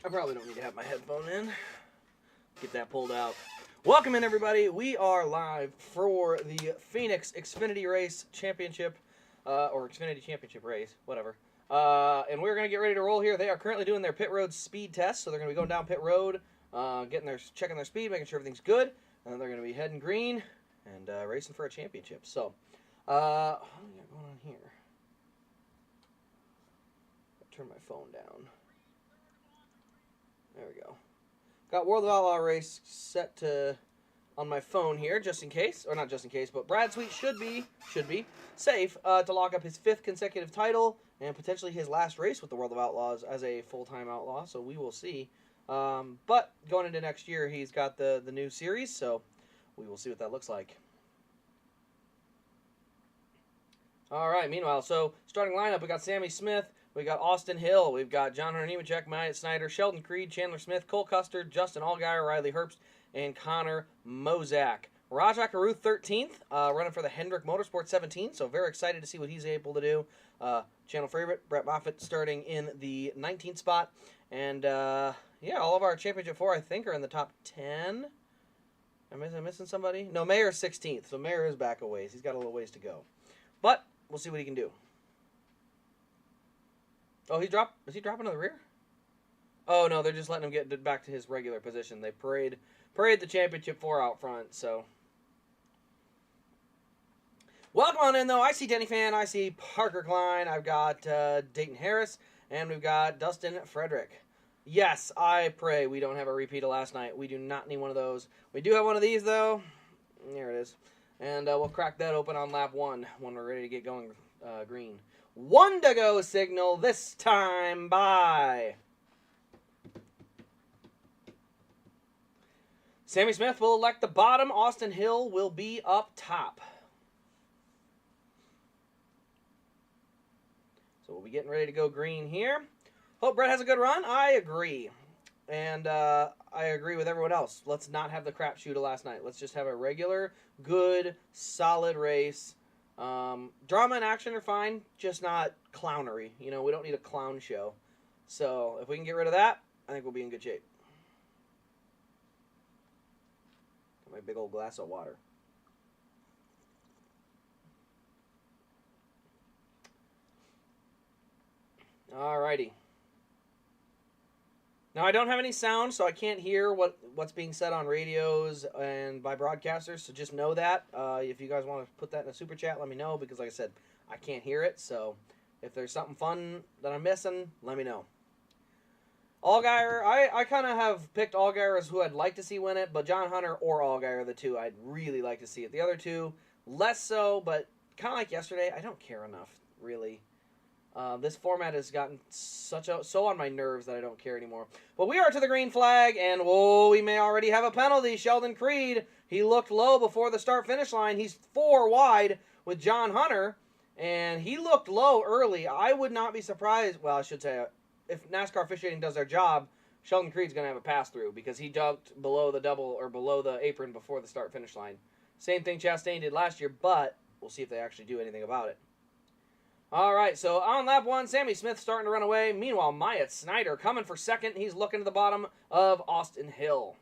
I probably don't need to have my headphone in. Get that pulled out. Welcome in, everybody. We are live for the Phoenix Xfinity Race Championship, or Xfinity Championship Race, whatever. And we're going to get ready to roll here. They are currently doing their pit road speed test, so they're going to be going down pit road, checking their speed, making sure everything's good, and then they're going to be heading green and racing for a championship. So, what do we got going on here? I'll turn my phone down. There we go. Got World of Outlaw race set to on my phone here, just in case, or not just in case, but Brad Sweet should be safe to lock up his 5th consecutive title and potentially his last race with the World of Outlaws as a full-time outlaw. So we will see. But going into next year, he's got the new series, so we will see what that looks like. All right. Meanwhile, so starting lineup, we got Sammy Smith. We got Austin Hill. We've got John Hunter Nemechek, Myatt Snyder, Sheldon Creed, Chandler Smith, Cole Custer, Justin Allgaier, Riley Herbst, and Connor Mozak. Rajah Caruth, 13th, running for the Hendrick Motorsports 17, so very excited to see what he's able to do. Channel favorite, Brett Moffitt, starting in the 19th spot. And, yeah, all of our Championship 4, I think, are in the top 10. Am I missing somebody? No, Mayer's 16th, so Mayer is back a ways. He's got a little ways to go. But we'll see what he can do. Oh, is he dropping to the rear? Oh, no, they're just letting him get back to his regular position. They parade the Championship 4 out front, so. Welcome on in, though. I see Denny Fan. I see Parker Klein. I've got Dayton Harris, and we've got Dustin Frederick. Yes, I pray we don't have a repeat of last night. We do not need one of those. We do have one of these, though. There it is. And we'll crack that open on lap 1 when we're ready to get going green. 1 to go signal this time by Sammy Smith will elect the bottom. Austin Hill will be up top. So we'll be getting ready to go green here. Hope Brett has a good run. I agree. And I agree with everyone else. Let's not have the crapshoot of last night. Let's just have a regular, good, solid race. Drama and action are fine, just not clownery. You know, we don't need a clown show. So if we can get rid of that, I think we'll be in good shape. Got my big old glass of water. Alrighty. Now, I don't have any sound, so I can't hear what's being said on radios and by broadcasters, so just know that. If you guys want to put that in a super chat, let me know, because like I said, I can't hear it, so if there's something fun that I'm missing, let me know. Allgaier, I kind of have picked Allgaier as who I'd like to see win it, but John Hunter or Allgaier are the two I'd really like to see it. The other two, less so, but kind of like yesterday, I don't care enough, really. This format has gotten so on my nerves that I don't care anymore. But we are to the green flag, and whoa, we may already have a penalty. Sheldon Creed, he looked low before the start-finish line. He's 4 wide with John Hunter, and he looked low early. I would not be surprised. Well, I should say, if NASCAR officiating does their job, Sheldon Creed's going to have a pass-through because he ducked below the double or below the apron before the start-finish line. Same thing Chastain did last year, but we'll see if they actually do anything about it. All right, so on lap 1, Sammy Smith starting to run away. Meanwhile, Myatt Snyder coming for second. He's looking to the bottom of Austin Hill.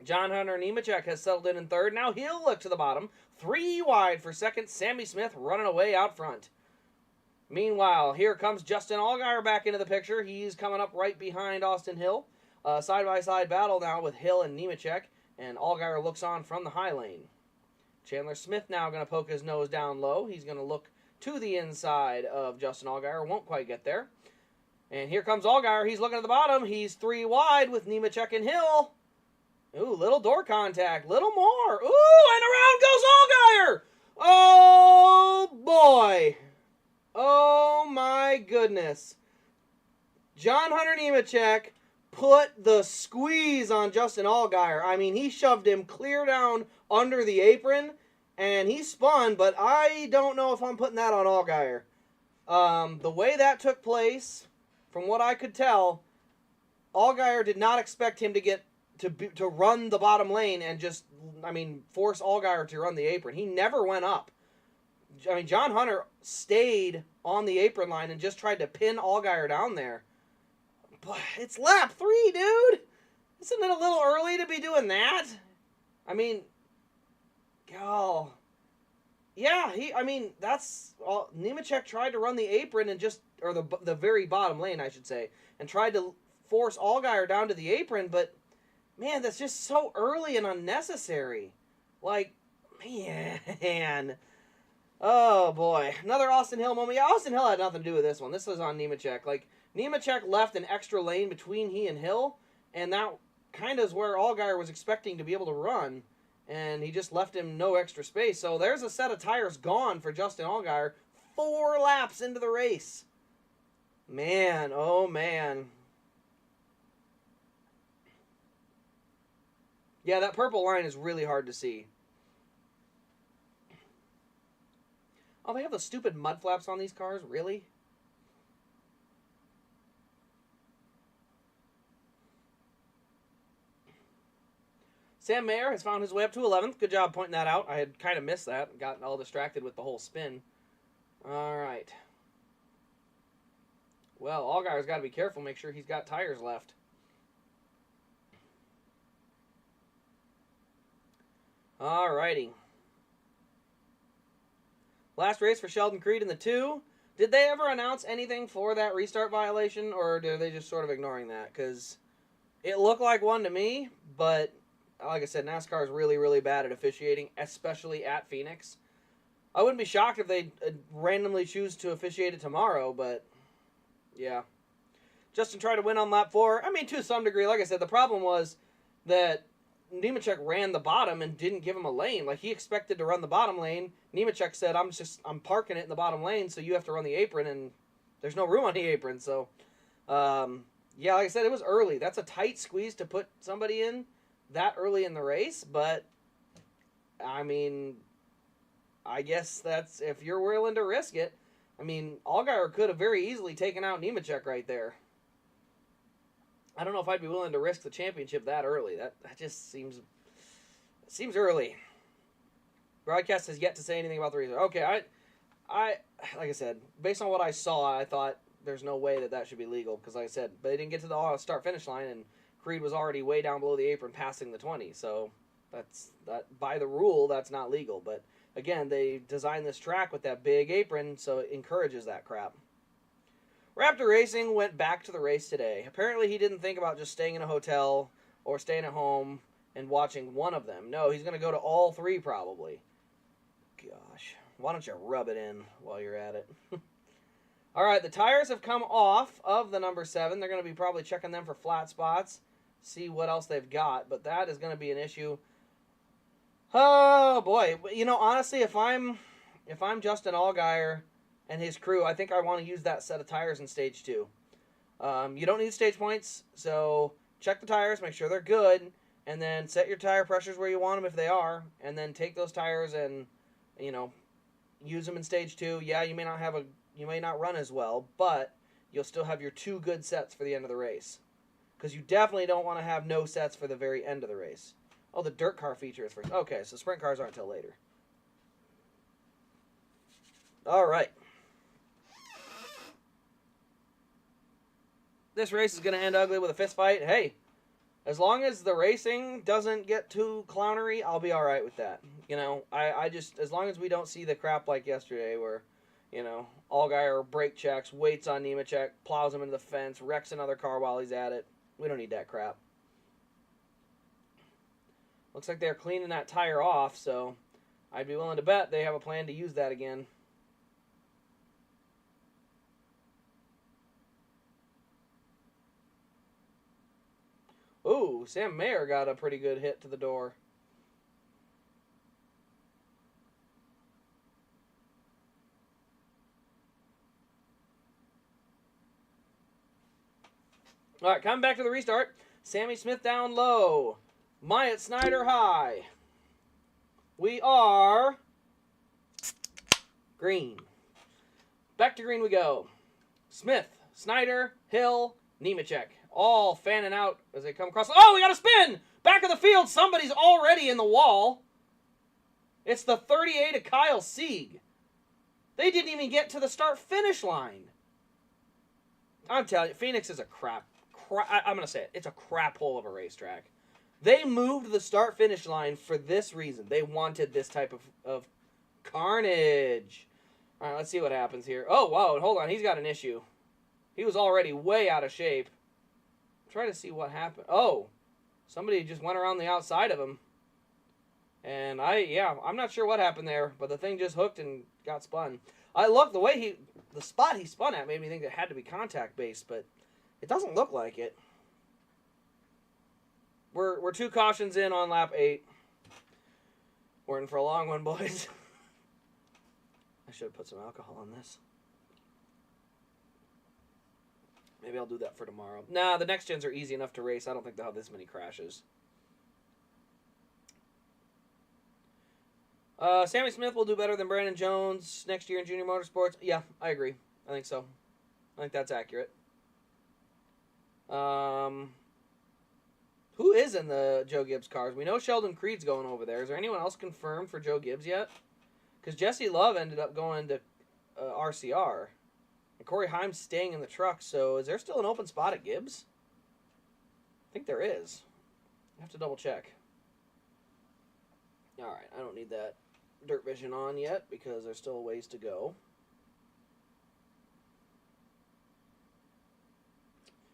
John Hunter Nemechek has settled in third. Now he'll look to the bottom. 3 wide for second. Sammy Smith running away out front. Meanwhile, here comes Justin Allgaier back into the picture. He's coming up right behind Austin Hill. Side-by-side battle now with Hill and Nemechek. And Allgaier looks on from the high lane. Chandler Smith now going to poke his nose down low. He's going to look to the inside of Justin Allgaier. Won't quite get there. And here comes Allgaier. He's looking at the bottom. He's 3 wide with Nemechek and Hill. Ooh, little door contact. Little more. Ooh, and around goes Allgaier. Oh, boy. Oh, my goodness. John Hunter Nemechek put the squeeze on Justin Allgaier. I mean, he shoved him clear down under the apron, and he spun, but I don't know if I'm putting that on Allgaier. The way that took place, from what I could tell, Allgaier did not expect him to to run the bottom lane and just, I mean, force Allgaier to run the apron. He never went up. I mean, John Hunter stayed on the apron line and just tried to pin Allgaier down there. But it's lap 3, dude. Isn't it a little early to be doing that? I mean, oh, yeah. That's all. Nemechek tried to run the apron and just, or the very bottom lane, I should say, and tried to force Allgaier down to the apron. But man, that's just so early and unnecessary. Like, man. Oh, boy. Another Austin Hill moment. Yeah, Austin Hill had nothing to do with this one. This was on Nemechek. Like, Nemechek left an extra lane between he and Hill, and that kind of is where Allgaier was expecting to be able to run, and he just left him no extra space. So there's a set of tires gone for Justin Allgaier 4 laps into the race. Man, oh, man. Yeah, that purple line is really hard to see. Oh, they have the stupid mud flaps on these cars? Really? Sam Mayer has found his way up to 11th. Good job pointing that out. I had kind of missed that. Gotten all distracted with the whole spin. All right. Well, Allgaier's got to be careful. Make sure he's got tires left. All righty. Last race for Sheldon Creed in the 2. Did they ever announce anything for that restart violation, or are they just sort of ignoring that? Because it looked like one to me, but like I said, NASCAR is really, really bad at officiating, especially at Phoenix. I wouldn't be shocked if they randomly choose to officiate it tomorrow, but yeah. Justin tried to win on lap 4. I mean, to some degree, like I said, the problem was that Nemechek ran the bottom and didn't give him a lane. Like, he expected to run the bottom lane. Nemechek said, I'm parking it in the bottom lane, so you have to run the apron, and there's no room on the apron. So, yeah, like I said, it was early. That's a tight squeeze to put somebody in that early in the race, but, I mean, I guess that's, if you're willing to risk it. I mean, Allgaier could have very easily taken out Nemechek right there. I don't know if I'd be willing to risk the championship that early. That just seems early. Broadcast has yet to say anything about the reason. Okay, I like I said, based on what I saw, I thought there's no way that should be legal because, like I said, but they didn't get to the start-finish line, and Creed was already way down below the apron, passing the 20. So that by the rule, that's not legal. But again, they designed this track with that big apron, so it encourages that crap. Raptor Racing went back to the race today. Apparently he didn't think about just staying in a hotel or staying at home and watching one of them. No, he's going to go to all 3 probably. Gosh, why don't you rub it in while you're at it? All right, the tires have come off of the number 7. They're going to be probably checking them for flat spots, see what else they've got, but that is going to be an issue. Oh, boy. You know, honestly, if I'm Justin Allgaier and his crew, I think I want to use that set of tires in Stage 2. You don't need stage points, so check the tires, make sure they're good, and then set your tire pressures where you want them if they are, and then take those tires and, you know, use them in Stage 2. Yeah, you may not run as well, but you'll still have your 2 good sets for the end of the race. Because you definitely don't want to have no sets for the very end of the race. Oh, the dirt car feature is first. Okay, so sprint cars aren't until later. All right. This race is going to end ugly with a fist fight. Hey, as long as the racing doesn't get too clownery, I'll be all right with that. You know, I just, as long as we don't see the crap like yesterday where, you know, Allgaier brake checks, waits on Nemechek, plows him into the fence, wrecks another car while he's at it. We don't need that crap. Looks like they're cleaning that tire off, so I'd be willing to bet they have a plan to use that again. Ooh, Sam Mayer got a pretty good hit to the door. All right, coming back to the restart. Sammy Smith down low. Myatt Snyder high. We are green. Back to green we go. Smith, Snyder, Hill, Nemechek. All fanning out as they come across. Oh, we got a spin! Back of the field, somebody's already in the wall. It's the 38 of Kyle Sieg. They didn't even get to the start-finish line. I'm telling you, Phoenix is a I'm going to say it. It's a crap hole of a racetrack. They moved the start-finish line for this reason. They wanted this type of carnage. All right, let's see what happens here. Oh, wow, hold on. He's got an issue. He was already way out of shape. Try to see what happened. Oh, somebody just went around the outside of him. And I'm not sure what happened there, but the thing just hooked and got spun. The spot he spun at made me think it had to be contact-based, but it doesn't look like it. We're 2 cautions in on lap 8. We're in for a long one, boys. I should have put some alcohol on this. Maybe I'll do that for tomorrow. Nah, the next gens are easy enough to race. I don't think they'll have this many crashes. Sammy Smith will do better than Brandon Jones next year in Junior Motorsports. Yeah, I agree. I think so. I think that's accurate. Who is in the Joe Gibbs cars? We know Sheldon Creed's going over there. Is there anyone else confirmed for Joe Gibbs yet? Because Jesse Love ended up going to RCR. And Corey Himes staying in the truck. So is there still an open spot at Gibbs? I think there is. I have to double check. Alright, I don't need that Dirt Vision on yet because there's still a ways to go.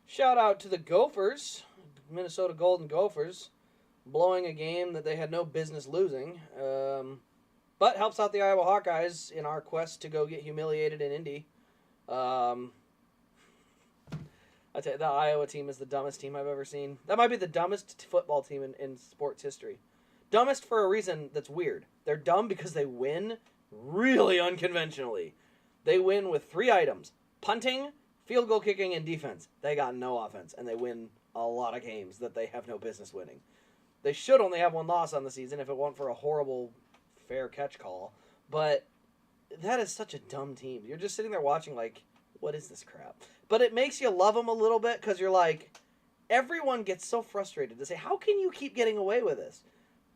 Shout out to the Gophers, Minnesota Golden Gophers, blowing a game that they had no business losing, but helps out the Iowa Hawkeyes in our quest to go get humiliated in Indy. I tell you, the Iowa team is the dumbest team I've ever seen. That might be the dumbest football team in sports history. Dumbest for a reason that's weird. They're dumb because they win really unconventionally. They win with 3 items: punting, field goal kicking, and defense. They got no offense, and they win a lot of games that they have no business winning. They should only have 1 loss on the season if it weren't for a horrible fair catch call. But that is such a dumb team. You're just sitting there watching like, what is this crap? But it makes you love them a little bit because you're like, everyone gets so frustrated to say, how can you keep getting away with this?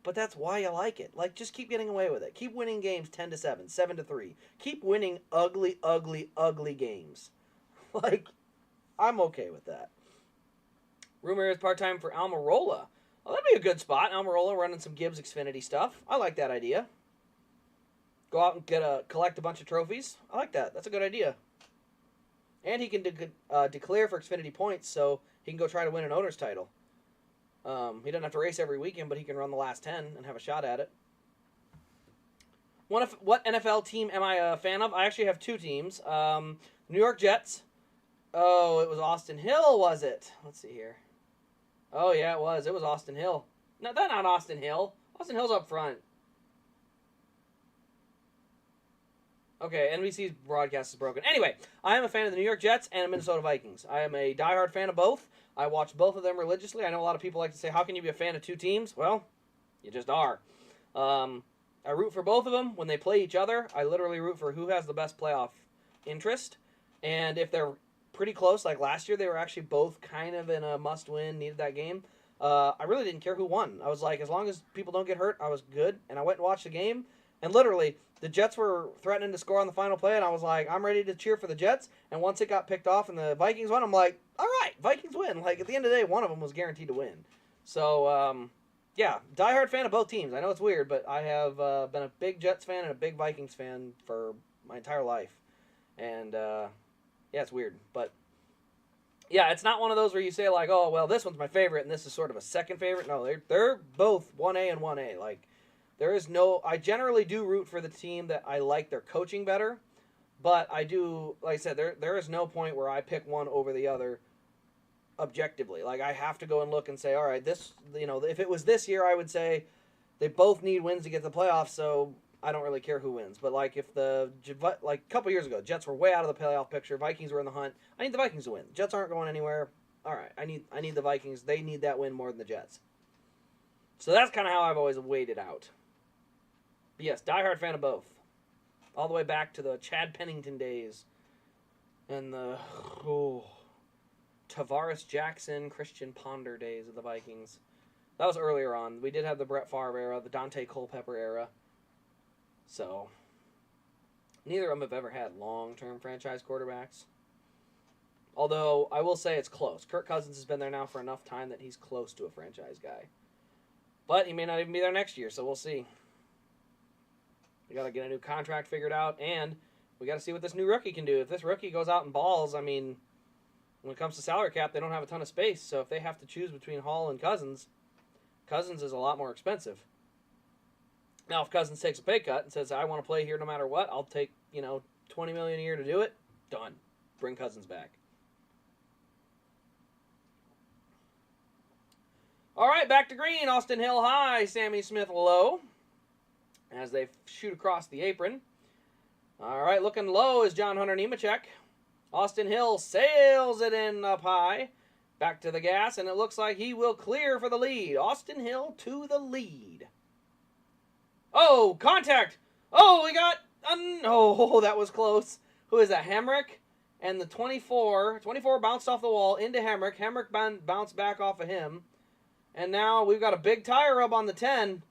But that's why you like it. Like, just keep getting away with it. Keep winning games 10-7, 7-3. Keep winning ugly, ugly, ugly games. Like, I'm okay with that. Rumor is part-time for Almirola. Well, that'd be a good spot. Almirola running some Gibbs Xfinity stuff. I like that idea. Go out and collect a bunch of trophies. I like that. That's a good idea. And he can declare for Xfinity points, so he can go try to win an owner's title. He doesn't have to race every weekend, but he can run the last 10 and have a shot at it. What NFL team am I a fan of? I actually have 2 teams. New York Jets. Oh, it was Austin Hill, was it? Let's see here. Oh, yeah, it was. It was Austin Hill. No, that's not Austin Hill. Austin Hill's up front. Okay, NBC's broadcast is broken. Anyway, I am a fan of the New York Jets and the Minnesota Vikings. I am a diehard fan of both. I watch both of them religiously. I know a lot of people like to say, how can you be a fan of 2 teams? Well, you just are. I root for both of them. When they play each other, I literally root for who has the best playoff interest. And if they're pretty close, like last year, they were actually both kind of in a must-win, needed that game. I really didn't care who won. I was like, as long as people don't get hurt, I was good. And I went and watched the game. And literally, the Jets were threatening to score on the final play, and I was like, I'm ready to cheer for the Jets. And once it got picked off and the Vikings won, I'm like, all right, Vikings win. Like, at the end of the day, one of them was guaranteed to win. So, yeah, diehard fan of both teams. I know it's weird, but I have been a big Jets fan and a big Vikings fan for my entire life. And, yeah, it's weird. But, yeah, it's not one of those where you say, like, oh, well, this one's my favorite and this is sort of a second favorite. No, they're both 1A and 1A. Like, there is no... I generally do root for the team that I like their coaching better, but I do... Like I said, there is no point where I pick one over the other objectively. Like, I have to go and look and say, all right, this... You know, if it was this year, I would say they both need wins to get the playoffs, so I don't really care who wins. But, like, if the... Like, a couple years ago, Jets were way out of the playoff picture. Vikings were in the hunt. I need the Vikings to win. The Jets aren't going anywhere. All right, I need the Vikings. They need that win more than the Jets. So that's kind of how I've always weighed it out. But yes, diehard fan of both. All the way back to the Chad Pennington days. And the Tavares Jackson, Christian Ponder days of the Vikings. That was earlier on. We did have the Brett Favre era, the Dante Culpepper era. So, neither of them have ever had long-term franchise quarterbacks. Although, I will say it's close. Kirk Cousins has been there now for enough time that he's close to a franchise guy. But he may not even be there next year, so we'll see. We got to get a new contract figured out, and we got to see what this new rookie can do. If this rookie goes out and balls, I mean, when it comes to salary cap, they don't have a ton of space. So if they have to choose between Hall and Cousins, Cousins is a lot more expensive. Now, if Cousins takes a pay cut and says, I want to play here no matter what, I'll take, $20 million a year to do it, done. Bring Cousins back. All right, back to green. Austin Hill high, Sammy Smith low as they shoot across the apron. All right, looking low is John Hunter Nemechek. Austin Hill sails it in up high. Back to the gas, and it looks like he will clear for the lead. Austin Hill to the lead. Oh, contact. Oh, we got... Oh, that was close. Who is that? Hemrick? And the 24 bounced off the wall into Hemrick. Hemrick bounced back off of him. And now we've got a big tire rub on the 10.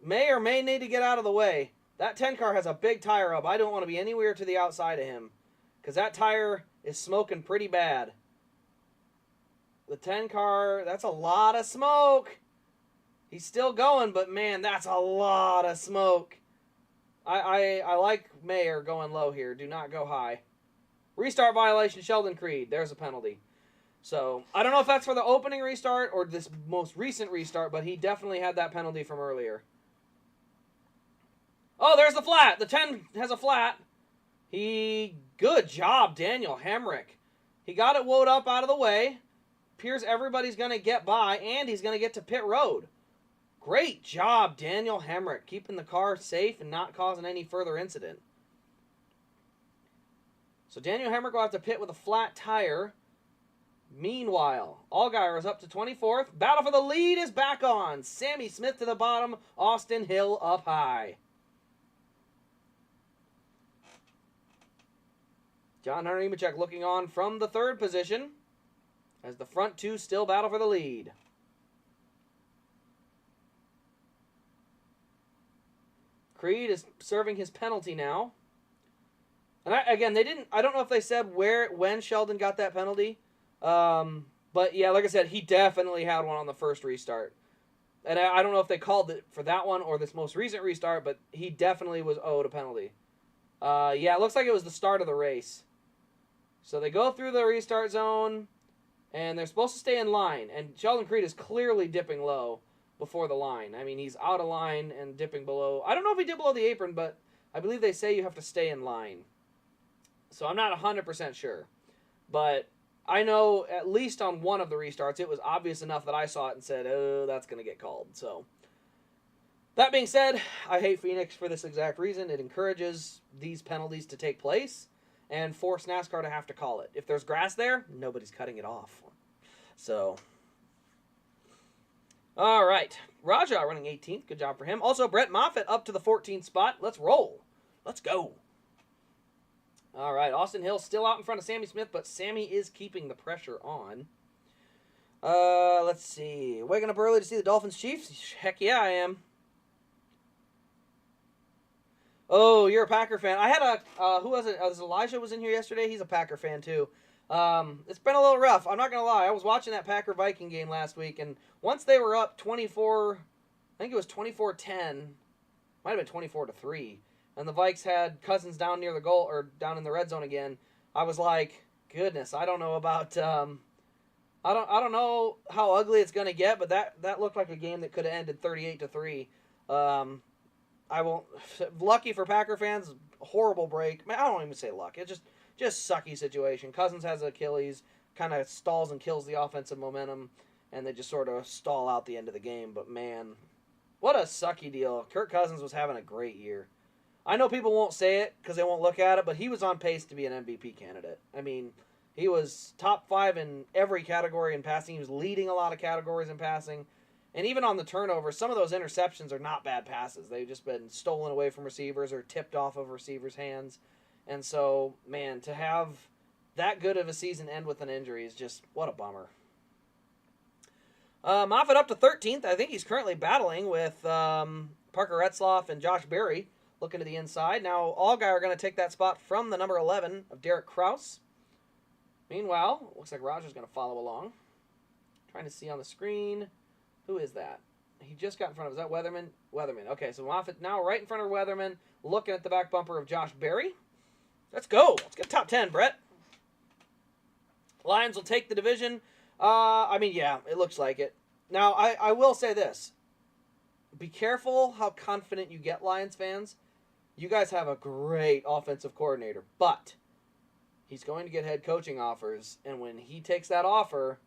May or may need to get out of the way. That 10 car has a big tire rub. I don't want to be anywhere to the outside of him, because that tire is smoking pretty bad. The 10 car, that's a lot of smoke. He's still going, but man, that's a lot of smoke. I like Mayer going low here. Do not go high. Restart violation, Sheldon Creed. There's a penalty. So, I don't know if that's for the opening restart or this most recent restart, but he definitely had that penalty from earlier. Oh, there's the flat. The 10 has a flat. Good job, Daniel Hemrick. He got it woed up out of the way. Appears everybody's going to get by, and he's going to get to pit road. Great job, Daniel Hemrick, keeping the car safe and not causing any further incident. So Daniel Hemrick will have to pit with a flat tire. Meanwhile, Allgaier is up to 24th. Battle for the lead is back on. Sammy Smith to the bottom. Austin Hill up high. John Hunter Nemechek looking on from the third position as the front two still battle for the lead. Creed is serving his penalty now. And I don't know if they said when Sheldon got that penalty. But yeah, like I said, he definitely had one on the first restart. And I don't know if they called it for that one or this most recent restart, but he definitely was owed a penalty. Yeah, it looks like it was the start of the race. So they go through the restart zone, and they're supposed to stay in line. And Sheldon Creed is clearly dipping low before the line. I mean, he's out of line and dipping below. I don't know if he did below the apron, but I believe they say you have to stay in line. So I'm not 100% sure. But I know at least on one of the restarts, it was obvious enough that I saw it and said, oh, that's going to get called. So that being said, I hate Phoenix for this exact reason. It encourages these penalties to take place and force NASCAR to have to call it. If there's grass there, nobody's cutting it off. So, all right. Raja running 18th. Good job for him. Also, Brett Moffitt up to the 14th spot. Let's roll. Let's go. All right. Austin Hill still out in front of Sammy Smith, but Sammy is keeping the pressure on. Let's see. Waking up early to see the Dolphins Chiefs? Heck yeah, I am. Oh, you're a Packer fan. I had who was it? Elijah was in here yesterday. He's a Packer fan too. It's been a little rough. I'm not going to lie. I was watching that Packer-Viking game last week, and once they were up 24, I think it was 24-10, might have been 24-3, and the Vikes had Cousins down near the goal, or down in the red zone again, I was like, goodness, I don't know about, I don't know how ugly it's going to get, but that looked like a game that could have ended 38-3. I won't. Lucky for Packer fans, horrible break. I don't even say luck. It's just sucky situation. Cousins has Achilles, kind of stalls and kills the offensive momentum, and they just sort of stall out the end of the game. But man, what a sucky deal. Kirk Cousins was having a great year. I know people won't say it because they won't look at it, but he was on pace to be an MVP candidate. I mean, he was top 5 in every category in passing. He was leading a lot of categories in passing. And even on the turnover, some of those interceptions are not bad passes. They've just been stolen away from receivers or tipped off of receivers' hands. And so, man, to have that good of a season end with an injury is just, what a bummer. Moffitt up to 13th. I think he's currently battling with Parker Retzloff and Josh Berry looking to the inside. Now, Allgaier are going to take that spot from the number 11 of Derek Kraus. Meanwhile, looks like Roger's going to follow along. Trying to see on the screen. Who is that? He just got in front of. Is that Weatherman? Weatherman. Okay, so Moffitt now right in front of Weatherman, looking at the back bumper of Josh Berry. Let's go. Let's get top 10, Brett. Lions will take the division. Yeah, it looks like it. Now, I will say this. Be careful how confident you get, Lions fans. You guys have a great offensive coordinator, but he's going to get head coaching offers, and when he takes that offer,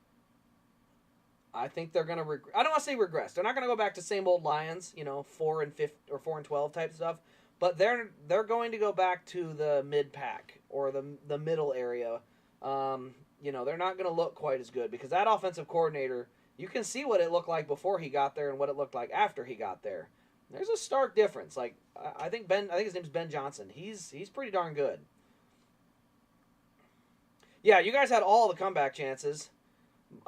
I think they're going to I don't want to say regress. They're not going to go back to same old Lions, 4 and 5 or 4 and 12 type stuff, but they're going to go back to the mid pack or the middle area. They're not going to look quite as good because that offensive coordinator, you can see what it looked like before he got there and what it looked like after he got there. There's a stark difference. Like I think his name's Ben Johnson. He's pretty darn good. Yeah, you guys had all the comeback chances.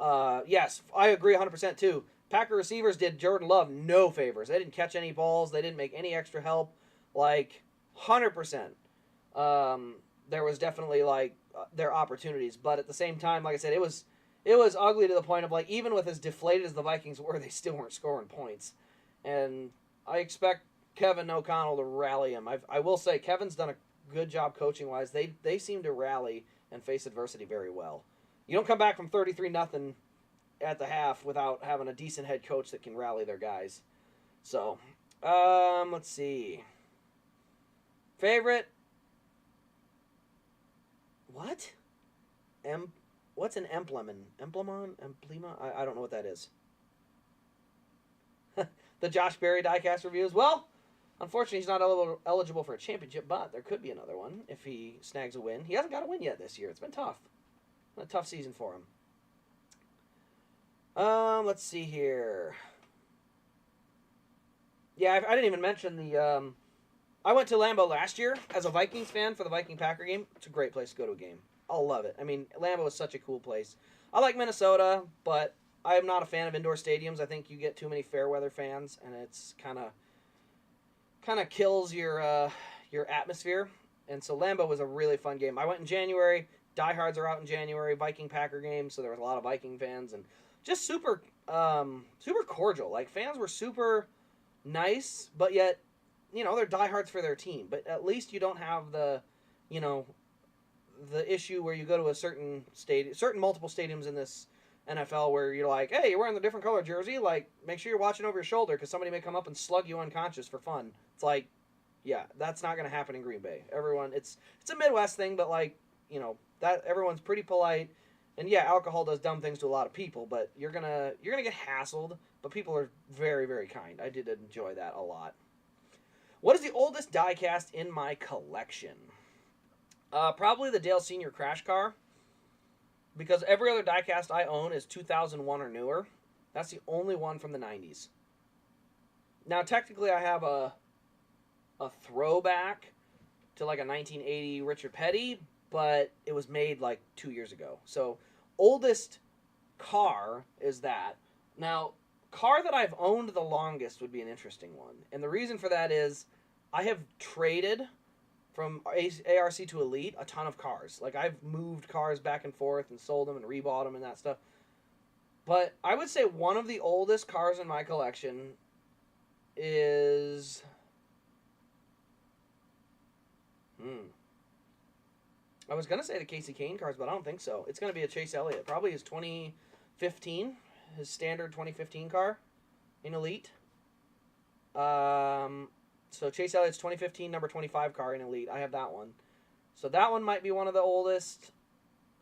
Yes, I agree 100% too. Packer receivers did Jordan Love no favors. They didn't catch any balls. They didn't make any extra help. 100%. There was definitely their opportunities, but at the same time, like I said, it was ugly to the point of even with as deflated as the Vikings were, they still weren't scoring points. And I expect Kevin O'Connell to rally him. I will say Kevin's done a good job coaching wise. They seem to rally and face adversity very well. You don't come back from 33-0 at the half without having a decent head coach that can rally their guys. So, let's see. Favorite? What? What's an Emplemon? Emplema? I don't know what that is. The Josh Berry Diecast reviews. Well, unfortunately, he's not eligible for a championship, but there could be another one if he snags a win. He hasn't got a win yet this year. It's been tough. A tough season for him. Let's see here. Yeah, I didn't even mention the... I went to Lambeau last year as a Vikings fan for the Viking-Packer game. It's a great place to go to a game. I'll love it. I mean, Lambeau is such a cool place. I like Minnesota, but I am not a fan of indoor stadiums. I think you get too many fair weather fans, and it's kind of kills your atmosphere. And so Lambeau was a really fun game. I went in January. Diehards are out in January. Viking-Packer game, so there was a lot of Viking fans, and just super cordial. Fans were super nice, but yet, they're diehards for their team. But at least you don't have the issue where you go to a certain multiple stadiums in this NFL where you're like, hey, you're wearing the different color jersey. Make sure you're watching over your shoulder because somebody may come up and slug you unconscious for fun. It's yeah, that's not going to happen in Green Bay. Everyone, it's a Midwest thing, but that everyone's pretty polite. And yeah, alcohol does dumb things to a lot of people, but you're gonna get hassled. But people are very, very kind. I did enjoy that a lot. What is the oldest diecast in my collection? Probably the Dale Senior Crash Car, because every other diecast I own is 2001 or newer. That's the only one from the 90s. Now, technically, I have a throwback to a 1980 Richard Petty, but it was made 2 years ago. So, oldest car is that. Now, car that I've owned the longest would be an interesting one. And the reason for that is I have traded from ARC to Elite a ton of cars. I've moved cars back and forth and sold them and rebought them and that stuff. But I would say one of the oldest cars in my collection is... I was going to say the Casey Kane cars, but I don't think so. It's going to be a Chase Elliott. Probably his 2015, his standard 2015 car in Elite. So Chase Elliott's 2015 number 25 car in Elite. I have that one. So that one might be one of the oldest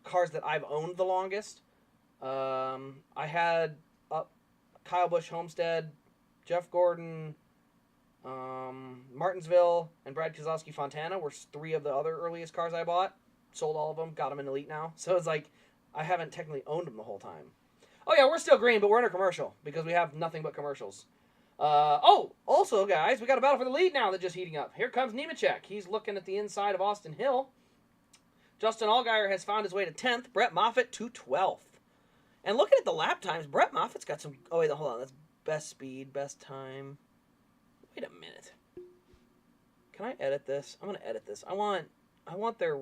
cars that I've owned the longest. I had Kyle Busch Homestead, Jeff Gordon, Martinsville, and Brad Keselowski Fontana were three of the other earliest cars I bought. Sold all of them, got them in Elite now. So it's I haven't technically owned them the whole time. Oh yeah, we're still green, but we're in a commercial because we have nothing but commercials. Also, guys, we got a battle for the lead now that's just heating up. Here comes Nemechek. He's looking at the inside of Austin Hill. Justin Allgaier has found his way to 10th. Brett Moffitt to 12th. And looking at the lap times, Brett Moffitt's got some... Oh, wait, hold on. That's best speed, best time. Wait a minute. Can I edit this? I'm going to edit this. I want their...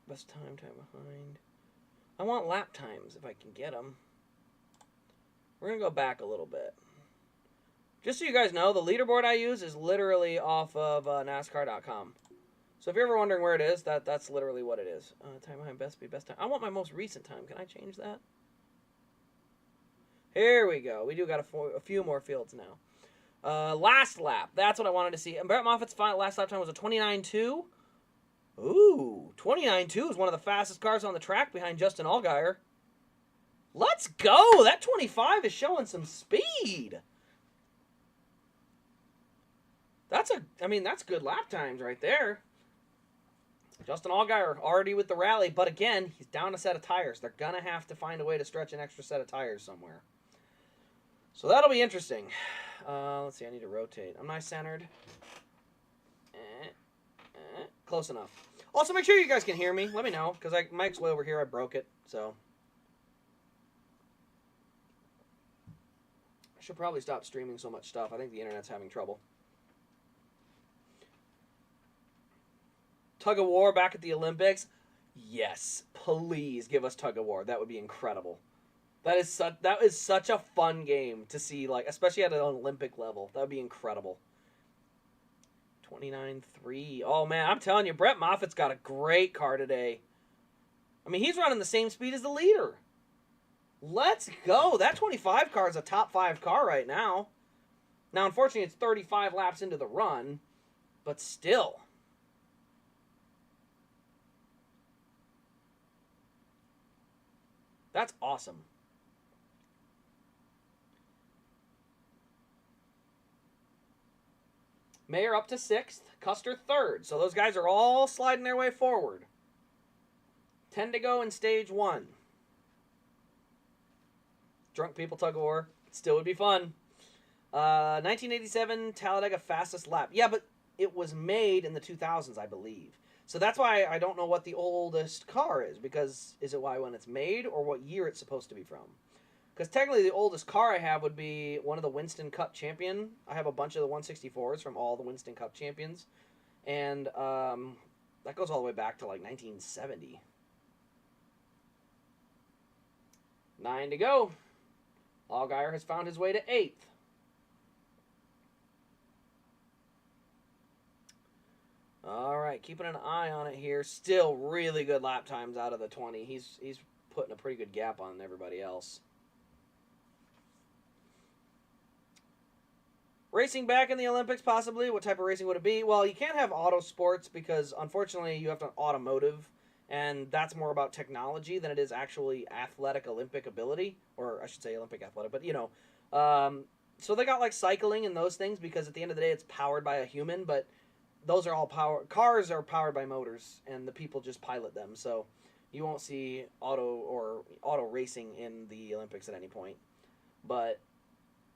best time behind. I want lap times if I can get them. We're going to go back a little bit. Just so you guys know, the leaderboard I use is literally off of NASCAR.com. So if you're ever wondering where it is, that's literally what it is. Time behind, best speed, best time. I want my most recent time. Can I change that? Here we go. We do got a few more fields now. Last lap. That's what I wanted to see. And Brett Moffitt's last lap time was a 29.2. Ooh, 29.2 is one of the fastest cars on the track behind Justin Allgaier. Let's go! That 25 is showing some speed. That's good lap times right there. Justin Allgaier already with the rally, but again, he's down a set of tires. They're going to have to find a way to stretch an extra set of tires somewhere. So that'll be interesting. Let's see, I need to rotate. I'm nice centered. Close enough. Also, make sure you guys can hear me. Let me know, because mic's way over here. I broke it, so. I should probably stop streaming so much stuff. I think the internet's having trouble. Tug of War back at the Olympics? Yes, please give us Tug of War. That would be incredible. That is such a fun game to see, like, especially at an Olympic level. That would be incredible. 29.3. Oh, man, I'm telling you, Brett Moffitt's got a great car today. I mean, he's running the same speed as the leader. Let's go. That 25 car is a top 5 car right now. Now, unfortunately, it's 35 laps into the run, but still. That's awesome. Mayer up to 6th. Custer 3rd. So those guys are all sliding their way forward. 10 to go in stage 1. Drunk people tug of war. Still would be fun. 1987 Talladega fastest lap. Yeah, but it was made in the 2000s, I believe. So that's why I don't know what the oldest car is. Because is it when it's made or what year it's supposed to be from? Because technically the oldest car I have would be one of the Winston Cup champion. I have a bunch of the 164s from all the Winston Cup champions. And that goes all the way back to like 1970. 9 to go. Allgaier has found his way to 8th. All right, keeping an eye on it here. Still really good lap times out of the 20. He's putting a pretty good gap on everybody else. Racing back in the Olympics, possibly. What type of racing would it be? Well, you can't have auto sports because, unfortunately, you have to automotive, and that's more about technology than it is actually athletic Olympic ability, or I should say Olympic athletic, but, you know. So they got, like, cycling and those things because at the end of the day it's powered by a human, but those are all cars are powered by motors, and the people just pilot them, so you won't see auto racing in the Olympics at any point. But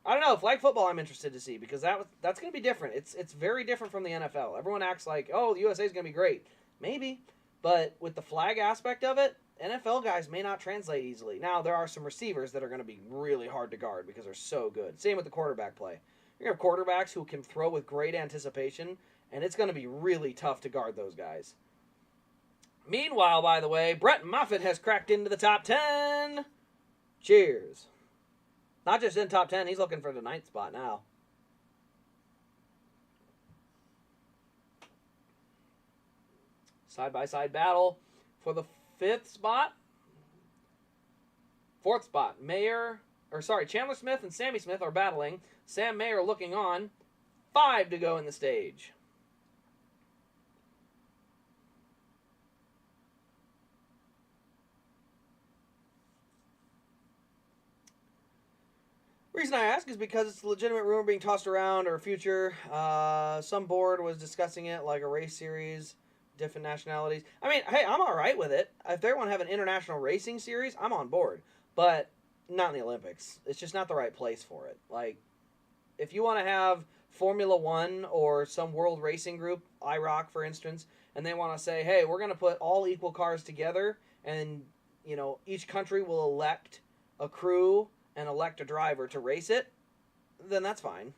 I don't know. Flag football I'm interested to see because that's going to be different. It's very different from the NFL. Everyone acts like, oh, the USA is going to be great. Maybe. But with the flag aspect of it, NFL guys may not translate easily. Now, there are some receivers that are going to be really hard to guard because they're so good. Same with the quarterback play. You're going to have quarterbacks who can throw with great anticipation, and it's going to be really tough to guard those guys. Meanwhile, by the way, Brett Moffitt has cracked into the top 10. Cheers. Not just in top 10, he's looking for the 9th spot now. Side-by-side battle for the 5th spot. 4th spot. Chandler Smith and Sammy Smith are battling. Sam Mayer looking on. 5 to go in the stage. The reason I ask is because it's a legitimate rumor being tossed around or future. Some board was discussing it like a race series, different nationalities. I mean, hey, I'm all right with it. If they want to have an international racing series, I'm on board. But not in the Olympics. It's just not the right place for it. Like, if you want to have Formula One or some world racing group, IROC for instance, and they want to say, hey, we're going to put all equal cars together, and each country will elect a crew and elect a driver to race it, then that's fine.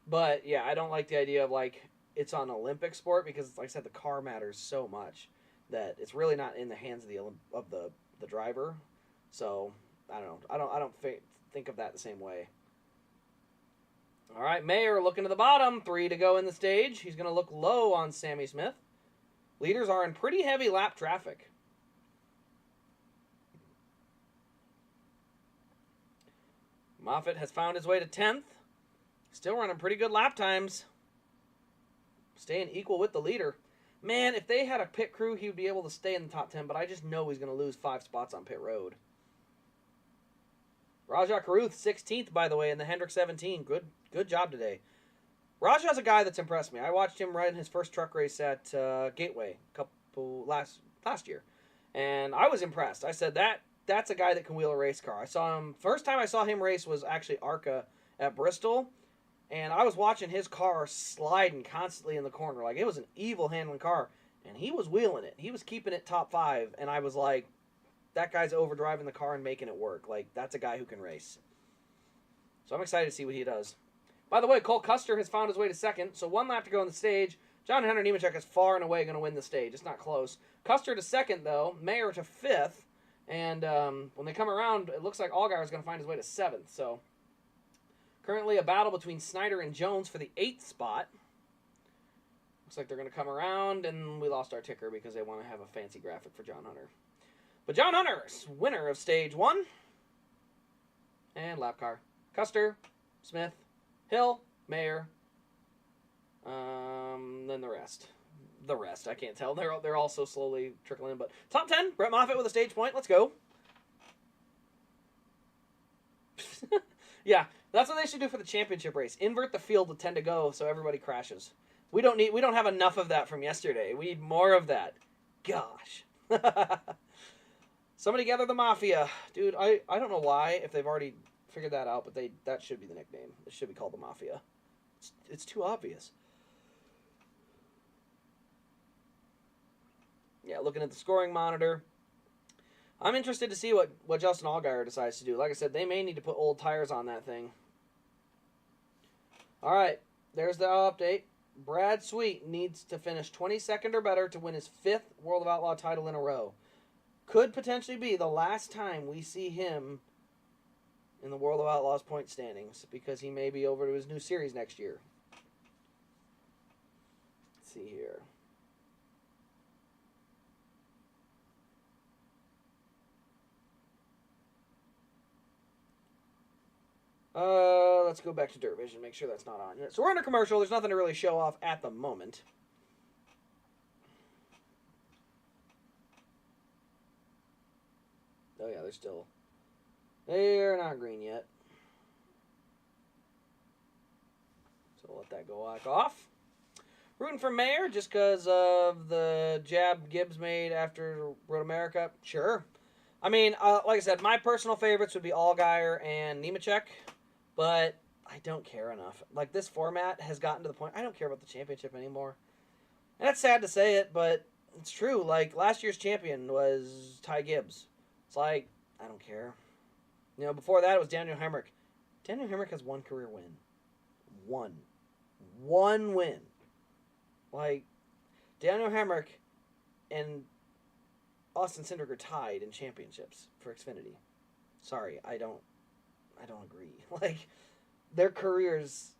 But yeah, I don't like the idea of like it's on Olympic sport because, like I said, the car matters so much that it's really not in the hands of the driver. So I don't know. I don't think of that the same way. All right, Mayer looking to the bottom. 3 to go in the stage. He's going to look low on Sammy Smith. Leaders are in pretty heavy lap traffic. Moffitt has found his way to 10th. Still running pretty good lap times. Staying equal with the leader. Man, if they had a pit crew, he would be able to stay in the top 10, but I just know he's going to lose 5 spots on pit road. Rajah Caruth, 16th, by the way, in the Hendrick 17. Good job today. Rajah's a guy that's impressed me. I watched him ride in his first truck race at Gateway last year, and I was impressed. I said, that's a guy that can wheel a race car. I saw him, first time I saw him race was actually ARCA at Bristol, and I was watching his car sliding constantly in the corner. Like, it was an evil handling car, and he was wheeling it. He was keeping it top 5, and I was like, that guy's overdriving the car and making it work. Like, that's a guy who can race. So I'm excited to see what he does. By the way, Cole Custer has found his way to 2nd, so 1 lap to go on the stage. John Hunter Nemechek is far and away going to win the stage. It's not close. Custer to 2nd, though. Mayer to 5th. And when they come around, it looks like Allgaier is going to find his way to 7th. So currently a battle between Snyder and Jones for the 8th spot. Looks like they're going to come around, and we lost our ticker because they want to have a fancy graphic for John Hunter. But John Hunter, winner of stage 1. And lap car. Custer, Smith, Hill, Mayer, then the rest. The rest, I can't tell. They're all so slowly trickling in. But top 10, Brett Moffitt with a stage point. Let's go. Yeah, that's what they should do for the championship race. Invert the field with 10 to go so everybody crashes. We don't have enough of that from yesterday. We need more of that. Gosh. Somebody gather the Mafia. Dude, I don't know why, if they've already figured that out, but that should be the nickname. It should be called the Mafia. It's too obvious. Yeah, looking at the scoring monitor. I'm interested to see what Justin Allgaier decides to do. Like I said, they may need to put old tires on that thing. All right, there's the update. Brad Sweet needs to finish 22nd or better to win his 5th World of Outlaw title in a row. Could potentially be the last time we see him in the World of Outlaws point standings because he may be over to his new series next year. Let's see here. Let's go back to Dirt Vision, make sure that's not on yet. So we're under commercial. There's nothing to really show off at the moment. Oh yeah, they're not green yet. So we'll let that go off. Rooting for Mayer just because of the jab Gibbs made after Road America. Sure. I mean, like I said, my personal favorites would be Allgaier and Nemechek, but I don't care enough. Like, this format has gotten to the point, I don't care about the championship anymore. And it's sad to say it, but it's true. Like, last year's champion was Ty Gibbs. It's like, I don't care. You know, before that, it was Daniel Hemrick. Daniel Hemrick has 1 career win. 1 win. Like, Daniel Hemrick and Austin Cindric are tied in championships for Xfinity. Sorry, I don't agree. Like, their careers,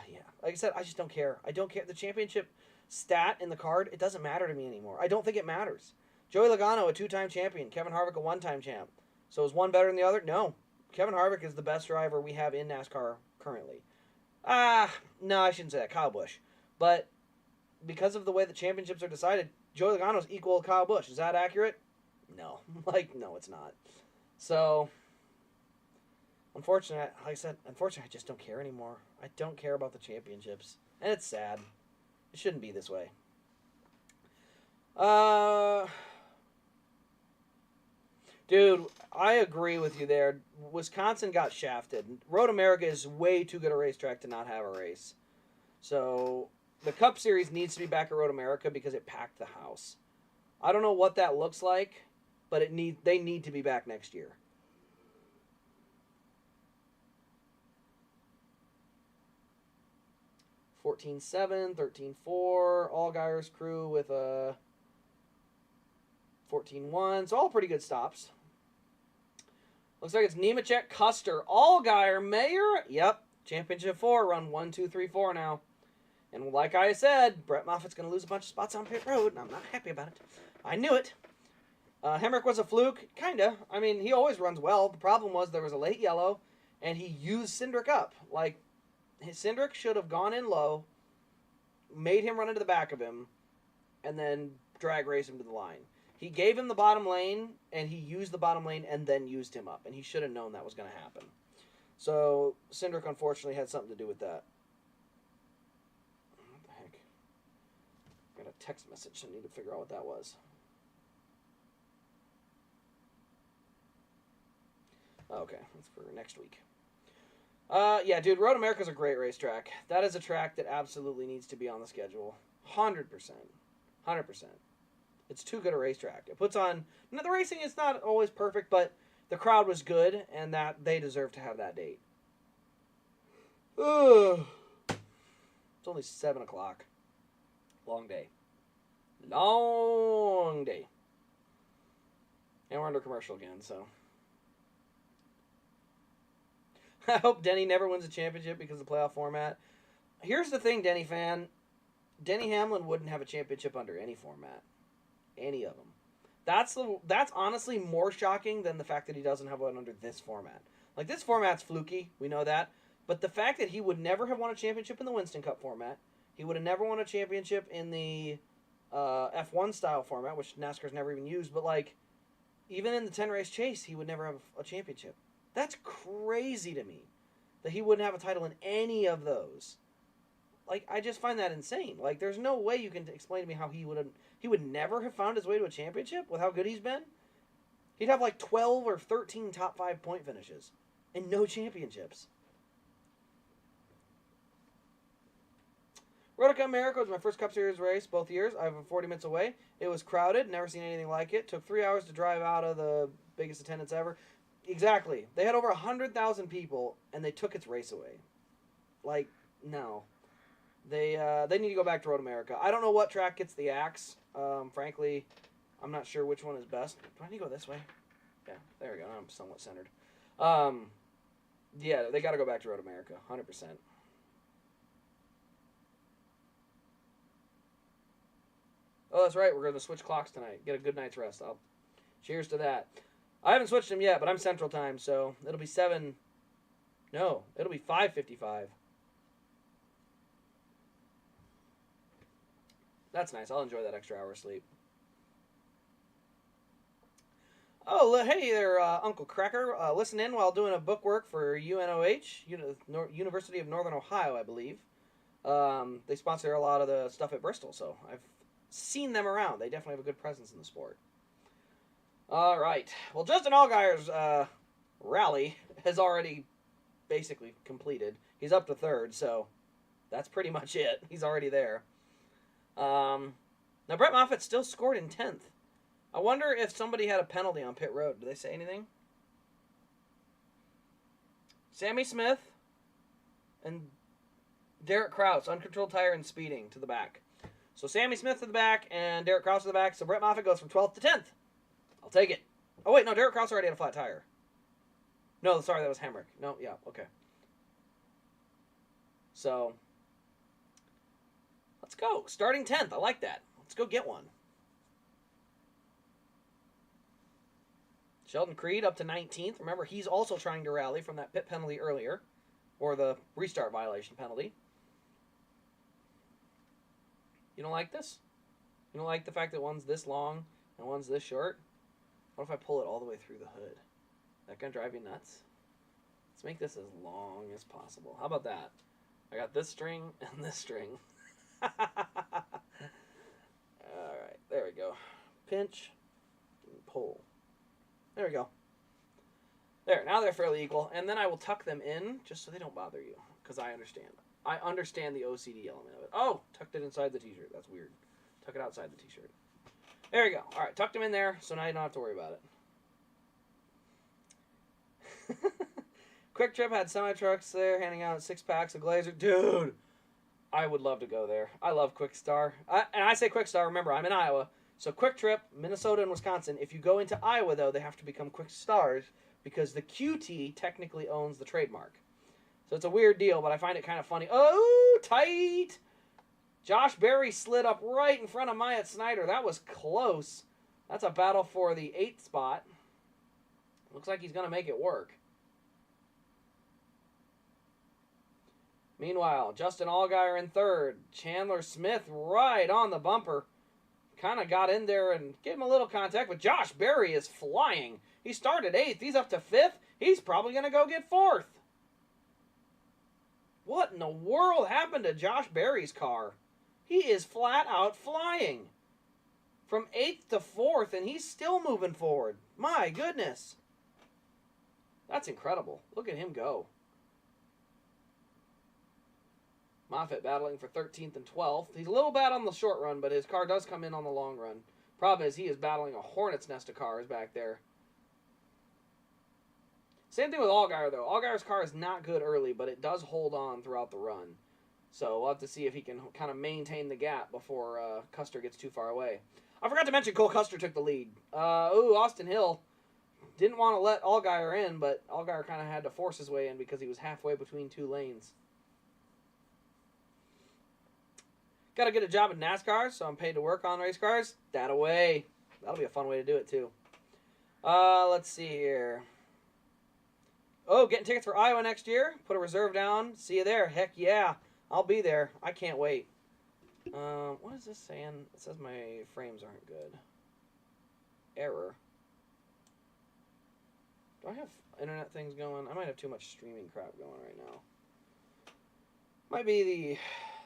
yeah. Like I said, I just don't care. I don't care. The championship stat in the card, it doesn't matter to me anymore. I don't think it matters. Joey Logano, a 2-time champion. Kevin Harvick, a 1-time champ. So is one better than the other? No. Kevin Harvick is the best driver we have in NASCAR currently. No, I shouldn't say that. Kyle Busch. But because of the way the championships are decided, Joey Logano is equal to Kyle Busch. Is that accurate? No. Like, no, it's not. So, unfortunately, like I said, I just don't care anymore. I don't care about the championships. And it's sad. It shouldn't be this way. Dude, I agree with you there. Wisconsin got shafted. Road America is way too good a racetrack to not have a race. So the Cup Series needs to be back at Road America because it packed the house. I don't know what that looks like, but they need to be back next year. $14.7, $13.4, Allgaier's crew with a 14.1. So all pretty good stops. Looks like it's Nemechek, Custer, Allgaier, Mayer. Yep, Championship 4, run 1, 2, 3, 4 now. And like I said, Brett Moffitt's going to lose a bunch of spots on pit road, and I'm not happy about it. I knew it. Hemrick was a fluke, kind of. I mean, he always runs well. The problem was there was a late yellow, and he used Cindric up. Like, Cindric should have gone in low, made him run into the back of him, and then drag race him to the line. He gave him the bottom lane, and he used the bottom lane and then used him up, and he should have known that was going to happen. So, Cindric, unfortunately, had something to do with that. What the heck? I got a text message, so I need to figure out what that was. Okay, that's for next week. Yeah, dude, Road America's a great racetrack. That is a track that absolutely needs to be on the schedule. 100%. 100%. It's too good a racetrack. It puts on... The racing is not always perfect, but the crowd was good, and that they deserve to have that date. Ugh. It's only 7 o'clock. Long day. Long day. And we're under commercial again, so... I hope Denny never wins a championship because of the playoff format. Here's the thing, Denny fan. Denny Hamlin wouldn't have a championship under any format. Any of them. That's honestly more shocking than the fact that he doesn't have one under this format. Like, this format's fluky. We know that. But the fact that he would never have won a championship in the Winston Cup format, he would have never won a championship in the F1 style format, which NASCAR's never even used, but, like, even in the 10-race chase, he would never have a championship. That's crazy to me that he wouldn't have a title in any of those. Like, I just find that insane. Like, there's no way you can explain to me how he would never have found his way to a championship with how good he's been. He'd have like 12 or 13 top 5 point finishes and no championships. Road America was my first Cup Series race both years. I was 40 minutes away. It was crowded. Never seen anything like it. Took 3 hours to drive out of the biggest attendance ever. Exactly. They had over 100,000 people, and they took its race away. Like, no. They need to go back to Road America. I don't know what track gets the axe. Frankly, I'm not sure which one is best. Do I need to go this way? Yeah, there we go. I'm somewhat centered. Yeah, they got to go back to Road America, 100%. Oh, that's right. We're going to switch clocks tonight. Get a good night's rest. Cheers to that. I haven't switched them yet, but I'm Central Time, so it'll be 7. No, it'll be 5:55. That's nice. I'll enjoy that extra hour of sleep. Oh, hey there, Uncle Cracker. Listen in while doing a bookwork for UNOH, University of Northern Ohio, I believe. They sponsor a lot of the stuff at Bristol, so I've seen them around. They definitely have a good presence in the sport. All right. Well, Justin Allgaier's rally has already basically completed. He's up to 3rd, so that's pretty much it. He's already there. Now, Brett Moffitt still scored in 10th. I wonder if somebody had a penalty on pit road. Did they say anything? Sammy Smith and Derek Kraus, uncontrolled tire and speeding to the back. So Sammy Smith to the back and Derek Kraus to the back. So Brett Moffitt goes from 12th to 10th. I'll take it. Oh, wait, no, Derek Kraus already had a flat tire. No, sorry, that was Hemrick. No, yeah, okay. So, let's go. Starting 10th. I like that. Let's go get one. Sheldon Creed up to 19th. Remember, he's also trying to rally from that pit penalty earlier, or the restart violation penalty. You don't like this? You don't like the fact that one's this long and one's this short? What if I pull it all the way through the hood? That gonna drive you nuts? Let's make this as long as possible. How about that? I got this string and this string. Alright, there we go. Pinch and pull. There we go. There, now they're fairly equal. And then I will tuck them in just so they don't bother you, because I understand. I understand the OCD element of it. Oh, tucked it inside the t-shirt. That's weird. Tuck it outside the t-shirt. There you go. All right, tucked him in there, so now you don't have to worry about it. Quick Trip had semi-trucks there, handing out 6 packs of Glazer. Dude, I would love to go there. I love Quick Star. And I say Quick Star, remember, I'm in Iowa. So Quick Trip, Minnesota and Wisconsin. If you go into Iowa, though, they have to become Quick Stars because the QT technically owns the trademark. So it's a weird deal, but I find it kind of funny. Oh, tight! Josh Berry slid up right in front of Myatt Snyder. That was close. That's a battle for the 8th spot. Looks like he's going to make it work. Meanwhile, Justin Allgaier in 3rd. Chandler Smith right on the bumper. Kind of got in there and gave him a little contact, but Josh Berry is flying. He started 8th. He's up to 5th. He's probably going to go get 4th. What in the world happened to Josh Berry's car? He is flat out flying. From 8th to 4th, and he's still moving forward. My goodness. That's incredible. Look at him go. Moffitt battling for 13th and 12th. He's a little bad on the short run, but his car does come in on the long run. Problem is, he is battling a hornet's nest of cars back there. Same thing with Allgaier, though. Allgaier's car is not good early, but it does hold on throughout the run. So we'll have to see if he can kind of maintain the gap before Custer gets too far away. I forgot to mention Cole Custer took the lead. Austin Hill didn't want to let Allgaier in, but Allgaier kind of had to force his way in because he was halfway between 2 lanes. Got to get a job in NASCAR, so I'm paid to work on race cars. That away. That'll be a fun way to do it, too. Let's see here. Oh, getting tickets for Iowa next year. Put a reserve down. See you there. Heck yeah. I'll be there. I can't wait. What is this saying? It says my frames aren't good. Error. Do I have internet things going? I might have too much streaming crap going right now. Might be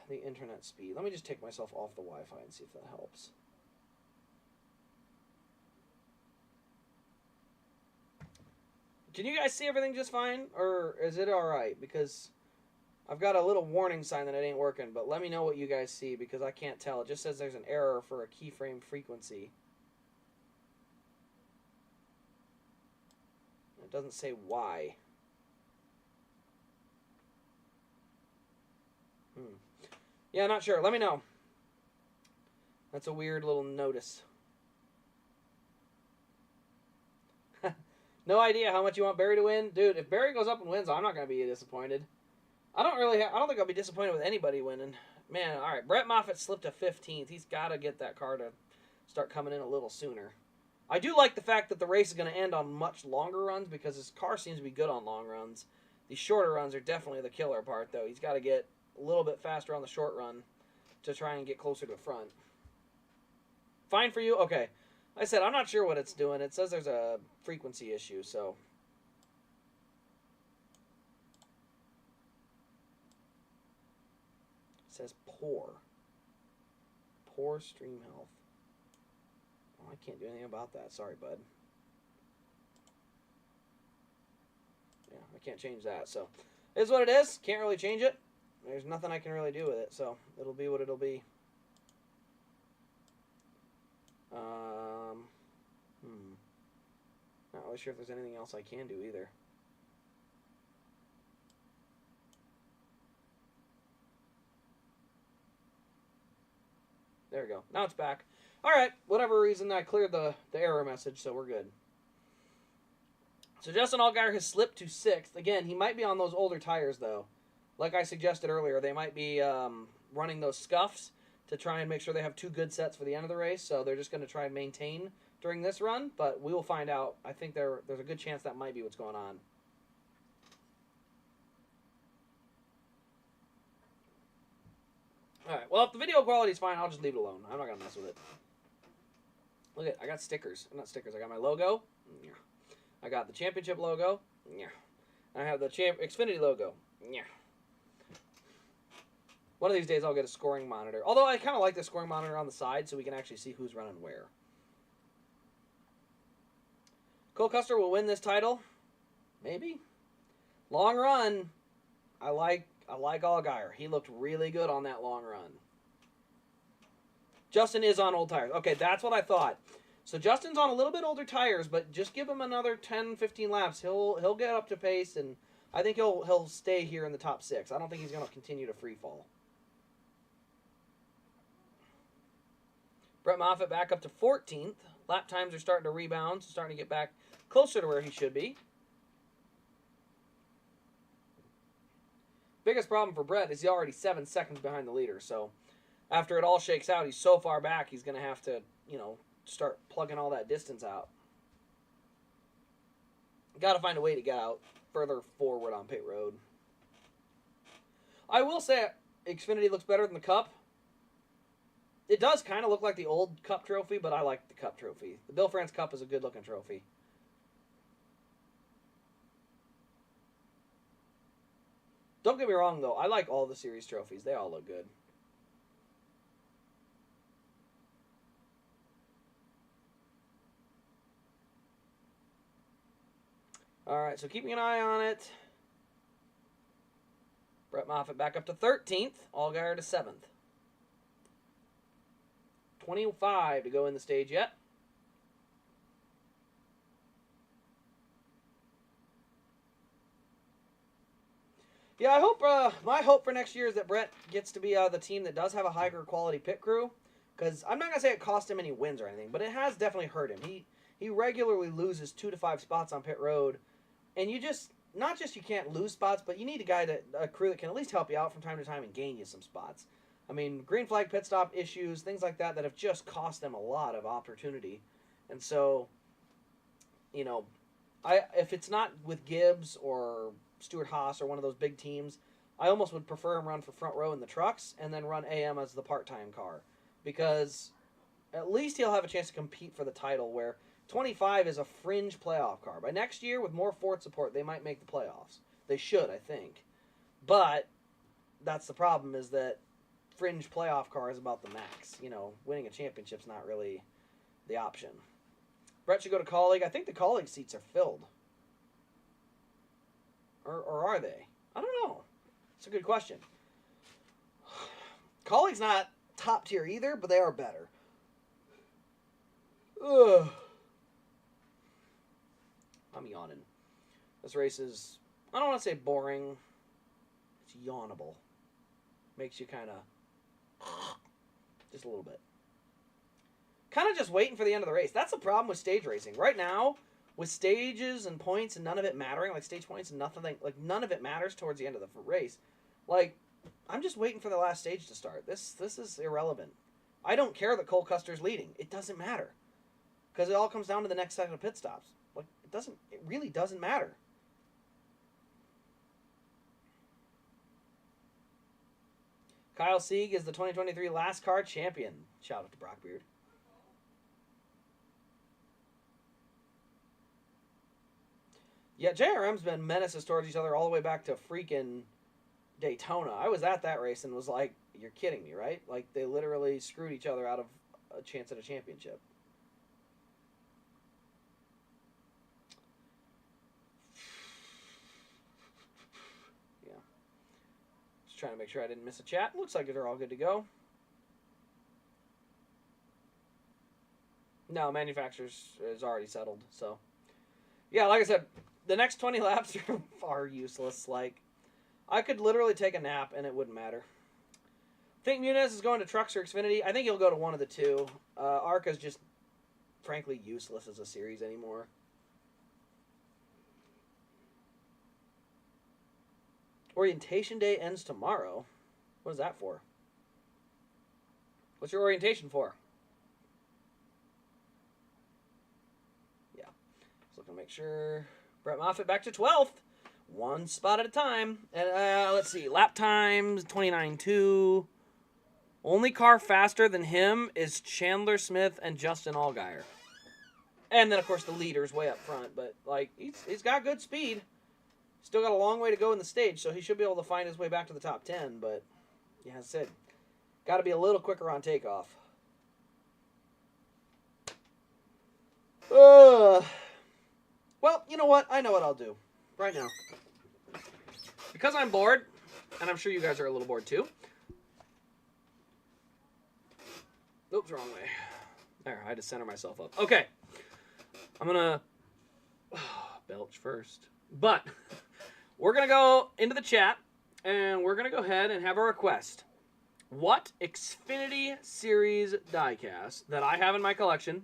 the internet speed. Let me just take myself off the Wi-Fi and see if that helps. Can you guys see everything just fine? Or is it alright? Because I've got a little warning sign that it ain't working, but let me know what you guys see because I can't tell. It just says there's an error for a keyframe frequency. It doesn't say why. Yeah, not sure. Let me know. That's a weird little notice. No idea how much you want Barry to win. Dude, if Barry goes up and wins, I'm not going to be disappointed. I don't think I'll be disappointed with anybody winning. Man, all right. Brett Moffitt slipped to 15th. He's got to get that car to start coming in a little sooner. I do like the fact that the race is going to end on much longer runs because his car seems to be good on long runs. The shorter runs are definitely the killer part, though. He's got to get a little bit faster on the short run to try and get closer to the front. Fine for you? Okay. Like I said, I'm not sure what it's doing. It says there's a frequency issue, so. It says poor. Poor stream health. Oh, I can't do anything about that. Sorry, bud. Yeah, I can't change that, so. It is what it is. Can't really change it. There's nothing I can really do with it, so it'll be what it'll be. Not really sure if there's anything else I can do either. There we go. Now it's back. Alright, whatever reason, I cleared the error message, so we're good. So Justin Allgaier has slipped to 6th. Again, he might be on those older tires, though. Like I suggested earlier, they might be running those scuffs to try and make sure they have 2 good sets for the end of the race, so they're just going to try and maintain during this run, but we will find out. I think there's a good chance that might be what's going on. Alright, well, if the video quality is fine, I'll just leave it alone. I'm not going to mess with it. Look at, I got stickers. Not stickers, I got my logo. I got the championship logo. I have the Xfinity logo. One of these days I'll get a scoring monitor. Although I kind of like the scoring monitor on the side so we can actually see who's running where. Cole Custer will win this title. Maybe. Long run. I like I like Allgaier. He looked really good on that long run. Justin is on old tires. Okay, that's what I thought. So Justin's on a little bit older tires, but just give him another 10, 15 laps. He'll get up to pace, and I think he'll stay here in the top 6. I don't think he's going to continue to free fall. Brett Moffitt back up to 14th. Lap times are starting to rebound, so starting to get back closer to where he should be. Biggest problem for Brett is he's already 7 seconds behind the leader, so after it all shakes out, he's so far back, he's going to have to, start plugging all that distance out. Got to find a way to get out further forward on pit road. I will say Xfinity looks better than the Cup. It does kind of look like the old Cup trophy, but I like the Cup trophy. The Bill France Cup is a good-looking trophy. Don't get me wrong, though. I like all the series trophies. They all look good. All right, so keeping an eye on it. Brett Moffitt back up to 13th. Allgaier to 7th. 25 to go in the stage yet. Yeah, I hope. My hope for next year is that Brett gets to be the team that does have a higher quality pit crew. Because I'm not gonna say it cost him any wins or anything, but it has definitely hurt him. He regularly loses 2 to 5 spots on pit road, and you can't lose spots, but you need a crew that can at least help you out from time to time and gain you some spots. I mean, green flag pit stop issues, things like that have just cost them a lot of opportunity. And so, if it's not with Gibbs or Stuart Haas or one of those big teams, I almost would prefer him run for front row in the trucks and then run AM as the part-time car. Because at least he'll have a chance to compete for the title, where 25 is a fringe playoff car. By next year, with more Ford support, they might make the playoffs. They should, I think. But that's the problem, is that fringe playoff car is about the max. Winning a championship's not really the option. Brett should go to colleague. I think the colleague seats are filled. Or are they? I don't know. It's a good question. Colleague's not top tier either, but they are better. Ugh. I'm yawning. This race is, I don't want to say boring. It's yawnable. Makes you kind of, just a little bit. Kind of just waiting for the end of the race. That's the problem with stage racing. Right now, with stages and points and none of it mattering, like stage points and nothing, like none of it matters towards the end of the race. Like, I'm just waiting for the last stage to start. This is irrelevant. I don't care that Cole Custer's leading. It doesn't matter. Because it all comes down to the next set of pit stops. Like, it really doesn't matter. Kyle Sieg is the 2023 NASCAR champion. Shout out to Brock Beard. Yeah, JRM's been menaces towards each other all the way back to freaking Daytona. I was at that race and was like, you're kidding me, right? Like, they literally screwed each other out of a chance at a championship. Yeah. Just trying to make sure I didn't miss a chat. Looks like they're all good to go. No, manufacturers is already settled, so. Yeah, like I said, the next 20 laps are far useless. Like, I could literally take a nap and it wouldn't matter. Think Muniz is going to trucks or Xfinity. I think he'll go to one of the two. ARCA's just, frankly, useless as a series anymore. Orientation day ends tomorrow. What is that for? What's your orientation for? Yeah. Just looking to make sure. Brett Moffitt back to 12th. One spot at a time. And let's see. Lap times, 29.2. Only car faster than him is Chandler Smith and Justin Allgaier. And then, of course, the leader's way up front. But, like, he's got good speed. Still got a long way to go in the stage, so he should be able to find his way back to the top 10. But, yeah, as I said, got to be a little quicker on takeoff. Well, you know what? I know what I'll do right now. Because I'm bored, and I'm sure you guys are a little bored too. Oops, wrong way. There, I had to center myself up. Okay. I'm going to belch first. But we're going to go into the chat, and we're going to go ahead and have a request. What Xfinity Series diecast that I have in my collection,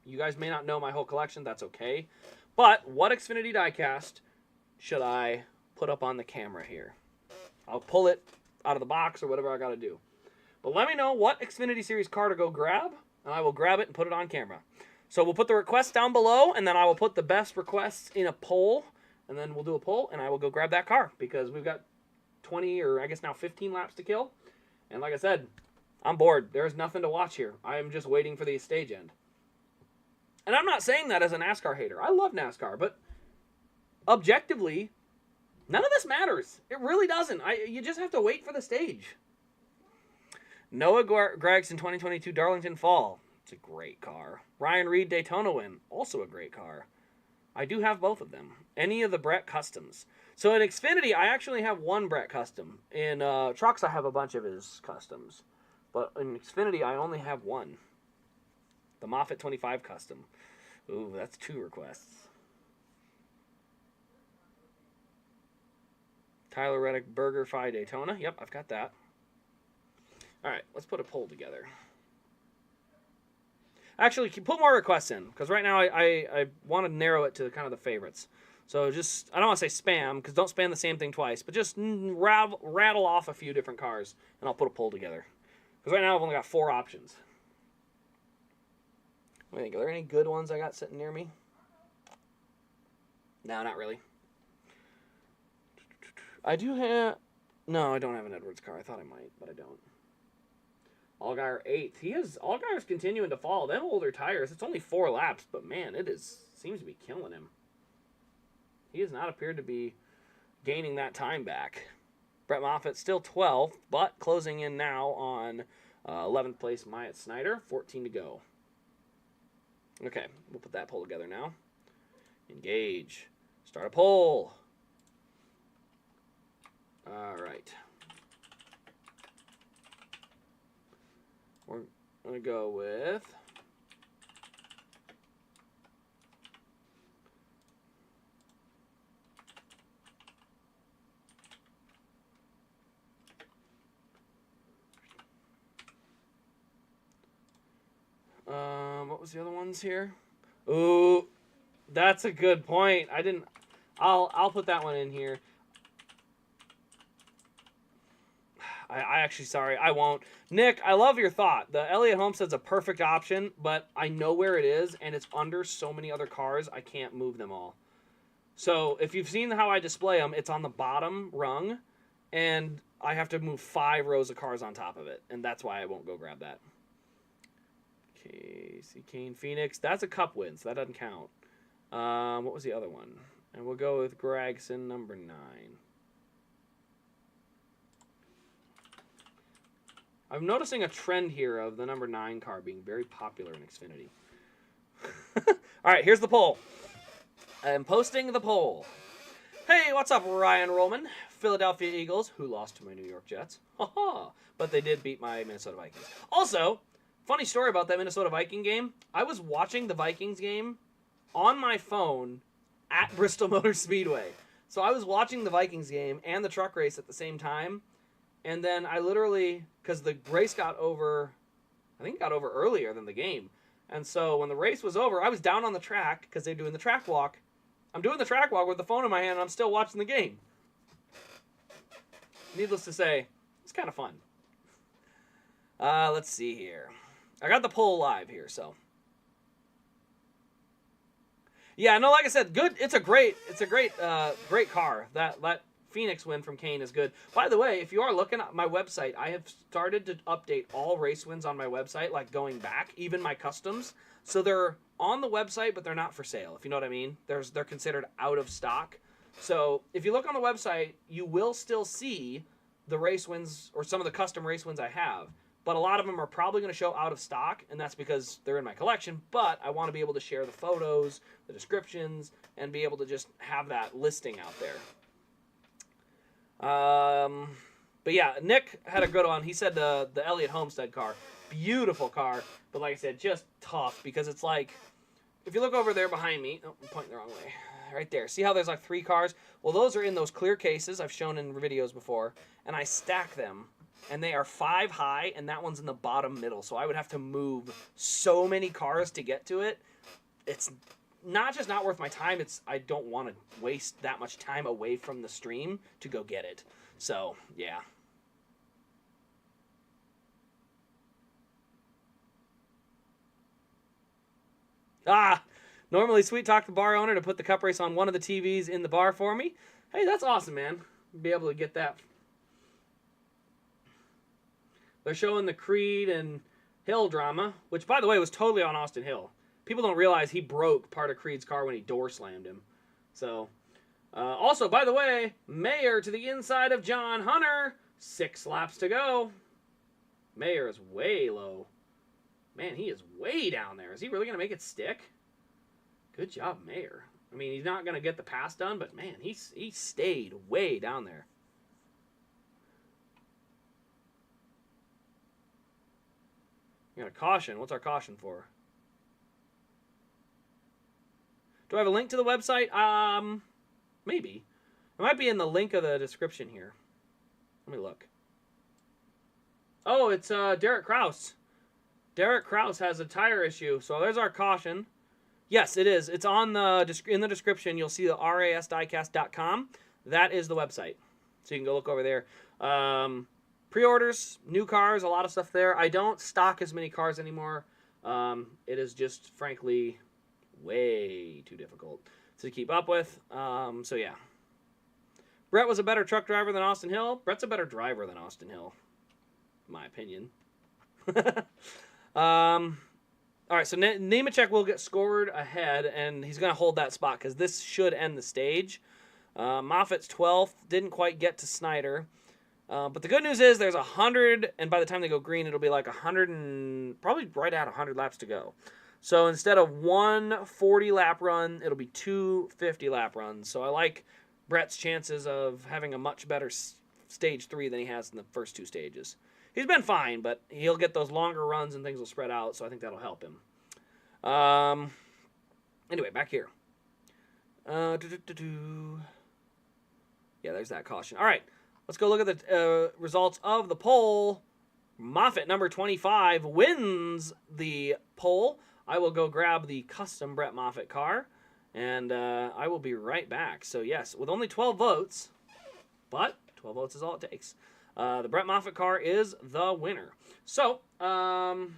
you guys may not know my whole collection, that's okay, but what Xfinity diecast should I put up on the camera here? I'll pull it out of the box or whatever I got to do. But let me know what Xfinity Series car to go grab, and I will grab it and put it on camera. So we'll put the requests down below, and then I will put the best requests in a poll, and then we'll do a poll, and I will go grab that car, because we've got 20 or I guess now 15 laps to kill. And like I said, I'm bored. There's nothing to watch here. I am just waiting for the stage end. And I'm not saying that as a NASCAR hater. I love NASCAR, but objectively, none of this matters. It really doesn't. You just have to wait for the stage. Noah Gregson 2022 Darlington Fall. It's a great car. Ryan Reed Daytona win. Also a great car. I do have both of them. Any of the Brett Customs. So in Xfinity, I actually have one Brett Custom. In trucks, I have a bunch of his customs. But in Xfinity, I only have one. The Moffitt 25 Custom. Ooh, that's 2 requests. Tyler Reddick Burger Fi Daytona. Yep, I've got that. Alright, let's put a poll together. Actually, put more requests in, because right now I want to narrow it to kind of the favorites. So just, I don't want to say spam, because don't spam the same thing twice, but just rattle off a few different cars, and I'll put a poll together. Because right now I've only got 4 options. What do you think? Are there any good ones I got sitting near me? No, not really. I do have... No, I don't have an Edwards car. I thought I might, but I don't. Allgaier 8th. Allgaier's continuing to fall. Them older tires, it's only 4 laps, but man, seems to be killing him. He has not appeared to be gaining that time back. Brett Moffitt still 12th, but closing in now on 11th place Myatt Snyder. 14 to go. Okay, we'll put that poll together now. Engage. Start a poll. All right. We're going to go with... what was the other ones here? Ooh, that's a good point. I'll put that one in here. I actually, sorry, I won't. Nick, I love your thought. The Elliott Homestead's a perfect option, but I know where it is, and it's under so many other cars, I can't move them all. So if you've seen how I display them, it's on the bottom rung, and I have to move 5 rows of cars on top of it, and that's why I won't go grab that. Casey Kane Phoenix. That's a cup win, so that doesn't count. What was the other one? And we'll go with Gregson, number 9. I'm noticing a trend here of the number 9 car being very popular in Xfinity. All right, here's the poll. I'm posting the poll. Hey, what's up, Ryan Rollman? Philadelphia Eagles, who lost to my New York Jets. But they did beat my Minnesota Vikings. Also, funny story about that Minnesota Viking game. I was watching the Vikings game on my phone at Bristol Motor Speedway. So I was watching the Vikings game and the truck race at the same time. And then I literally, because the race got over, I think it got over earlier than the game. And so when the race was over, I was down on the track because they're doing the track walk. I'm doing the track walk with the phone in my hand and I'm still watching the game. Needless to say, it's kind of fun. Let's see here. I got the poll live here, so. Yeah, no, like I said, good. It's a great car. That Phoenix win from Kane is good. By the way, if you are looking at my website, I have started to update all race wins on my website, like going back, even my customs. So they're on the website, but they're not for sale, if you know what I mean. They're considered out of stock. So if you look on the website, you will still see the race wins or some of the custom race wins I have. But a lot of them are probably going to show out of stock, and that's because they're in my collection. But I want to be able to share the photos, the descriptions, and be able to just have that listing out there. But yeah, Nick had a good one. He said the Elliott Homestead car, beautiful car, but like I said, just tough because it's like, if you look over there behind me, oh, I'm pointing the wrong way, right there. See how there's like 3 cars? Well, those are in those clear cases I've shown in videos before, and I stack them, and they are 5 high, and that one's in the bottom middle. So I would have to move so many cars to get to it. It's not just not worth my time. It's I don't want to waste that much time away from the stream to go get it. So yeah. Normally Sweet talk the bar owner to put the cup race on one of the TVs in the bar for me. Hey, that's awesome, man. Be able to get that. They're showing the Creed and Hill drama, which, by the way, was totally on Austin Hill. People don't realize he broke part of Creed's car when he door slammed him. So, also, by the way, Mayer to the inside of John Hunter. 6 laps to go. Mayer is way low. Man, he is way down there. Is he really going to make it stick? Good job, Mayer. I mean, he's not going to get the pass done, but man, he stayed way down there. You got a caution. What's our caution for? Do I have a link to the website? Maybe. It might be in the link of the description here. Let me look. Oh, it's Derek Kraus. Derek Kraus has a tire issue, so there's our caution. Yes, it is. It's on in the description. You'll see the rasdiecast.com. That is the website, so you can go look over there. Pre-orders, new cars, a lot of stuff there. I don't stock as many cars anymore. It is just, frankly, way too difficult to keep up with. So, yeah. Brett was a better truck driver than Austin Hill. Brett's a better driver than Austin Hill, in my opinion. All right, so Nemechek will get scored ahead, and he's going to hold that spot because this should end the stage. Moffitt's 12th, didn't quite get to Snyder. But the good news is there's 100, and by the time they go green, it'll be like 100 and probably right at 100 laps to go. So instead of 1 40-lap run, it'll be 2 50-lap runs. So I like Brett's chances of having a much better stage 3 than he has in the first 2 stages. He's been fine, but he'll get those longer runs and things will spread out, so I think that'll help him. Anyway, back here. Yeah, there's that caution. All right, let's go look at the results of the poll. Moffitt, number 25, wins the poll. I will go grab the custom Brett Moffitt car, and I will be right back. So, yes, with only 12 votes, but 12 votes is all it takes. The Brett Moffitt car is the winner. So, we're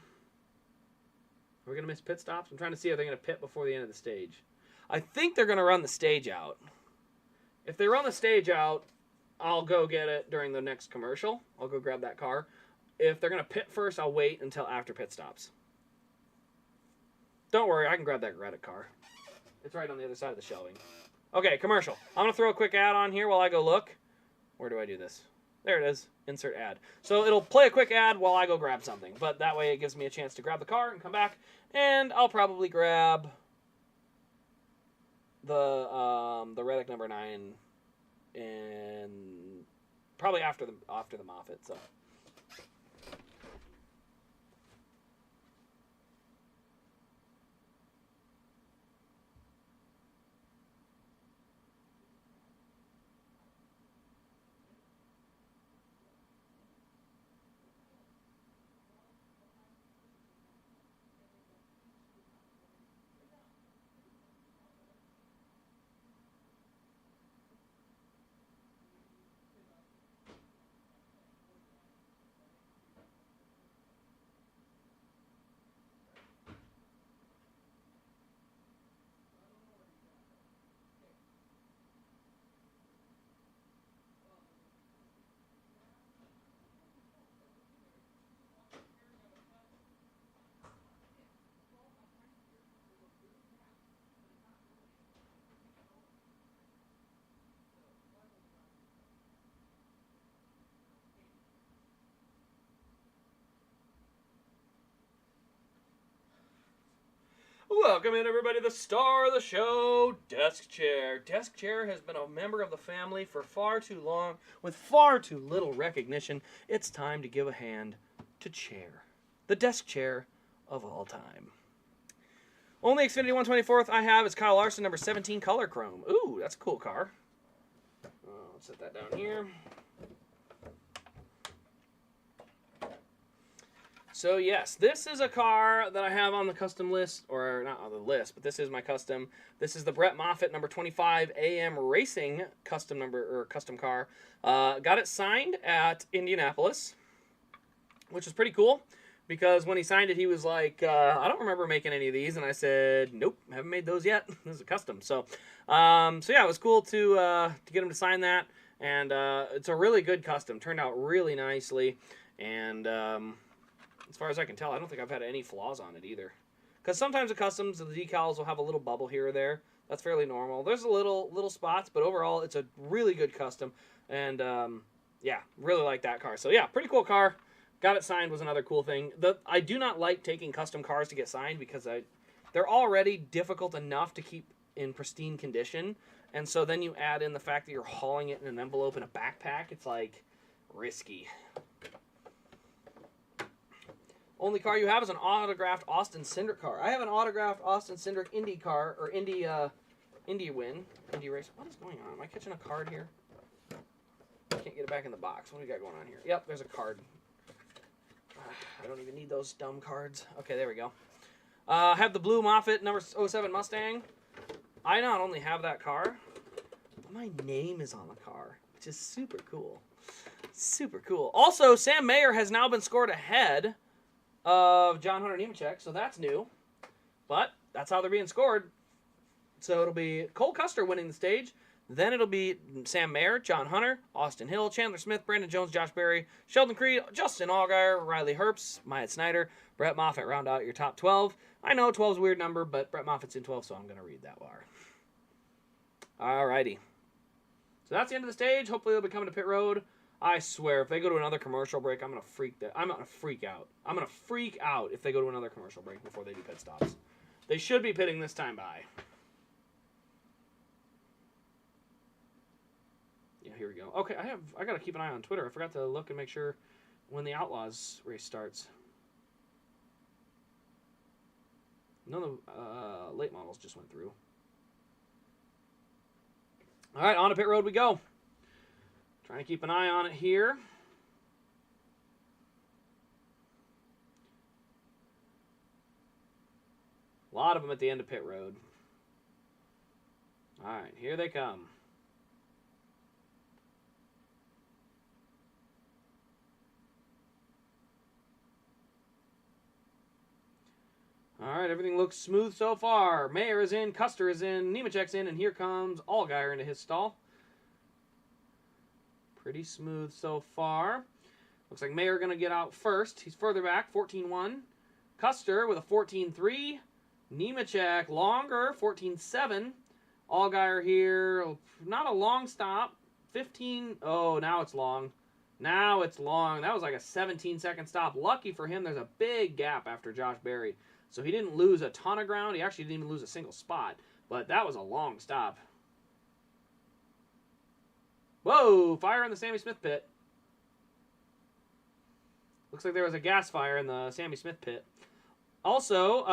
going to miss pit stops. I'm trying to see if they're going to pit before the end of the stage. I think they're going to run the stage out. If they run the stage out, I'll go get it during the next commercial. I'll go grab that car. If they're going to pit first, I'll wait until after pit stops. Don't worry, I can grab that Reddit car. It's right on the other side of the shelving. Okay, commercial. I'm going to throw a quick ad on here while I go look. Where do I do this? There it is. Insert ad. So it'll play a quick ad while I go grab something. But that way it gives me a chance to grab the car and come back. And I'll probably grab the Reddick number 9 and probably after the Moffitt. So. Welcome in, everybody, the star of the show, Desk Chair. Desk Chair has been a member of the family for far too long, with far too little recognition. It's time to give a hand to Chair, the Desk Chair of all time. Only Xfinity 124th I have is Kyle Larson, number 17, Color Chrome. Ooh, that's a cool car. Let's set that down here. So yes, this is a car that I have on the custom list, or not on the list, but this is my custom. This is the Brett Moffitt number 25 AM Racing custom car. Got it signed at Indianapolis, which is pretty cool because when he signed it, he was like, "I don't remember making any of these," and I said, "Nope, haven't made those yet. This is a custom." So yeah, it was cool to get him to sign that, and it's a really good custom. Turned out really nicely, and as far as I can tell, I don't think I've had any flaws on it either. Because sometimes the customs, the decals will have a little bubble here or there. That's fairly normal. There's a little spots, but overall, it's a really good custom. And, yeah, really like that car. So, yeah, pretty cool car. Got it signed was another cool thing. I do not like taking custom cars to get signed because they're already difficult enough to keep in pristine condition. And so then you add in the fact that you're hauling it in an envelope in a backpack. It's, like, risky. Only car you have is an autographed Austin Cindric car. I have an autographed Austin Cindric Indy car, or Indy race. What is going on? Am I catching a card here? I can't get it back in the box. What do we got going on here? Yep, there's a card. I don't even need those dumb cards. Okay, there we go. I have the blue Moffitt number 07 Mustang. I not only have that car, but my name is on the car, which is super cool. Super cool. Also, Sam Mayer has now been scored ahead of John Hunter Nemechek, so that's new. But that's how they're being scored. So it'll be Cole Custer winning the stage. Then it'll be Sam Mayer, John Hunter, Austin Hill, Chandler Smith, Brandon Jones, Josh Berry, Sheldon Creed, Justin Allgaier, Riley Herbst, Myatt Snyder, Brett Moffitt round out your top 12. I know 12 is a weird number, but Brett Moffitt's in 12, so I'm going to read that bar. Alrighty. So that's the end of the stage. Hopefully they'll be coming to pit road. I swear, if they go to another commercial break, I'm gonna freak out. I'm gonna freak out if they go to another commercial break before they do pit stops. They should be pitting this time by. Yeah, here we go. Okay, I gotta keep an eye on Twitter. I forgot to look and make sure when the Outlaws race starts. None of the late models just went through. All right, on to pit road we go. Trying to keep an eye on it here. A lot of them at the end of pit road. All right, here they come. All right, everything looks smooth so far. Mayer is in, Custer is in, Nemechek's in, and here comes Allgaier into his stall. Pretty smooth so far. Looks like Mayer going to get out first. He's further back, 14-1. Custer with a 14-3. Nemechek longer, 14-7. Allgaier here, not a long stop. 15, oh, now it's long. Now it's long. That was like a 17-second stop. Lucky for him, there's a big gap after Josh Berry. So he didn't lose a ton of ground. He actually didn't even lose a single spot. But that was a long stop. Whoa, fire in the Sammy Smith pit. Looks like there was a gas fire in the Sammy Smith pit. Also,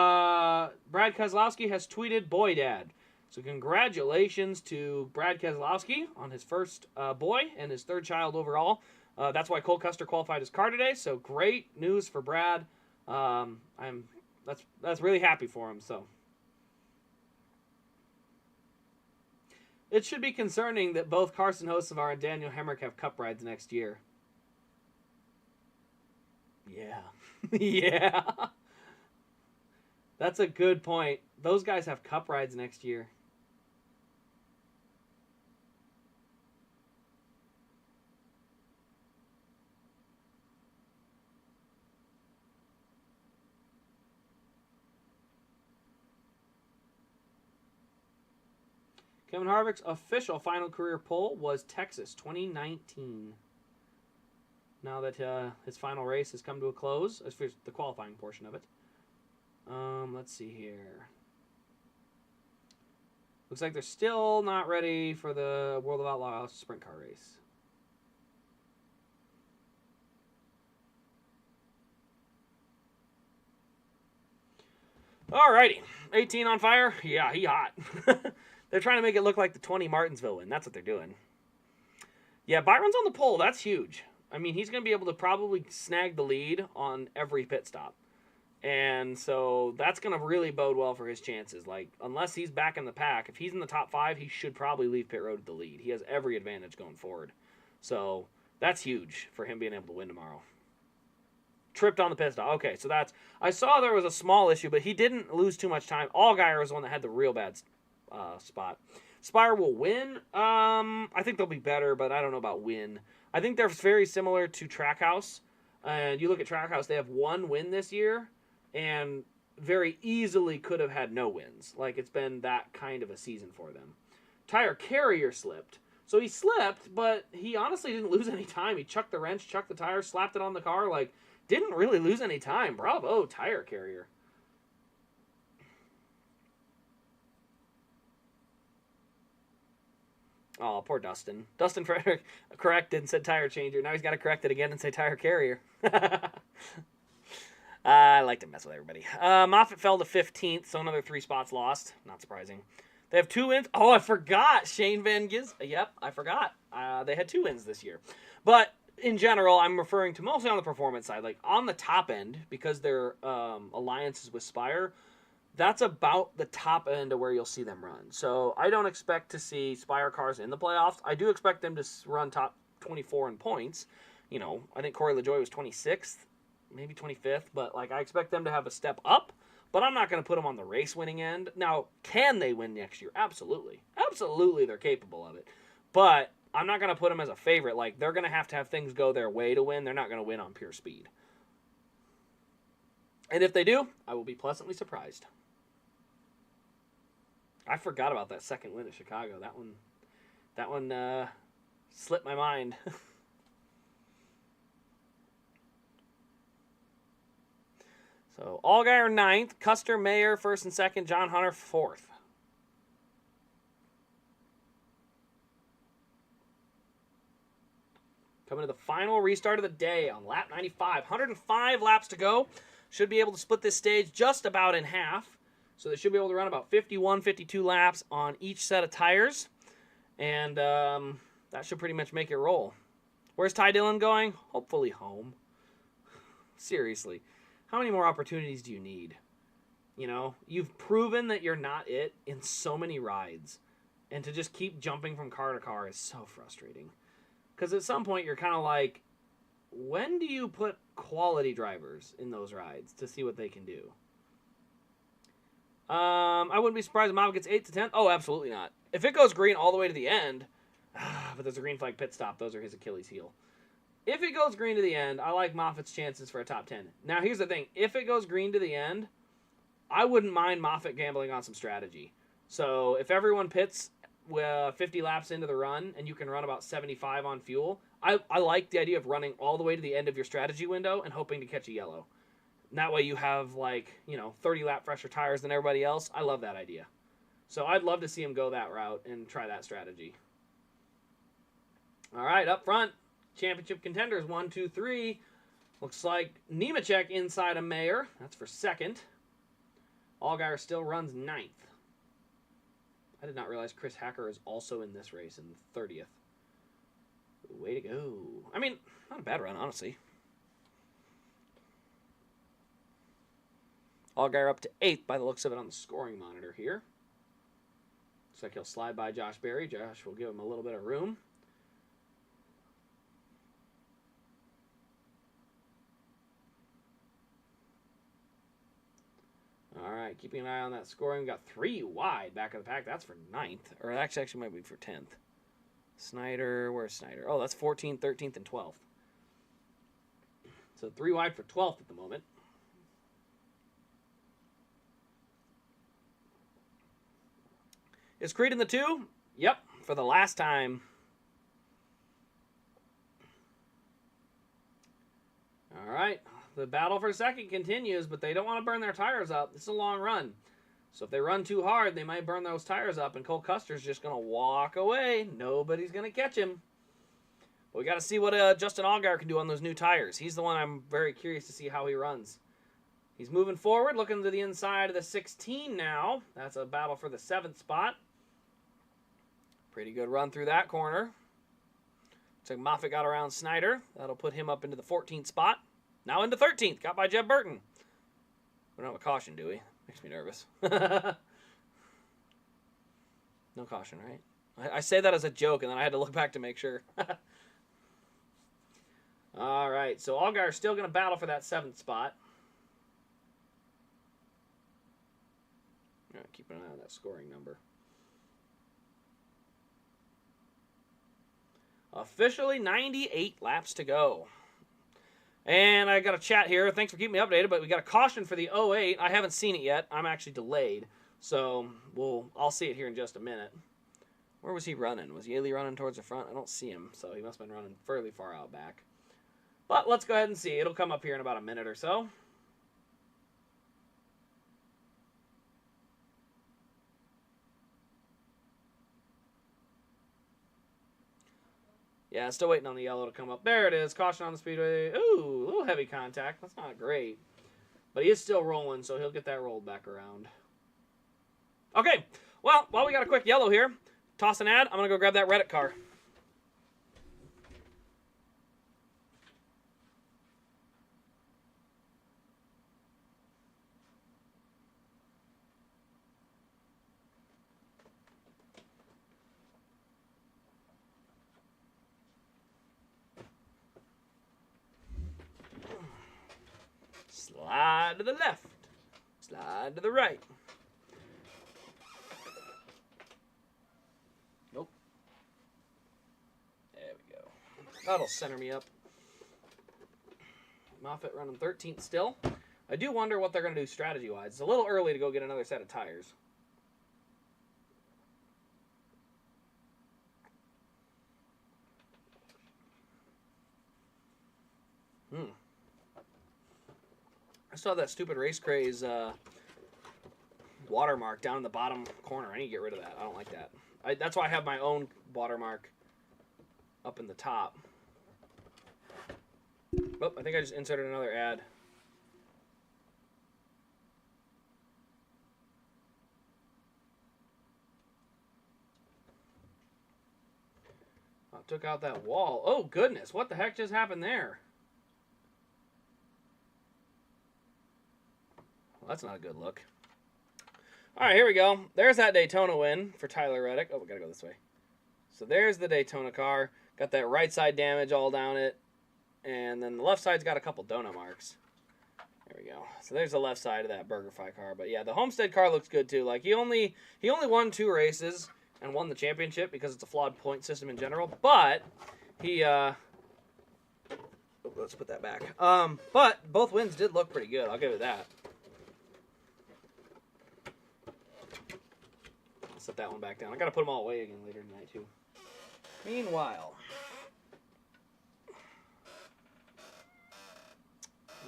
Brad Keselowski has tweeted boy dad. So congratulations to Brad Keselowski on his first boy and his third child overall. That's why Cole Custer qualified his car today. So great news for Brad. That's really happy for him. So it should be concerning that both Carson Hocevar and Daniel Hemrick have cup rides next year. Yeah. Yeah. That's a good point. Those guys have cup rides next year. Kevin Harvick's official final career pole was Texas 2019. Now that his final race has come to a close, as for the qualifying portion of it. Let's see here. Looks like they're still not ready for the World of Outlaws sprint car race. Alrighty. 18 on fire? Yeah, he hot. They're trying to make it look like the 20 Martinsville win. That's what they're doing. Yeah, Byron's on the pole. That's huge. I mean, he's going to be able to probably snag the lead on every pit stop. And so that's going to really bode well for his chances. Like, unless he's back in the pack, if he's in the top 5, he should probably leave pit road at the lead. He has every advantage going forward. So that's huge for him being able to win tomorrow. Tripped on the pit stop. Okay, so that's... I saw there was a small issue, but he didn't lose too much time. Allgaier was the one that had the real bad spot. Spire will win. I think they'll be better, but I don't know about win. I think they're very similar to Trackhouse. And you look at Trackhouse, they have 1 win this year, and very easily could have had no wins. Like, it's been that kind of a season for them. Tire Carrier slipped. So he slipped, but he honestly didn't lose any time. He chucked the wrench, chucked the tire, slapped it on the car, like... Didn't really lose any time. Bravo, Tire Carrier. Oh, poor Dustin. Dustin Frederick corrected and said tire changer. Now he's got to correct it again and say tire carrier. I like to mess with everybody. Moffitt fell to 15th, so another 3 spots lost. Not surprising. They have 2 wins. Oh, I forgot. Shane Van Giz. Yep, I forgot. They had 2 wins this year. But... in general, I'm referring to mostly on the performance side. Like, on the top end, because they're alliances with Spire, that's about the top end of where you'll see them run. So, I don't expect to see Spire cars in the playoffs. I do expect them to run top 24 in points. You know, I think Corey LaJoie was 26th, maybe 25th. But, like, I expect them to have a step up. But I'm not going to put them on the race-winning end. Now, can they win next year? Absolutely. Absolutely, they're capable of it. But... I'm not going to put them as a favorite. Like, they're going to have things go their way to win. They're not going to win on pure speed. And if they do, I will be pleasantly surprised. I forgot about that second win at Chicago. That one slipped my mind. So, Allgaier 9th, Custer Mayer 1st and 2nd, John Hunter 4th. Coming to the final restart of the day on lap 95. 105 laps to go. Should be able to split this stage just about in half. So they should be able to run about 51, 52 laps on each set of tires. And that should pretty much make it roll. Where's Ty Dillon going? Hopefully home. Seriously. How many more opportunities do you need? You know, you've proven that you're not it in so many rides. And to just keep jumping from car to car is so frustrating. Because at some point, you're kind of like, when do you put quality drivers in those rides to see what they can do? I wouldn't be surprised if Moffitt gets 8 to 10. Oh, absolutely not. If it goes green all the way to the end, but there's a green flag pit stop. Those are his Achilles heel. If it goes green to the end, I like Moffitt's chances for a top 10. Now, here's the thing. If it goes green to the end, I wouldn't mind Moffitt gambling on some strategy. So if everyone pits... 50 laps into the run, and you can run about 75 on fuel. I like the idea of running all the way to the end of your strategy window and hoping to catch a yellow. And that way you have, 30 lap fresher tires than everybody else. I love that idea. So I'd love to see him go that route and try that strategy. All right, up front, championship contenders, 1, 2, 3. Looks like Nemechek inside of Mayer. That's for 2nd. Allgaier still runs 9th. I did not realize Chris Hacker is also in this race in 30th. Way to go. I mean, not a bad run, honestly. Allgaier up to 8th by the looks of it on the scoring monitor here. Looks like he'll slide by Josh Berry. Josh will give him a little bit of room. All right, keeping an eye on that scoring. We've got 3 wide back of the pack. That's for 9th. Or actually might be for 10th. Snyder, where's Snyder? Oh, that's 14th, 13th, and 12th. So 3 wide for 12th at the moment. Is Creed in the 2? Yep, for the last time. All right. The battle for second continues, but they don't want to burn their tires up. This is a long run. So if they run too hard, they might burn those tires up, and Cole Custer's just going to walk away. Nobody's going to catch him. But we got to see what Justin Allgaier can do on those new tires. He's the one I'm very curious to see how he runs. He's moving forward, looking to the inside of the 16 now. That's a battle for the 7th spot. Pretty good run through that corner. Looks like Moffitt got around Snyder. That'll put him up into the 14th spot. Now into 13th. Got by Jeb Burton. We don't have a caution, do we? Makes me nervous. No caution, right? I say that as a joke, and then I had to look back to make sure. All right, so Allgaier's still going to battle for that 7th spot. All right, keep an eye on that scoring number. Officially 98 laps to go. And I got a chat here. Thanks for keeping me updated, but we got a caution for the 08. I haven't seen it yet. I'm actually delayed. So I'll see it here in just a minute. Where was he running? Was Yaley running towards the front? I don't see him, so he must have been running fairly far out back. But let's go ahead and see. It'll come up here in about a minute or so. Yeah, still waiting on the yellow to come up. There it is. Caution on the speedway. Ooh, a little heavy contact. That's not great. But he is still rolling, so he'll get that rolled back around. Okay. Well, while we got a quick yellow here, toss an ad. I'm going to go grab that Reddit car. Slide to the left. Slide to the right. Nope. There we go. That'll center me up. Moffitt running 13th still. I do wonder what they're going to do strategy-wise. It's a little early to go get another set of tires. I still have that stupid Race Craze watermark down in the bottom corner. I need to get rid of that. I don't like that. That's why I have my own watermark up in the top. Oh, I think I just inserted another ad. I took out that wall. Oh, goodness. What the heck just happened there? Well, that's not a good look. All right, here we go. There's that Daytona win for Tyler Reddick. Oh, we got to go this way. So there's the Daytona car. Got that right side damage all down it. And then the left side's got a couple donut marks. There we go. So there's the left side of that BurgerFi car. But yeah, the Homestead car looks good too. Like he only won 2 races and won the championship because it's a flawed point system in general. But he let's put that back. But both wins did look pretty good. I'll give it that. I'll set that one back down. I got to put them all away again later tonight too. Meanwhile,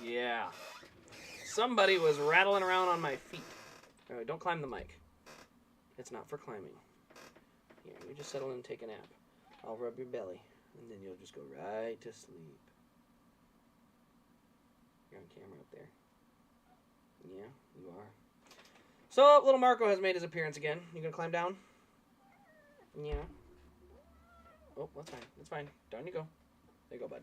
yeah, somebody was rattling around on my feet. All right, don't climb the mic. It's not for climbing. Here, you just settle in and take a nap. I'll rub your belly, and then you'll just go right to sleep. You're on camera up there. Yeah, you are. So, little Marco has made his appearance again. You gonna climb down? Yeah. Oh, that's fine. That's fine. Down you go. There you go, bud.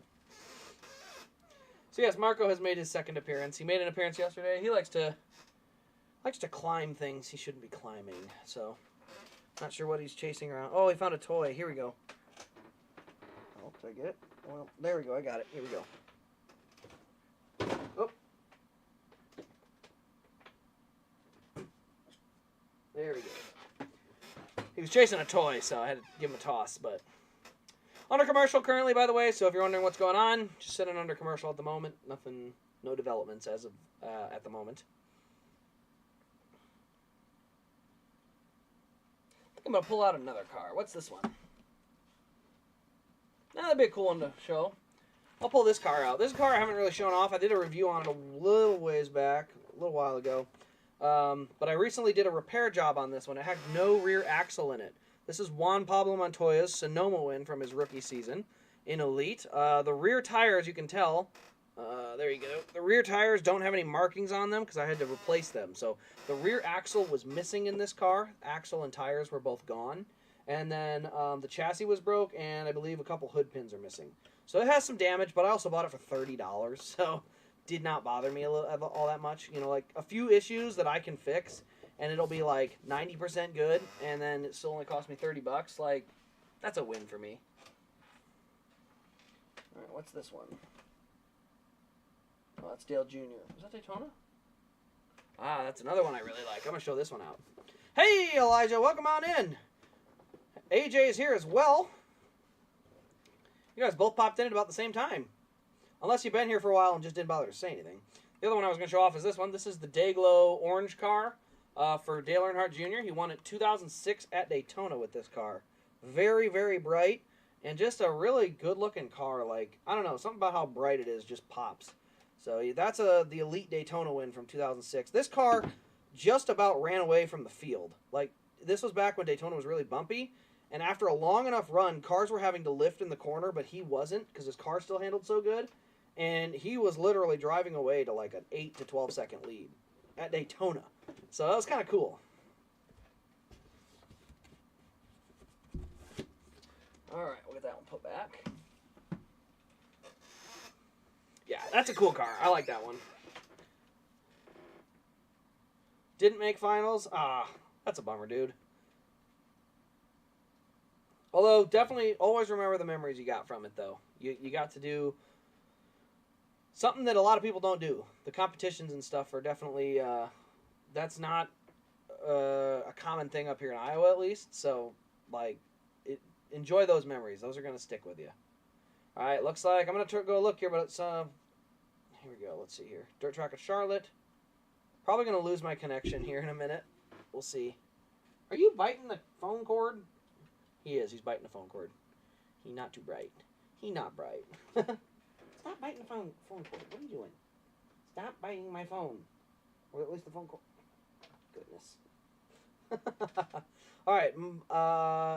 So yes, Marco has made his second appearance. He made an appearance yesterday. He likes to climb things he shouldn't be climbing. So, not sure what he's chasing around. Oh, he found a toy. Here we go. Oh, did I get it? Well, there we go. I got it. Here we go. Oh. There we go. He was chasing a toy, so I had to give him a toss, but under commercial currently, by the way, so if you're wondering what's going on, just sitting under commercial at the moment. Nothing, no developments as of at the moment. I think I'm going to pull out another car. What's this one? That'd be a cool one to show. I'll pull this car out. This car I haven't really shown off. I did a review on it a little ways back, a little while ago. But I recently did a repair job on this one. It had no rear axle in it. This is Juan Pablo Montoya's Sonoma win from his rookie season in Elite. The rear tires, you can tell, there you go. The rear tires don't have any markings on them because I had to replace them. So the rear axle was missing in this car. Axle and tires were both gone. And then the chassis was broke, and I believe a couple hood pins are missing. So it has some damage, but I also bought it for $30, so did not bother me all that much. You know, like a few issues that I can fix, and it'll be like 90% good, and then it still only cost me $30. Like, that's a win for me. All right, what's this one? Oh, that's Dale Jr. Was that Daytona? Ah, that's another one I really like. I'm going to show this one out. Hey, Elijah, welcome on in. AJ is here as well. You guys both popped in at about the same time. Unless you've been here for a while and just didn't bother to say anything. The other one I was going to show off is this one. This is the Dayglow orange car for Dale Earnhardt Jr. He won it 2006 at Daytona with this car. Very, very bright. And just a really good-looking car. Like, I don't know, something about how bright it is just pops. So that's the Elite Daytona win from 2006. This car just about ran away from the field. Like, this was back when Daytona was really bumpy. And after a long enough run, cars were having to lift in the corner, but he wasn't because his car still handled so good. And he was literally driving away to like an 8 to 12 second lead at Daytona. So that was kind of cool. All right, we'll get that one put back. Yeah, that's a cool car. I like that one. Didn't make finals? Ah, that's a bummer, dude. Although, definitely always remember the memories you got from it, though. You got to do something that a lot of people don't do. The competitions and stuff are definitely, that's not a common thing up here in Iowa, at least. So, like, enjoy those memories. Those are going to stick with you. All right, looks like I'm going to go look here, but it's, here we go. Let's see here. Dirt Track at Charlotte. Probably going to lose my connection here in a minute. We'll see. Are you biting the phone cord? He is. He's biting the phone cord. He not too bright. He not bright. Stop biting the phone cord. What are you doing? Stop biting my phone. Or at least the phone cord. Goodness. All right.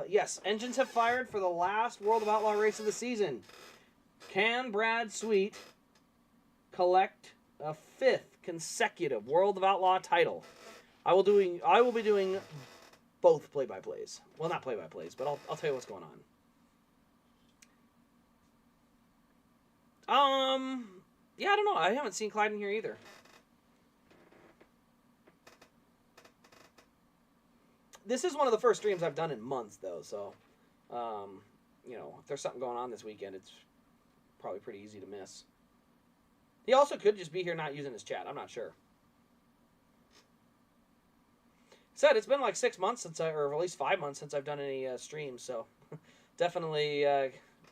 Yes, engines have fired for the last World of Outlaw race of the season. Can Brad Sweet collect a 5th consecutive World of Outlaw title? I will be doing both play-by-plays. Well, not play-by-plays, but I'll tell you what's going on. Yeah, I don't know. I haven't seen Clyde in here either. This is one of the first streams I've done in months, though, so, you know, if there's something going on this weekend, it's probably pretty easy to miss. He also could just be here not using his chat. I'm not sure. Said it's been like 6 months since or at least 5 months since I've done any streams, so definitely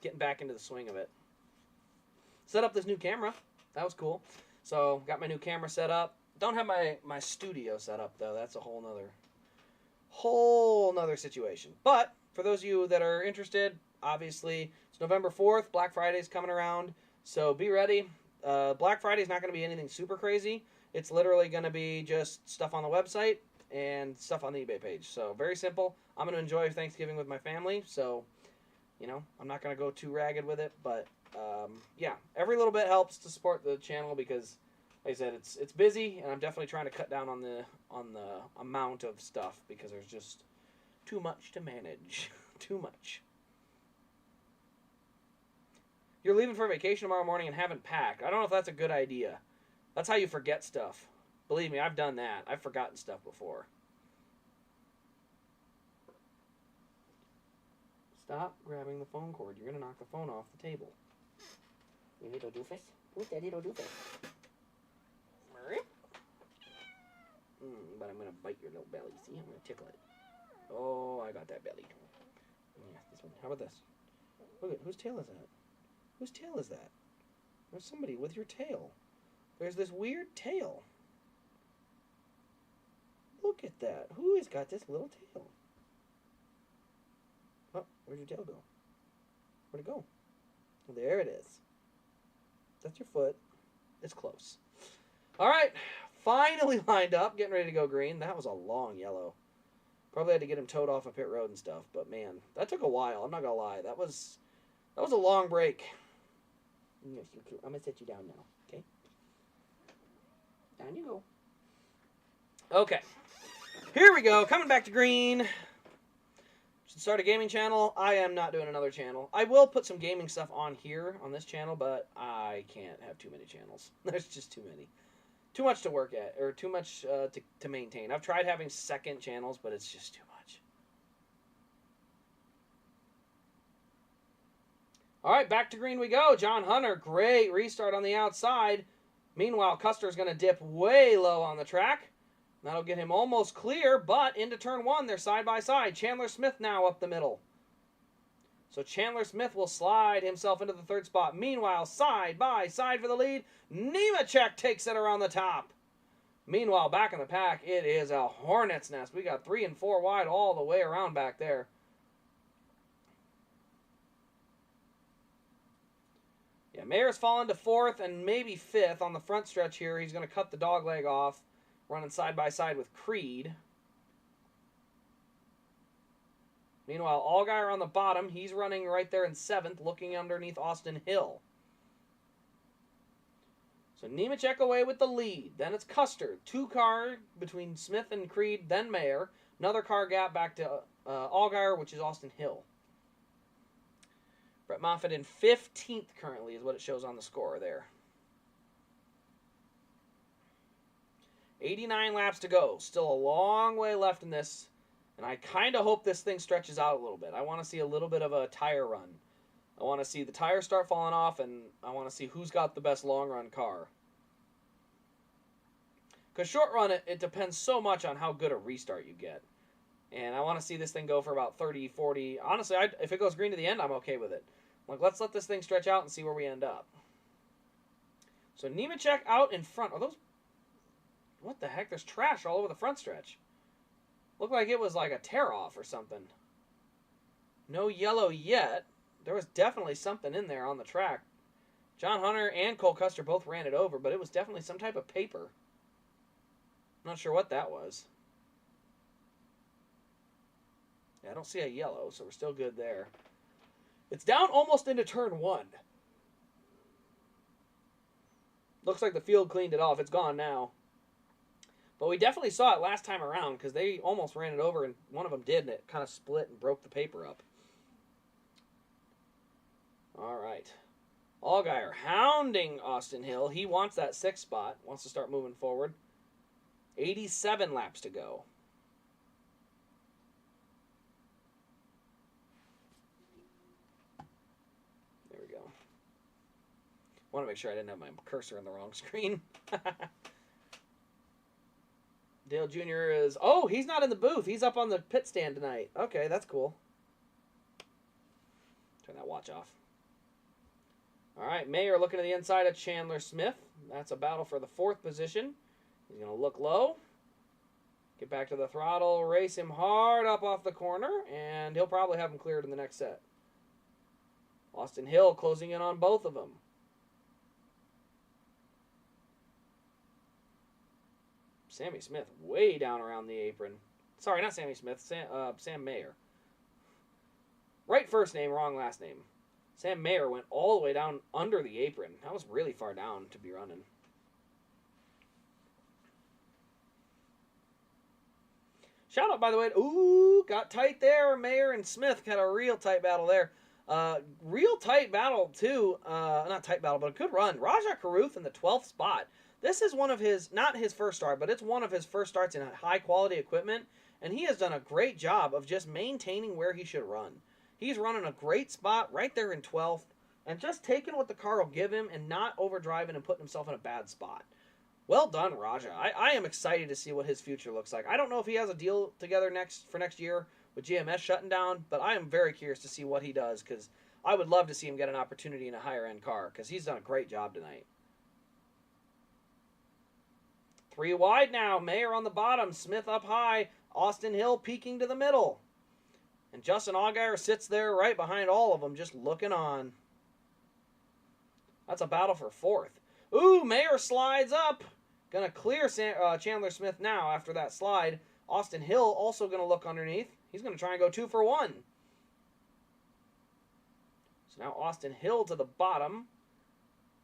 getting back into the swing of it. Set up this new camera. That was cool. So got my new camera set up. Don't have my studio set up though. That's a whole nother situation. But for those of you that are interested, obviously it's November 4th. Black Friday's coming around, so be ready. Black Friday's not going to be anything super crazy. It's literally going to be just stuff on the website and stuff on the eBay page. So very simple. I'm going to enjoy Thanksgiving with my family, so, you know, I'm not going to go too ragged with it, but, yeah, every little bit helps to support the channel because, like I said, it's busy, and I'm definitely trying to cut down on the amount of stuff because there's just too much to manage. Too much. You're leaving for vacation tomorrow morning and haven't packed. I don't know if that's a good idea. That's how you forget stuff. Believe me, I've done that. I've forgotten stuff before. Stop grabbing the phone cord. You're going to knock the phone off the table. You little doofus. Who's that little doofus? But I'm going to bite your little belly. See, I'm going to tickle it. Oh, I got that belly. Yeah, this one. How about this? Look at whose tail is that? Whose tail is that? There's somebody with your tail. There's this weird tail. Look at that. Who has got this little tail? Oh, where'd your tail go? Where'd it go? Well, there it is. That's your foot. It's close. All right. finally lined up, getting ready to go green. That was a long yellow. Probably had to get him towed off of pit road and stuff, but man, that took a while. I'm not gonna lie. That was a long break. Yes, I'm gonna set you down now. Okay. Down you go. Okay. Here we go. Coming back to green. Should start a gaming channel. I am not doing another channel. I will put some gaming stuff on here on this channel, but I can't have too many channels. There's just too many. Too much to work at, or too much to maintain. I've tried having second channels, but it's just too much. All right, back to green we go. John Hunter, great restart on the outside. Meanwhile, Custer's going to dip way low on the track. That'll get him almost clear, but into turn one, they're side by side. Chandler Smith now up the middle. So Chandler Smith will slide himself into the third spot. Meanwhile, side by side for the lead, Nemechek takes it around the top. Meanwhile, back in the pack, it is a hornet's nest. We got 3 and 4 wide all the way around back there. Yeah, Mayer's fallen to 4th and maybe 5th on the front stretch here. He's going to cut the dog leg off, running side by side with Creed. Meanwhile, Allgaier on the bottom. He's running right there in 7th, looking underneath Austin Hill. So Nemechek away with the lead. Then it's Custer. 2 car between Smith and Creed, then Mayer. Another car gap back to Allgaier, which is Austin Hill. Brett Moffitt in 15th currently is what it shows on the score there. 89 laps to go. Still a long way left in this. And I kind of hope this thing stretches out a little bit. I want to see a little bit of a tire run. I want to see the tires start falling off, and I want to see who's got the best long-run car. Because short run, it depends so much on how good a restart you get. And I want to see this thing go for about 30, 40. Honestly, if it goes green to the end, I'm okay with it. Like, let's let this thing stretch out and see where we end up. So Nemechek out in front. Are those... What the heck? There's trash all over the front stretch. Looked like it was like a tear-off or something. No yellow yet. There was definitely something in there on the track. John Hunter and Cole Custer both ran it over, but it was definitely some type of paper. I'm not sure what that was. Yeah, I don't see a yellow, so we're still good there. It's down almost into turn 1. Looks like the field cleaned it off. It's gone now. But we definitely saw it last time around because they almost ran it over, and one of them did, and it kind of split and broke the paper up. All right. Allgaier hounding Austin Hill. He wants that 6th spot, wants to start moving forward. 87 laps to go. There we go. Want to make sure I didn't have my cursor on the wrong screen. Dale Jr. is... Oh, he's not in the booth. He's up on the pit stand tonight. Okay, that's cool. Turn that watch off. All right, Mayer looking to the inside of Chandler Smith. That's a battle for the 4th position. He's going to look low. Get back to the throttle. Race him hard up off the corner. And he'll probably have him cleared in the next set. Austin Hill closing in on both of them. Sammy Smith way down around the apron. Sorry, not Sammy Smith. Sam Mayer. Right first name, wrong last name. Sam Mayer went all the way down under the apron. That was really far down to be running. Shout out, by the way. Ooh, got tight there. Mayer and Smith had a real tight battle there. Real tight battle, too. Not tight battle, but a good run. Rajah Caruth in the 12th spot. This is one of his, not his first start, but it's one of his first starts in high-quality equipment, and he has done a great job of just maintaining where he should run. He's running a great spot right there in 12th, and just taking what the car will give him and not overdriving and putting himself in a bad spot. Well done, Rajah. I am excited to see what his future looks like. I don't know if he has a deal together for next year with GMS shutting down, but I am very curious to see what he does, because I would love to see him get an opportunity in a higher-end car, because he's done a great job tonight. 3 wide now. Mayer on the bottom. Smith up high. Austin Hill peeking to the middle. And Justin Allgaier sits there right behind all of them, just looking on. That's a battle for 4th. Ooh, Mayer slides up. Going to clear Chandler Smith now after that slide. Austin Hill also going to look underneath. He's going to try and go 2 for 1. So now Austin Hill to the bottom.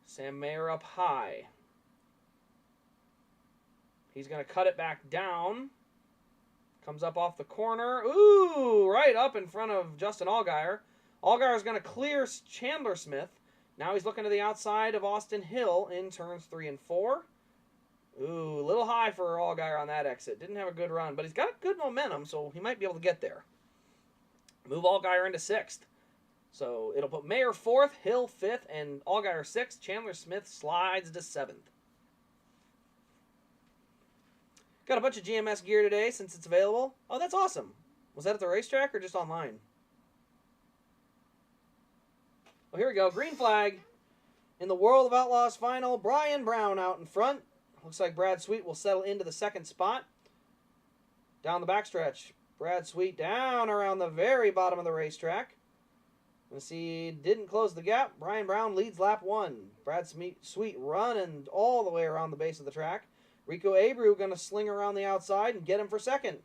Sam Mayer up high. He's going to cut it back down. Comes up off the corner. Ooh, right up in front of Justin Allgaier. Allgaier is going to clear Chandler Smith. Now he's looking to the outside of Austin Hill in turns 3 and 4. Ooh, a little high for Allgaier on that exit. Didn't have a good run, but he's got good momentum, so he might be able to get there. Move Allgaier into 6th. So it'll put Mayer 4th, Hill 5th, and Allgaier 6th. Chandler Smith slides to 7th. Got a bunch of GMS gear today since it's available. Oh, that's awesome. Was that at the racetrack or just online? Well, here we go. Green flag. In the World of Outlaws final, Brian Brown out in front. Looks like Brad Sweet will settle into the 2nd spot. Down the backstretch. Brad Sweet down around the very bottom of the racetrack. Let's see, didn't close the gap. Brian Brown leads lap 1. Brad Sweet running all the way around the base of the track. Rico Abreu going to sling around the outside and get him for 2nd.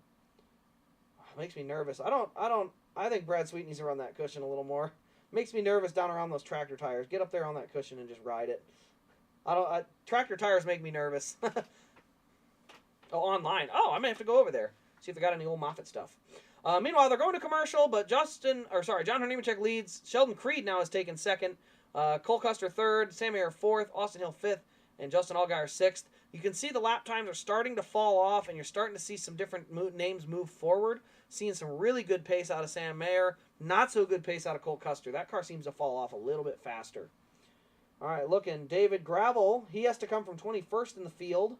Makes me nervous. I think Brad Sweet needs to run that cushion a little more. Makes me nervous down around those tractor tires. Get up there on that cushion and just ride it. Tractor tires make me nervous. Oh, online. Oh, I may have to go over there. See if they got any old Moffitt stuff. Meanwhile, they're going to commercial, but John Nemechek leads. Sheldon Creed now has taken 2nd. Cole Custer 3rd. Sam Mayer 4th. Austin Hill 5th. And Justin Allgaier 6th. You can see the lap times are starting to fall off, and you're starting to see some different names move forward. Seeing some really good pace out of Sam Mayer. Not so good pace out of Cole Custer. That car seems to fall off a little bit faster. All right, looking. David Gravel. He has to come from 21st in the field.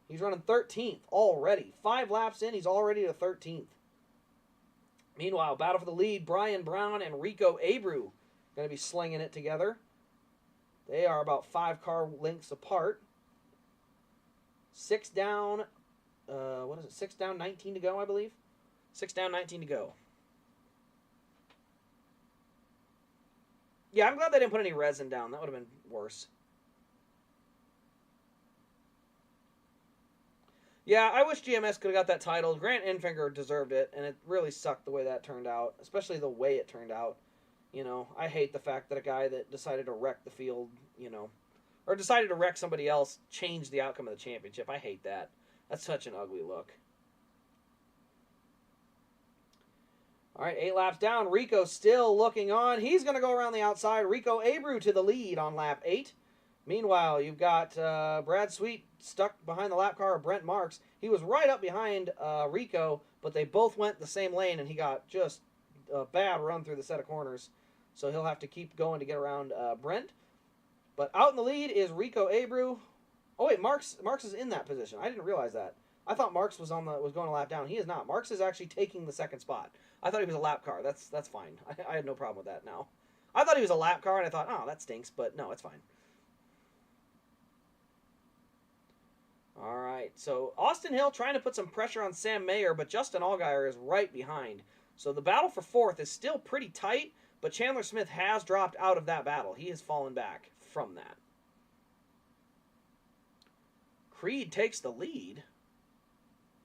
He's running 13th already. 5 laps in, he's already to 13th. Meanwhile, battle for the lead. Brian Brown and Rico Abreu going to be slinging it together. They are about 5 car lengths apart. 6 down. 6 down, 19 to go, I believe. 6 down, 19 to go. Yeah, I'm glad they didn't put any resin down. That would have been worse. Yeah, I wish GMS could have got that title. Grant Enfinger deserved it, and it really sucked the way that turned out, especially the way it turned out. You know, I hate the fact that a guy that decided to wreck the field, or decided to wreck somebody else, changed the outcome of the championship. I hate that. That's such an ugly look. All right, 8 laps down. Rico still looking on. He's going to go around the outside. Rico Abreu to the lead on lap 8. Meanwhile, you've got Brad Sweet stuck behind the lap car of Brent Marks. He was right up behind Rico, but they both went the same lane, and he got just a bad run through the set of corners. So he'll have to keep going to get around Brent. But out in the lead is Rico Abreu. Oh, wait, Marks is in that position. I didn't realize that. I thought Marks was going a lap down. He is not. Marks is actually taking the 2nd spot. I thought he was a lap car. That's fine. I had no problem with that now. I thought he was a lap car, and I thought, oh, that stinks. But no, it's fine. All right, so Austin Hill trying to put some pressure on Sam Mayer, but Justin Allgaier is right behind. So the battle for 4th is still pretty tight, but Chandler Smith has dropped out of that battle. He has fallen back from that. Creed takes the lead.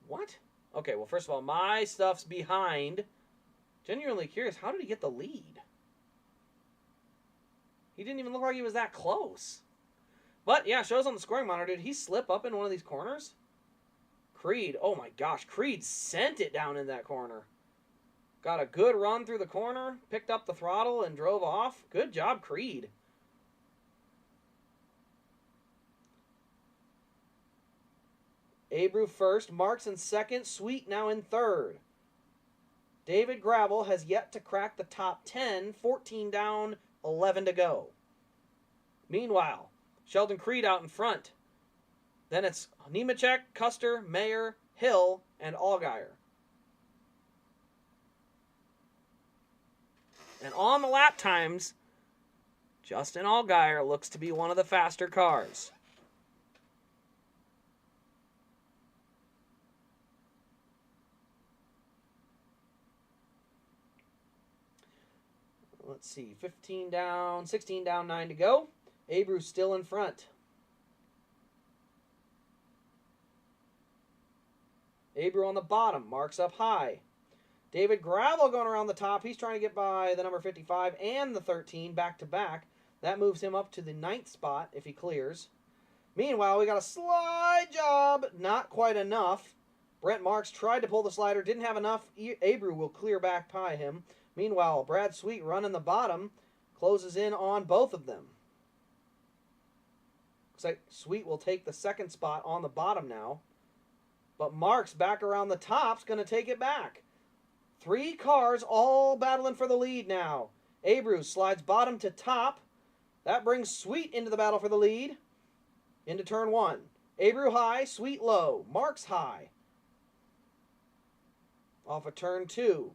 What? Okay, well, first of all, my stuff's behind. Genuinely curious, how did he get the lead? He didn't even look like he was that close. But, yeah, shows on the scoring monitor. Did he slip up in one of these corners? Creed, oh my gosh, Creed sent it down in that corner. Got a good run through the corner, picked up the throttle, and drove off. Good job, Creed. Abreu first, Marks in 2nd, Sweet now in 3rd. David Gravel has yet to crack the top 10, 14 down, 11 to go. Meanwhile, Sheldon Creed out in front. Then it's Nemechek, Custer, Mayer, Hill, and Allgaier. And on the lap times, Justin Allgaier looks to be one of the faster cars. Let's see, 15 down, 16 down, 9 to go. Abreu still in front. Abreu on the bottom. Marks up high. David Gravel going around the top. He's trying to get by the number 55 and the 13 back-to-back. That moves him up to the 9th spot if he clears. Meanwhile, we got a slide job. Not quite enough. Brent Marks tried to pull the slider. Didn't have enough. Abreu will clear back by him. Meanwhile, Brad Sweet running the bottom. Closes in on both of them. Looks like Sweet will take the 2nd spot on the bottom now. But Marks back around the top's going to take it back. 3 cars all battling for the lead now. Abreu slides bottom to top. That brings Sweet into the battle for the lead. Into turn 1. Abreu high, Sweet low. Marks high. Off of turn 2.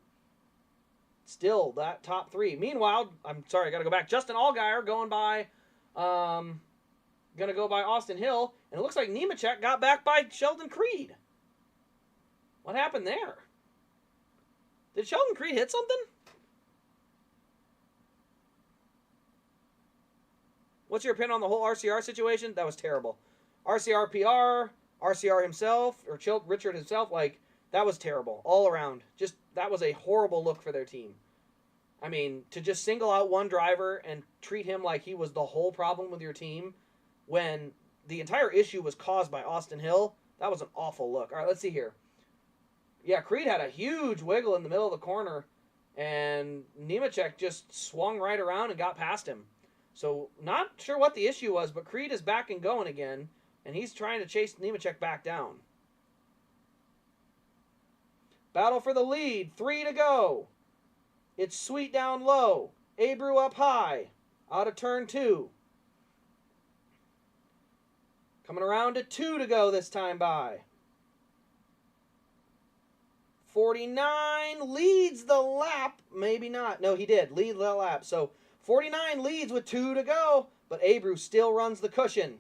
Still that top 3. Meanwhile, I'm sorry, I got to go back. Justin Allgaier going by, going to go by Austin Hill. And it looks like Nemechek got back by Sheldon Creed. What happened there? Did Sheldon Creed hit something? What's your opinion on the whole RCR situation? That was terrible. RCR PR, RCR himself, or Richard himself, like, that was terrible. All around. Just, that was a horrible look for their team. I mean, to just single out one driver and treat him like he was the whole problem with your team when the entire issue was caused by Austin Hill, that was an awful look. All right, let's see here. Yeah, Creed had a huge wiggle in the middle of the corner, and Nemechek just swung right around and got past him. So, not sure what the issue was, but Creed is back and going again, and he's trying to chase Nemechek back down. Battle for the lead. 3 to go. It's Sweet down low. Abreu up high. Out of turn 2. Coming around to 2 to go this time by. 49 leads the lap. Maybe not. No, he did. Lead the lap. So, 49 leads with 2 to go, but Abreu still runs the cushion.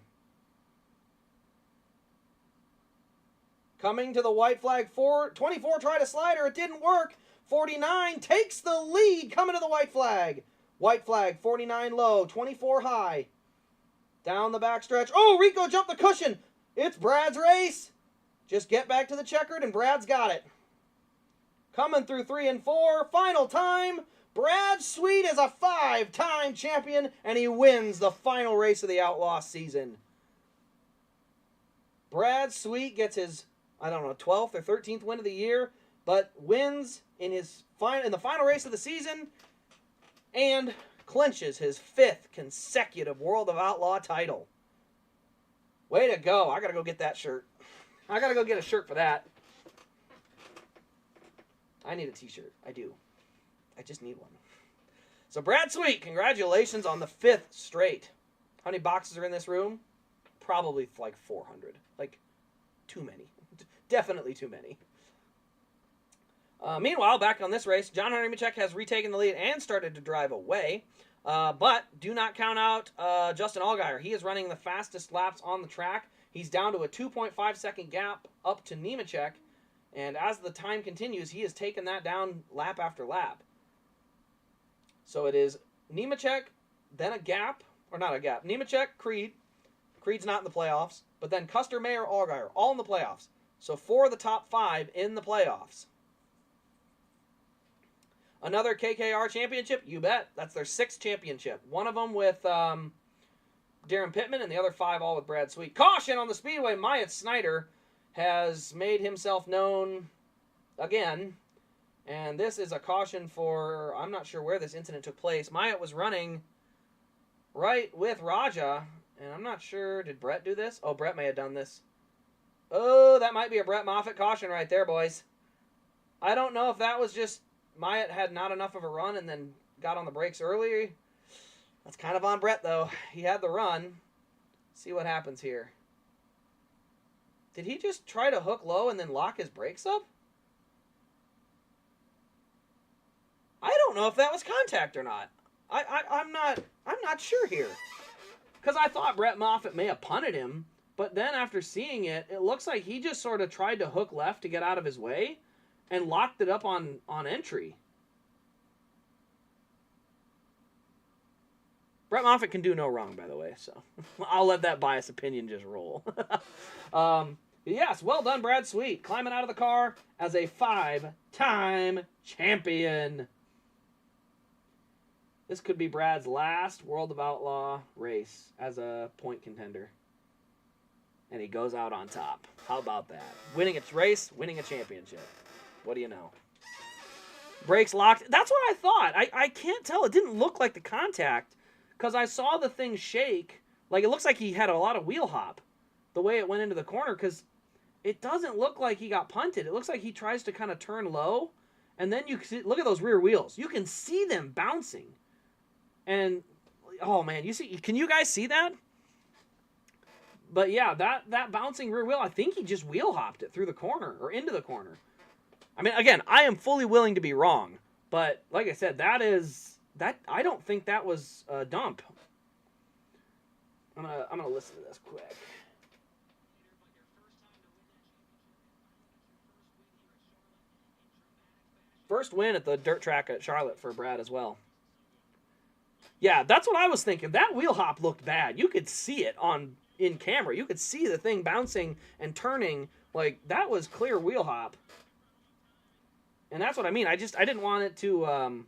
Coming to the white flag, 24 tried a slider, it didn't work. 49 takes the lead, coming to the white flag. White flag, 49 low, 24 high. Down the backstretch. Oh, Rico jumped the cushion. It's Brad's race. Just get back to the checkered, and Brad's got it. Coming through 3 and 4, final time. Brad Sweet is a 5-time champion, and he wins the final race of the Outlaw season. Brad Sweet gets his, 12th or 13th win of the year, but wins in the final race of the season and clinches his 5th consecutive World of Outlaw title. Way to go. I got to go get that shirt. I got to go get a shirt for that. I need a t-shirt. I do. I just need one. So Brad Sweet, congratulations on the 5th straight. How many boxes are in this room? Probably like 400. Like, too many. Definitely too many. Meanwhile, back on this race, John Hunter Nemechek has retaken the lead and started to drive away. But do not count out Justin Allgaier. He is running the fastest laps on the track. He's down to a 2.5 second gap up to Nemechek. And as the time continues, he has taken that down lap after lap. So it is Nemechek, then a gap, or not a gap. Nemechek, Creed. Creed's not in the playoffs. But then Custer, Mayer, Allgaier, all in the playoffs. So 4 of the top 5 in the playoffs. Another KKR championship? You bet. That's their 6th championship. One of them with Darren Pittman and the other 5 all with Brad Sweet. Caution on the speedway. Myatt Snyder has made himself known again. And this is a caution for, I'm not sure where this incident took place. Myatt was running right with Raja. And I'm not sure, did Brett do this? Oh, Brett may have done this. Oh, that might be a Brett Moffitt caution right there, boys. I don't know if that was just Myatt had not enough of a run and then got on the brakes early. That's kind of on Brett, though. He had the run. See what happens here. Did he just try to hook low and then lock his brakes up? I don't know if that was contact or not. I'm not sure here. Because I thought Brett Moffitt may have punted him, but then after seeing it, it looks like he just sort of tried to hook left to get out of his way and locked it up on entry. Brett Moffitt can do no wrong, by the way, so I'll let that biased opinion just roll. Yes, well done, Brad Sweet. Climbing out of the car as a 5-time champion. This could be Brad's last World of Outlaw race as a point contender. And he goes out on top. How about that? Winning a race, winning a championship. What do you know? Brakes locked. That's what I thought. I can't tell. It didn't look like the contact because I saw the thing shake. Like, it looks like he had a lot of wheel hop the way it went into the corner because it doesn't look like he got punted. It looks like he tries to kind of turn low. And then you see, look at those rear wheels. You can see them bouncing. And, oh, man, can you guys see that? But, yeah, that bouncing rear wheel, I think he just wheel hopped it through the corner or into the corner. I mean, again, I am fully willing to be wrong. But, like I said, I don't think that was a dump. I'm gonna listen to this quick. First win at the dirt track at Charlotte for Brad as well. Yeah, that's what I was thinking. That wheel hop looked bad. You could see it in camera. You could see the thing bouncing and turning. Like, that was clear wheel hop. And that's what I mean. I didn't want it to...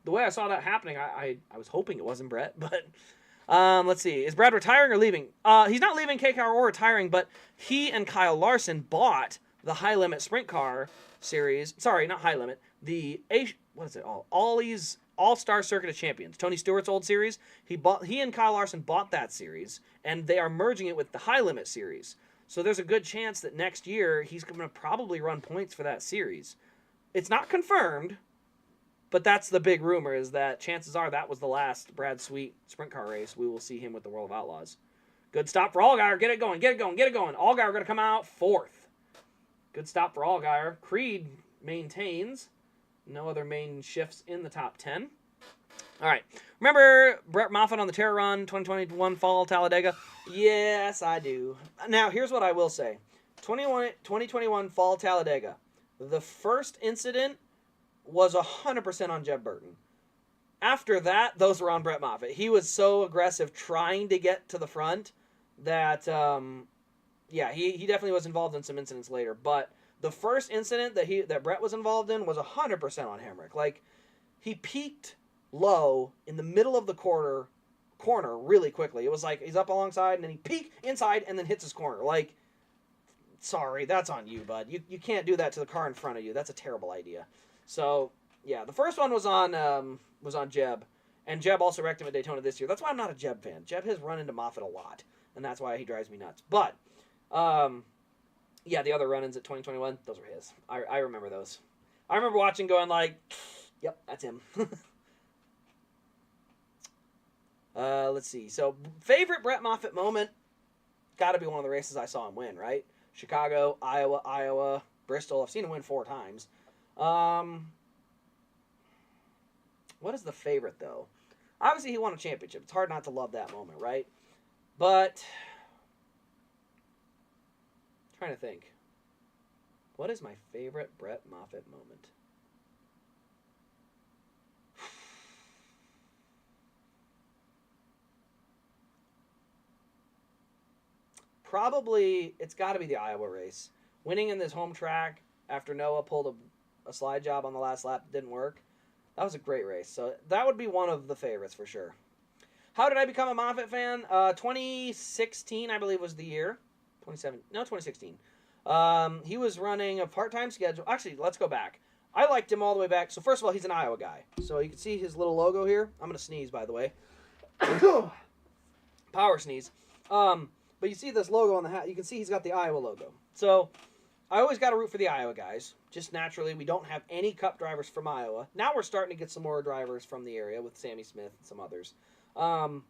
the way I saw that happening, I was hoping it wasn't Brett. But let's see. Is Brad retiring or leaving? He's not leaving KCAR or retiring, but he and Kyle Larson bought the High Limit Sprint Car Series. Sorry, not High Limit. What is it? Ollie's All-Star Circuit of Champions. Tony Stewart's old series. He and Kyle Larson bought that series, and they are merging it with the High Limit series. So there's a good chance that next year he's going to probably run points for that series. It's not confirmed, but that's the big rumor, is that chances are that was the last Brad Sweet sprint car race. We will see him with the World of Outlaws. Good stop for Allgaier. Get it going, get it going, get it going. Allgaier going to come out 4th. Good stop for Allgaier. Creed maintains. No other main shifts in the top 10. All right. Remember Brett Moffitt on the Terror Run 2021 Fall Talladega? Yes, I do. Now, here's what I will say. 2021 Fall Talladega. The first incident was 100% on Jeb Burton. After that, those were on Brett Moffitt. He was so aggressive trying to get to the front that, he definitely was involved in some incidents later. But the first incident that Brett was involved in was 100% on Hemrick. Like, he peaked low in the middle of the corner really quickly. It was like he's up alongside, and then he peaked inside and then hits his corner. Like, sorry, that's on you, bud. You can't do that to the car in front of you. That's a terrible idea. So, yeah, the first one was on Jeb, and Jeb also wrecked him at Daytona this year. That's why I'm not a Jeb fan. Jeb has run into Moffitt a lot, and that's why he drives me nuts. But, the other run-ins at 2021, those were his. I remember those. I remember watching going like, yep, that's him. Let's see. So, favorite Brett Moffitt moment, got to be one of the races I saw him win, right? Chicago, Iowa, Bristol. I've seen him win 4 times. What is the favorite, though? Obviously, he won a championship. It's hard not to love that moment, right? But, I'm trying to think. What is my favorite Brett Moffitt moment? Probably, it's got to be the Iowa race. Winning in this home track after Noah pulled a slide job on the last lap that didn't work. That was a great race. So that would be one of the favorites for sure. How did I become a Moffitt fan? 2016, I believe, was the year. 2016. He was running a part-time schedule. Actually, let's go back. I liked him all the way back. So first of all, he's an Iowa guy. So you can see his little logo here. I'm going to sneeze, by the way. Power sneeze. But you see this logo on the hat. You can see he's got the Iowa logo. So I always got to root for the Iowa guys. Just naturally, we don't have any Cup drivers from Iowa. Now we're starting to get some more drivers from the area with Sammy Smith and some others. So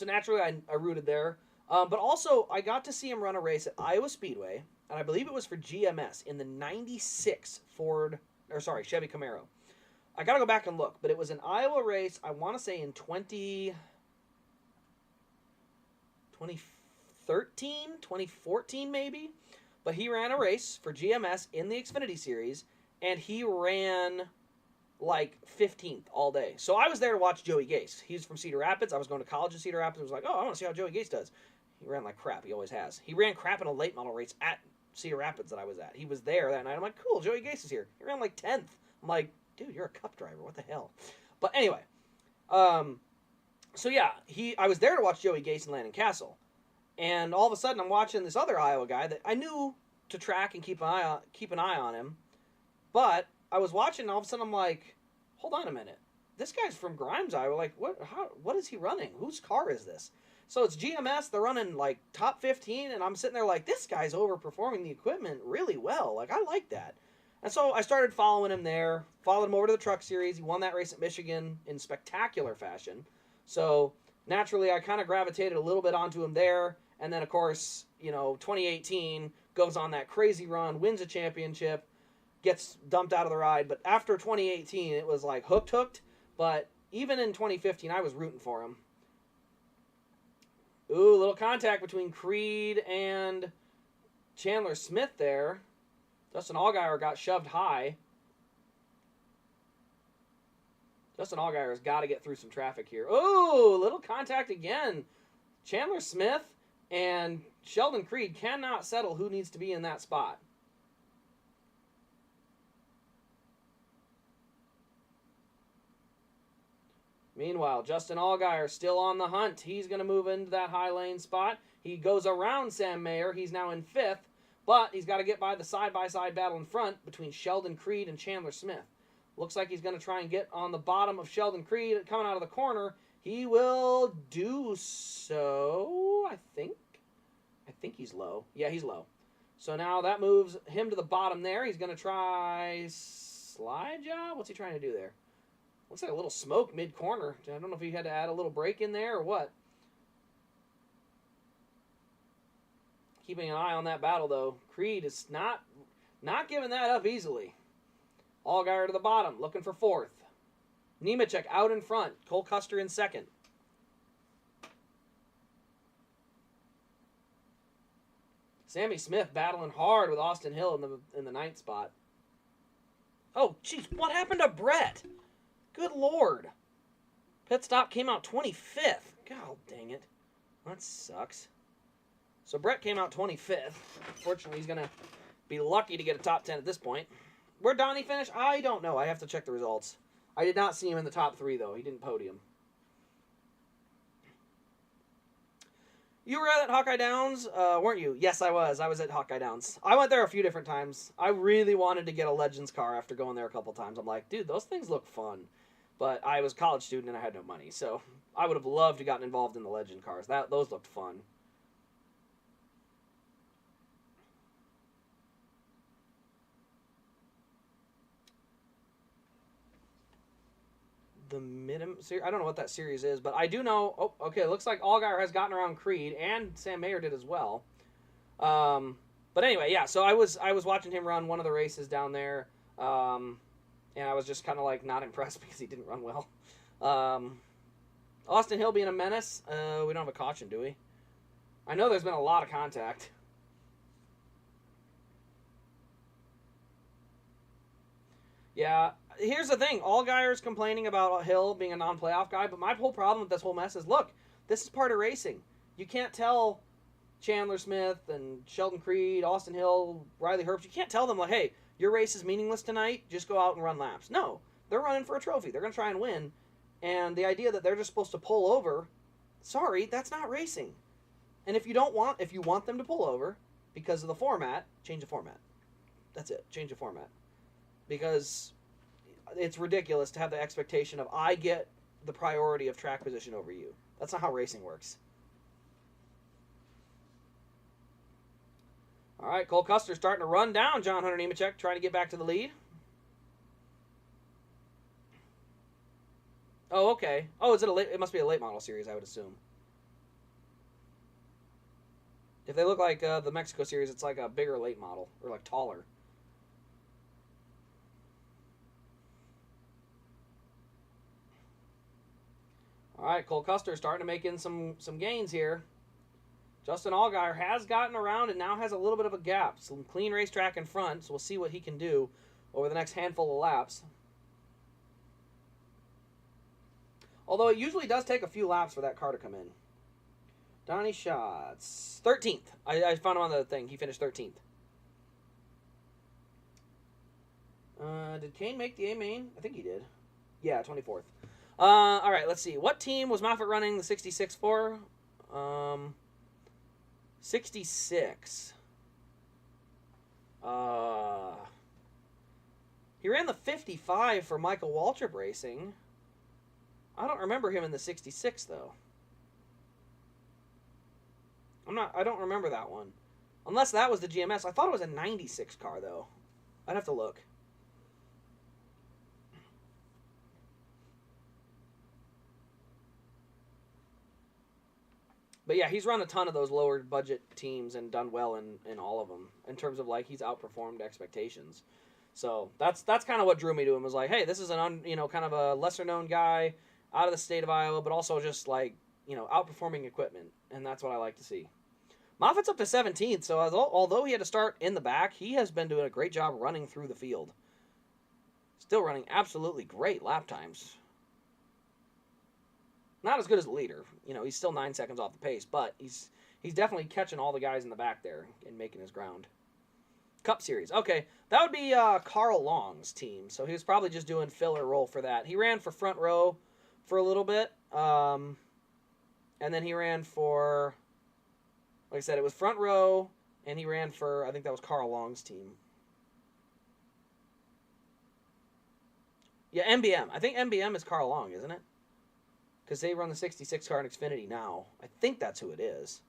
naturally, I rooted there. But also, I got to see him run a race at Iowa Speedway, and I believe it was for GMS in the 96 Chevy Camaro. I got to go back and look, but it was an Iowa race, I want to say in 2013, 2014 maybe. But he ran a race for GMS in the Xfinity Series, and he ran like 15th all day. So I was there to watch Joey Gase. He's from Cedar Rapids. I was going to college in Cedar Rapids. I was like, oh, I want to see how Joey Gase does. He ran like crap. He always has. He ran crap in a late model race at Cedar Rapids that I was at. He was there that night. I'm like, cool, Joey Gase is here. He ran like 10th. I'm like, dude, you're a cup driver. What the hell? But anyway, so yeah, I was there to watch Joey Gase and Landon Castle. And all of a sudden, I'm watching this other Iowa guy that I knew to track and keep an eye on him. But I was watching, and all of a sudden, I'm like, hold on a minute. This guy's from Grimes, Iowa. Like, what is he running? Whose car is this? So it's GMS. They're running, like, top 15, and I'm sitting there like, this guy's overperforming the equipment really well. Like, I like that. And so I started following him there, followed him over to the Truck Series. He won that race at Michigan in spectacular fashion. So naturally, I kind of gravitated a little bit onto him there. And then, of course, 2018 goes on that crazy run, wins a championship, gets dumped out of the ride. But after 2018, it was like hooked. But even in 2015, I was rooting for him. Ooh, little contact between Creed and Chandler Smith there. Justin Allgaier got shoved high. Justin Allgaier's got to get through some traffic here. Ooh, little contact again. Chandler Smith and Sheldon Creed cannot settle who needs to be in that spot. Meanwhile, Justin Allgaier still on the hunt. He's going to move into that high lane spot. He goes around Sam Mayer. He's now in 5th, but he's got to get by the side-by-side battle in front between Sheldon Creed and Chandler Smith. Looks like he's going to try and get on the bottom of Sheldon Creed coming out of the corner. He will do so, I think. I think he's low. Yeah, he's low. So now that moves him to the bottom there. He's going to try slide job. What's he trying to do there? Looks like a little smoke mid-corner. I don't know if he had to add a little brake in there or what. Keeping an eye on that battle, though. Creed is not giving that up easily. Allgaier to the bottom, looking for 4th. Nemechek out in front. Cole Custer in 2nd. Sammy Smith battling hard with Austin Hill in the 9th spot. Oh, jeez, what happened to Brett? Good Lord. Pit stop came out 25th. God dang it. That sucks. So Brett came out 25th. Fortunately, he's going to be lucky to get a top 10 at this point. Where'd Donnie finish? I don't know. I have to check the results. I did not see him in the top 3, though. He didn't podium. You were at Hawkeye Downs, weren't you? Yes, I was. I was at Hawkeye Downs. I went there a few different times. I really wanted to get a Legends car after going there a couple times. I'm like, dude, those things look fun. But I was a college student and I had no money, so I would have loved to gotten involved in the Legend cars. Those looked fun. The Midam series. I don't know what that series is, but I do know. Oh, okay. Looks like Allgaier has gotten around Creed, and Sam Mayer did as well. But anyway, yeah. So I was watching him run one of the races down there, and I was just kind of like not impressed because he didn't run well. Austin Hill being a menace. We don't have a caution, do we? I know there's been a lot of contact. Yeah. Here's the thing. Allgaier's complaining about Hill being a non-playoff guy, but my whole problem with this whole mess is, look, this is part of racing. You can't tell Chandler Smith and Sheldon Creed, Austin Hill, Riley Herbst, you can't tell them, like, hey, your race is meaningless tonight, just go out and run laps. No, they're running for a trophy. They're going to try and win. And the idea that they're just supposed to pull over, sorry, that's not racing. And if you want them to pull over because of the format, change the format. That's it. Change the format. Because it's ridiculous to have the expectation of I get the priority of track position over you. That's not how racing works. All right, Cole Custer starting to run down John Hunter Nemechek, trying to get back to the lead. Oh, okay. Oh, it must be a late model series, I would assume. If they look like the Mexico series, it's like a bigger late model, or like taller. All right, Cole Custer starting to make in some gains here. Justin Allgaier has gotten around and now has a little bit of a gap. Some clean racetrack in front, so we'll see what he can do over the next handful of laps. Although it usually does take a few laps for that car to come in. Donnie Schatz. 13th. I found him on the thing. He finished 13th. Did Kane make the A-main? I think he did. Yeah, 24th. All right, let's see. What team was Moffitt running the 66 for? 66. He ran the 55 for Michael Waltrip Racing. I don't remember him in the 66 though. I don't remember that one. Unless that was the GMS. I thought it was a 96 car though. I'd have to look. But yeah, he's run a ton of those lower budget teams and done well in all of them in terms of like he's outperformed expectations. So that's kind of what drew me to him, was like, hey, this is an kind of a lesser known guy out of the state of Iowa, but also just like, outperforming equipment, and that's what I like to see. Moffitt's up to 17th, so although he had to start in the back, he has been doing a great job running through the field. Still running absolutely great lap times. Not as good as the leader. He's still 9 seconds off the pace, but he's definitely catching all the guys in the back there and making his ground. Cup Series. Okay, that would be Carl Long's team, so he was probably just doing filler role for that. He ran for Front Row for a little bit, and then he ran for, like I said, it was Front Row, and he ran for, I think that was Carl Long's team. Yeah, MBM. I think MBM is Carl Long, isn't it? Because they run the 66 car in Xfinity now. I think that's who it is.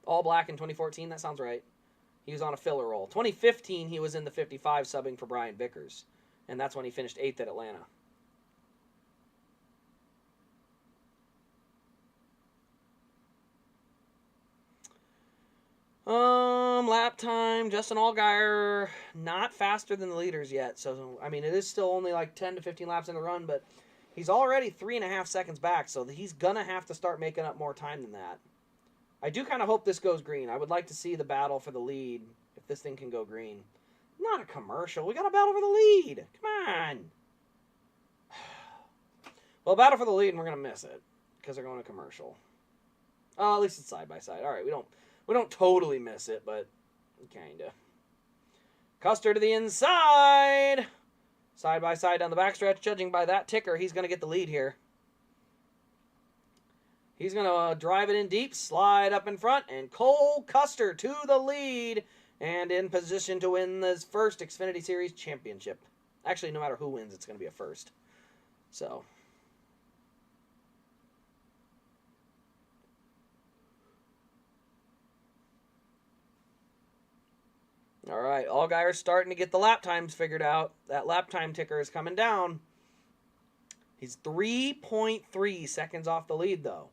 All black in 2014, that sounds right. He was on a filler role. 2015, he was in the 55 subbing for Brian Vickers. And that's when he finished 8th at Atlanta. Lap time, Justin Allgaier, not faster than the leaders yet. So, I mean, it is still only like 10 to 15 laps in the run, but he's already 3.5 seconds back, so he's going to have to start making up more time than that. I do kind of hope this goes green. I would like to see the battle for the lead if this thing can go green. Not a commercial. We got a battle for the lead. Come on. Well, battle for the lead, and we're going to miss it because they're going to commercial. Oh, at least it's side by side. All right, we don't totally miss it, but kind of. Custer to the inside. Side by side down the backstretch. Judging by that ticker, he's going to get the lead here. He's going to drive it in deep, slide up in front, and Cole Custer to the lead and in position to win this first Xfinity Series championship. Actually, no matter who wins, it's going to be a first. So. All right, Allgaier's starting to get the lap times figured out. That lap time ticker is coming down. He's 3.3 seconds off the lead, though.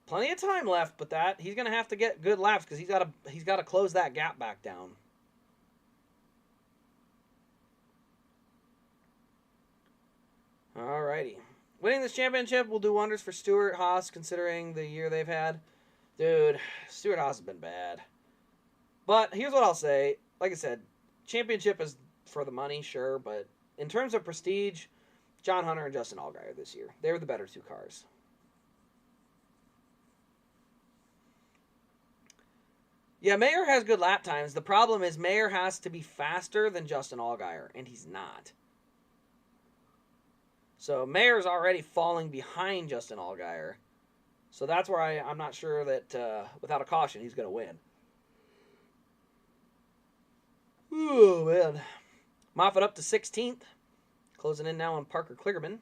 Plenty of time left, but he's going to have to get good laps because he's got to close that gap back down. All righty. Winning this championship will do wonders for Stewart Haas, considering the year they've had. Dude, Stewart Haas has been bad. But here's what I'll say. Like I said, championship is for the money, sure, but in terms of prestige, John Hunter and Justin Allgaier this year. They were the better two cars. Yeah, Mayer has good lap times. The problem is Mayer has to be faster than Justin Allgaier, and he's not. So Mayer's already falling behind Justin Allgaier. So that's where I'm not sure that without a caution he's going to win. Oh, man. Moffitt up to 16th. Closing in now on Parker Kligerman.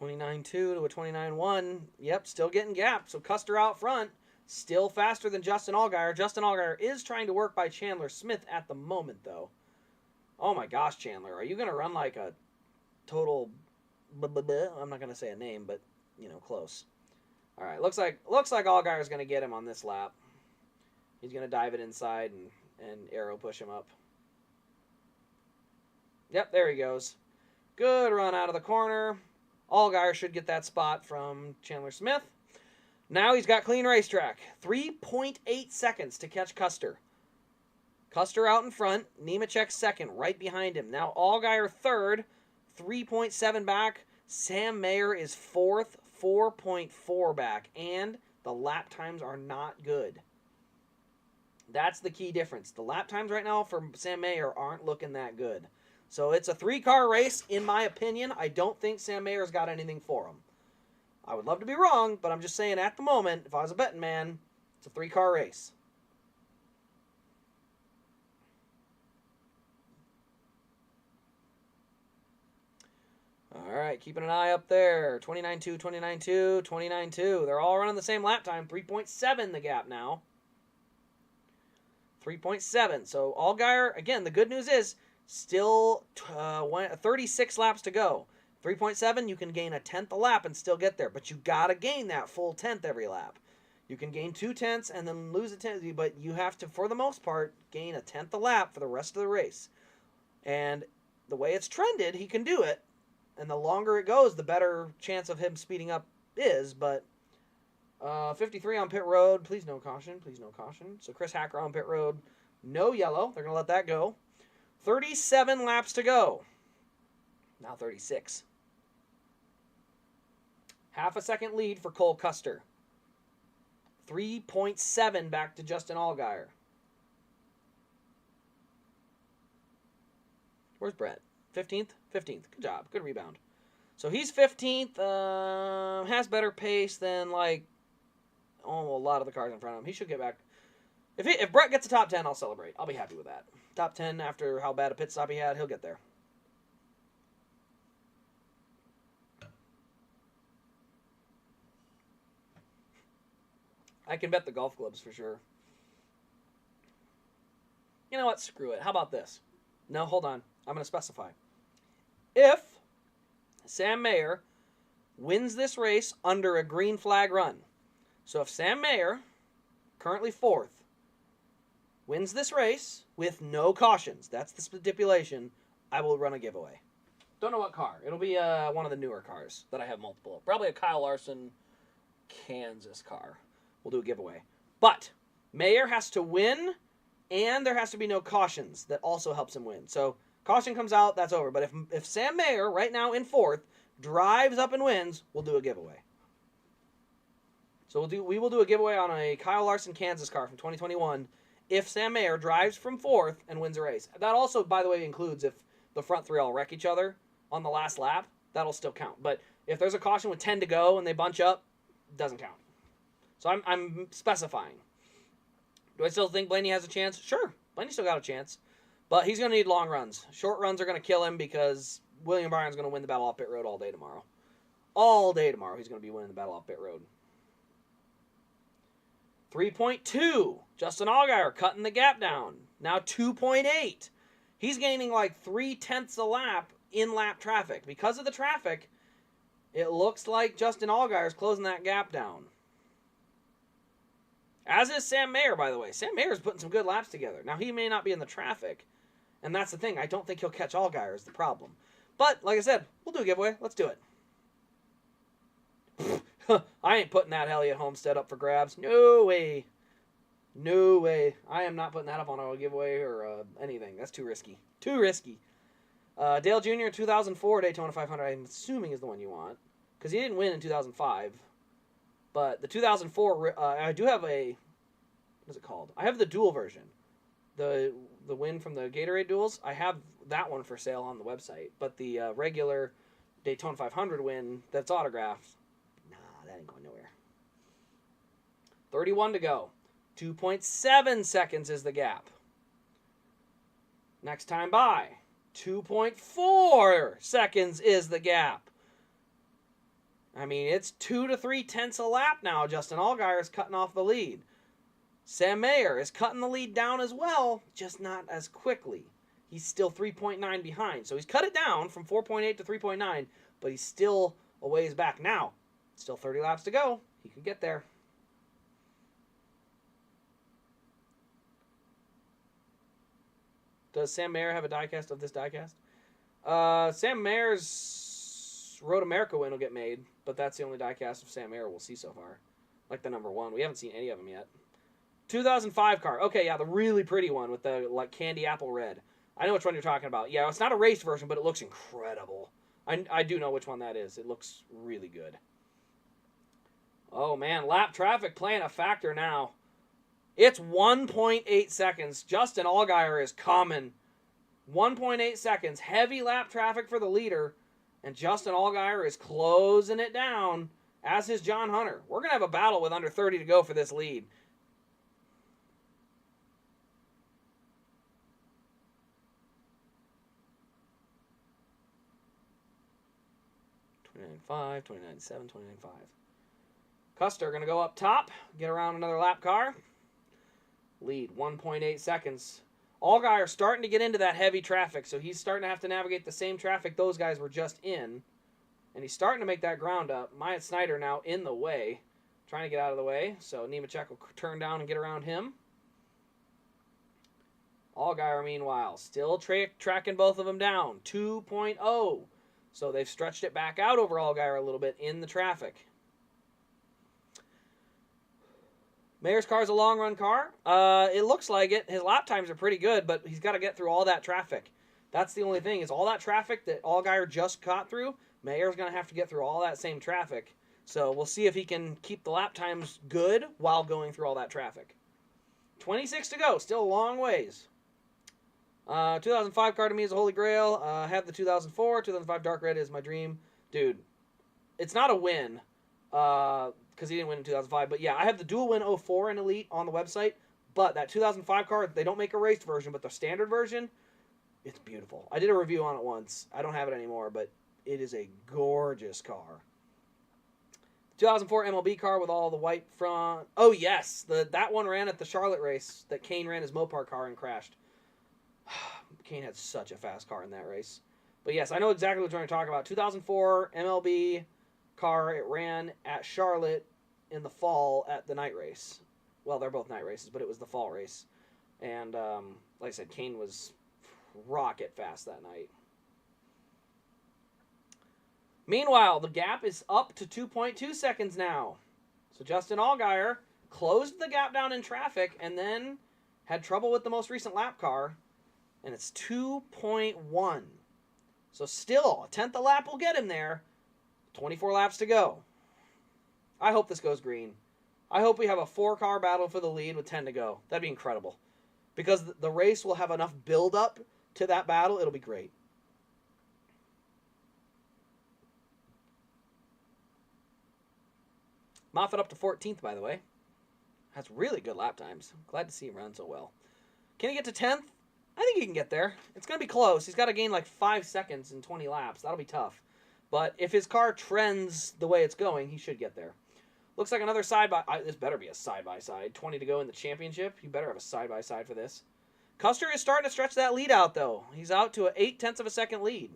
$29.2 to a $29.1. Yep, still getting gapped. So Custer out front. Still faster than Justin Allgaier. Justin Allgaier is trying to work by Chandler Smith at the moment, though. Oh, my gosh, Chandler. Are you going to run like a total... I'm not going to say a name, but... close. All right, looks like Allgaier's going to get him on this lap. He's going to dive it inside and arrow push him up. Yep, there he goes. Good run out of the corner. Allgaier should get that spot from Chandler Smith. Now he's got clean racetrack. 3.8 seconds to catch Custer. Custer out in front. Nemechek second, right behind him. Now Allgaier third, 3.7 back. Sam Mayer is fourth, 4.4 back. And the lap times are not good. That's the key difference. The lap times right now for Sam Mayer aren't looking that good. So it's a 3-car race, in my opinion. I don't think Sam Mayer's got anything for him. I would love to be wrong, but I'm just saying at the moment, if I was a betting man, it's a 3-car race. All right, keeping an eye up there. 29.2, 29.2, 29.2. They're all running the same lap time. 3.7 the gap now. 3.7. So Allgaier, again, the good news is still 36 laps to go. 3.7, you can gain a tenth a lap and still get there, but you got to gain that full tenth every lap. You can gain 2 tenths and then lose a tenth, but you have to, for the most part, gain a tenth a lap for the rest of the race. And the way it's trended, he can do it. And the longer it goes, the better chance of him speeding up is, but 53 on pit road. Please no caution. Please no caution. So Chris Hacker on pit road. No yellow. They're going to let that go. 37 laps to go. Now 36. Half a second lead for Cole Custer. 3.7 back to Justin Allgaier. Where's Brett? 15th? 15th. Good job. Good rebound. So he's 15th. Has better pace than, a lot of the cars in front of him. He should get back. If Brett gets a top 10, I'll celebrate. I'll be happy with that. Top 10 after how bad a pit stop he had, he'll get there. I can bet the golf clubs for sure. You know what? Screw it. How about this? No, hold on. I'm going to specify. If Sam Mayer wins this race under a green flag run, so if Sam Mayer, currently 4th, wins this race with no cautions, that's the stipulation, I will run a giveaway. Don't know what car. It'll be one of the newer cars that I have multiple of. Probably a Kyle Larson Kansas car. We'll do a giveaway. But Mayer has to win, and there has to be no cautions. That also helps him win. So caution comes out, that's over. But if Sam Mayer, right now in 4th, drives up and wins, we'll do a giveaway. So we will do a giveaway on a Kyle Larson Kansas car from 2021 if Sam Mayer drives from 4th and wins a race. That also, by the way, includes if the front 3 all wreck each other on the last lap, that'll still count. But if there's a caution with 10 to go and they bunch up, it doesn't count. So I'm specifying. Do I still think Blaney has a chance? Sure, Blaney still got a chance. But he's going to need long runs. Short runs are going to kill him because William Byron's going to win the battle off pit road all day tomorrow. All day tomorrow he's going to be winning the battle off pit road. 3.2. Justin Allgaier cutting the gap down. Now 2.8. He's gaining 3 tenths a lap in lap traffic. Because of the traffic, it looks like Justin Allgaier is closing that gap down. As is Sam Mayer, by the way. Sam Mayer's putting some good laps together. Now, he may not be in the traffic, and that's the thing. I don't think he'll catch Allgaier is the problem. But, like I said, we'll do a giveaway. Let's do it. I ain't putting that Elliott Homestead up for grabs. No way. No way. I am not putting that up on a giveaway or anything. That's too risky. Too risky. Dale Jr. 2004 Daytona 500, I'm assuming is the one you want. Because he didn't win in 2005. But the 2004, I do have a, what is it called? I have the dual version. The win from the Gatorade duels. I have that one for sale on the website. But the regular Daytona 500 win that's autographed, nah, that ain't going nowhere. 31 to go. 2.7 seconds is the gap. Next time by. 2.4 seconds is the gap. I mean, it's 2 to 3 tenths a lap now. Justin Allgaier is cutting off the lead. Sam Mayer is cutting the lead down as well, just not as quickly. He's still 3.9 behind. So he's cut it down from 4.8 to 3.9, but he's still a ways back. Now, still 30 laps to go. He could get there. Does Sam Mayer have a diecast of this diecast? Sam Mayer's Road America win will get made, but that's the only diecast of Sam Mayer we'll see so far. Like the number 1. We haven't seen any of them yet. 2005 car. Okay, yeah, the really pretty one with the like candy apple red. I know which one you're talking about. Yeah, it's not a race version, but it looks incredible. I do know which one that is. It looks really good. Oh, man, lap traffic playing a factor now. It's 1.8 seconds. Justin Allgaier is coming. 1.8 seconds. Heavy lap traffic for the leader. And Justin Allgaier is closing it down, as is John Hunter. We're going to have a battle with under 30 to go for this lead. $29.5, $29.7, $29.5. Custer going to go up top, get around another lap car. Lead 1.8 seconds. Allgaier starting to get into that heavy traffic, so he's starting to have to navigate the same traffic those guys were just in. And he's starting to make that ground up. Myatt Snyder now in the way, trying to get out of the way. So Nemechek will turn down and get around him. Allgaier, meanwhile, still tracking both of them down. 2.0. So they've stretched it back out over Allgaier a little bit in the traffic. Mayer's car is a long-run car. It looks like it. His lap times are pretty good, but he's got to get through all that traffic. That's the only thing, is all that traffic that Allgaier just caught through, Mayer's going to have to get through all that same traffic. So we'll see if he can keep the lap times good while going through all that traffic. 26 to go. Still a long ways. 2005 car to me is a holy grail. I have the 2004. 2005 Dark Red is my dream. Dude, it's not a win. Because he didn't win in 2005. But yeah, I have the dual win 04 in Elite on the website. But that 2005 car, they don't make a raced version, but the standard version, it's beautiful. I did a review on it once. I don't have it anymore, but it is a gorgeous car. 2004 MLB car with all the white front. Oh, yes. That one ran at the Charlotte race that Kane ran his Mopar car and crashed. Kane had such a fast car in that race. But yes, I know exactly what you're talking about. 2004 MLB car. It ran at Charlotte in the fall at the night race. Well, they're both night races, but it was the fall race. And like I said, Kane was rocket fast that night. Meanwhile, the gap is up to 2.2 seconds now. So Justin Allgaier closed the gap down in traffic and then had trouble with the most recent lap car. And it's 2.1. So still, a tenth a lap will get him there. 24 laps to go. I hope this goes green. I hope we have a 4-car battle for the lead with 10 to go. That'd be incredible. Because the race will have enough build-up to that battle. It'll be great. Moffitt up to 14th, by the way. Has really good lap times. Glad to see him run so well. Can he get to 10th? I think he can get there. It's going to be close. He's got to gain like 5 seconds in 20 laps. That'll be tough. But if his car trends the way it's going, he should get there. Looks like another side-by... This better be a side-by-side. 20 to go in the championship. You better have a side-by-side for this. Custer is starting to stretch that lead out, though. He's out to an 0.8 of a second lead.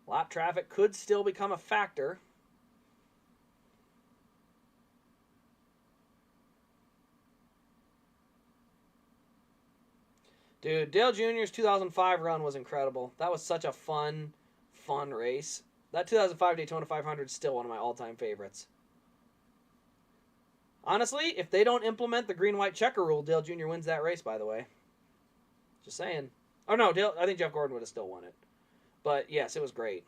Lap traffic could still become a factor. Dude, Dale Jr.'s 2005 run was incredible. That was such a fun race. That 2005 Daytona 500 is still one of my all-time favorites. Honestly, if they don't implement the green-white checker rule, Dale Jr. wins that race, by the way. Just saying. Oh, no, I think Jeff Gordon would have still won it. But, yes, it was great.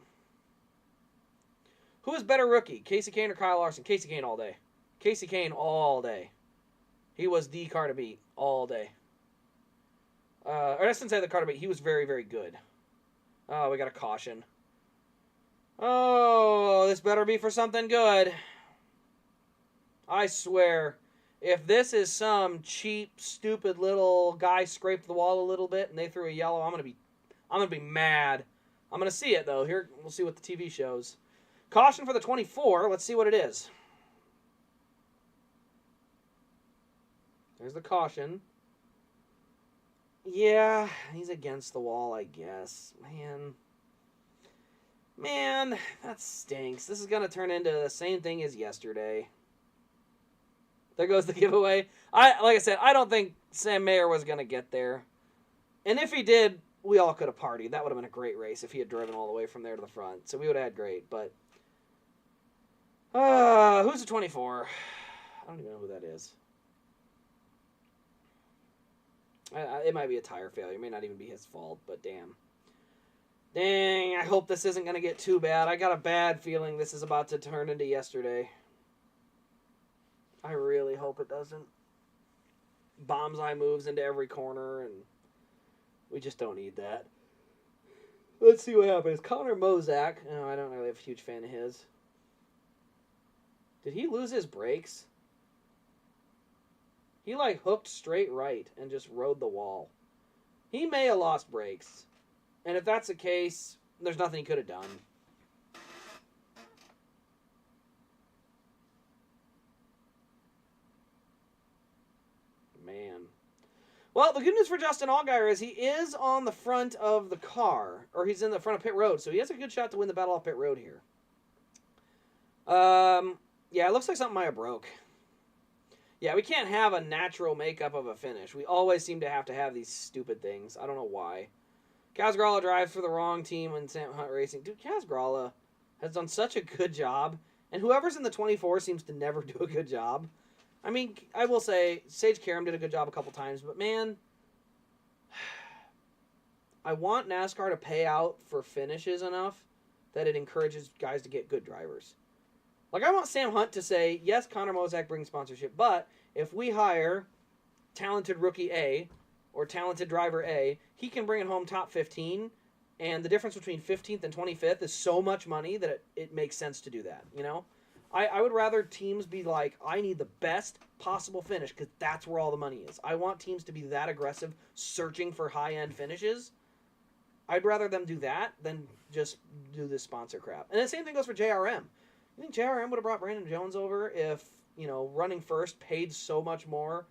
Who is better rookie, Casey Kane or Kyle Larson? Casey Kane all day. Casey Kane all day. He was the car to beat all day. Or I shouldn't say the car to beat. He was very, very good. Oh, we got a caution. Oh, this better be for something good. I swear, if this is some cheap, stupid little guy scraped the wall a little bit and they threw a yellow, I'm gonna be mad. I'm gonna see it though. Here, we'll see what the TV shows. Caution for the 24. Let's see what it is. There's the caution. Yeah, he's against the wall, I guess. Man, that stinks. This is gonna turn into the same thing as yesterday. There goes the giveaway. Like I said, I don't think Sam Mayer was gonna get there. And if he did, we all could have partied. That would have been a great race if he had driven all the way from there to the front. So we would have had great. But who's the 24? I don't even know who that is. It might be a tire failure. It may not even be his fault, but damn. Dang, I hope this isn't going to get too bad. I got a bad feeling this is about to turn into yesterday. I really hope it doesn't. Bomb's eye moves into every corner, and we just don't need that. Let's see what happens. Connor Mozak. Oh, I don't really have a huge fan of his. Did he lose his brakes? He, like, hooked straight right and just rode the wall. He may have lost brakes. And if that's the case, there's nothing he could have done. Man. Well, the good news for Justin Allgaier is he is on the front of the car. Or he's in the front of pit road. So he has a good shot to win the battle off pit road here. Yeah, it looks like something might have broke. Yeah, we can't have a natural makeup of a finish. We always seem to have these stupid things. I don't know why. Kaz Gralla drives for the wrong team in Sam Hunt Racing. Dude, Kaz Gralla has done such a good job. And whoever's in the 24 seems to never do a good job. I mean, I will say, Sage Karam did a good job a couple times. But, man, I want NASCAR to pay out for finishes enough that it encourages guys to get good drivers. Like, I want Sam Hunt to say, yes, Connor Mozak brings sponsorship, but if we hire talented rookie A or talented driver A, he can bring it home top 15, and the difference between 15th and 25th is so much money that it makes sense to do that, you know? I would rather teams be like, I need the best possible finish because that's where all the money is. I want teams to be that aggressive searching for high-end finishes. I'd rather them do that than just do this sponsor crap. And the same thing goes for JRM. You think JRM would have brought Brandon Jones over if, you know, running first paid so much more?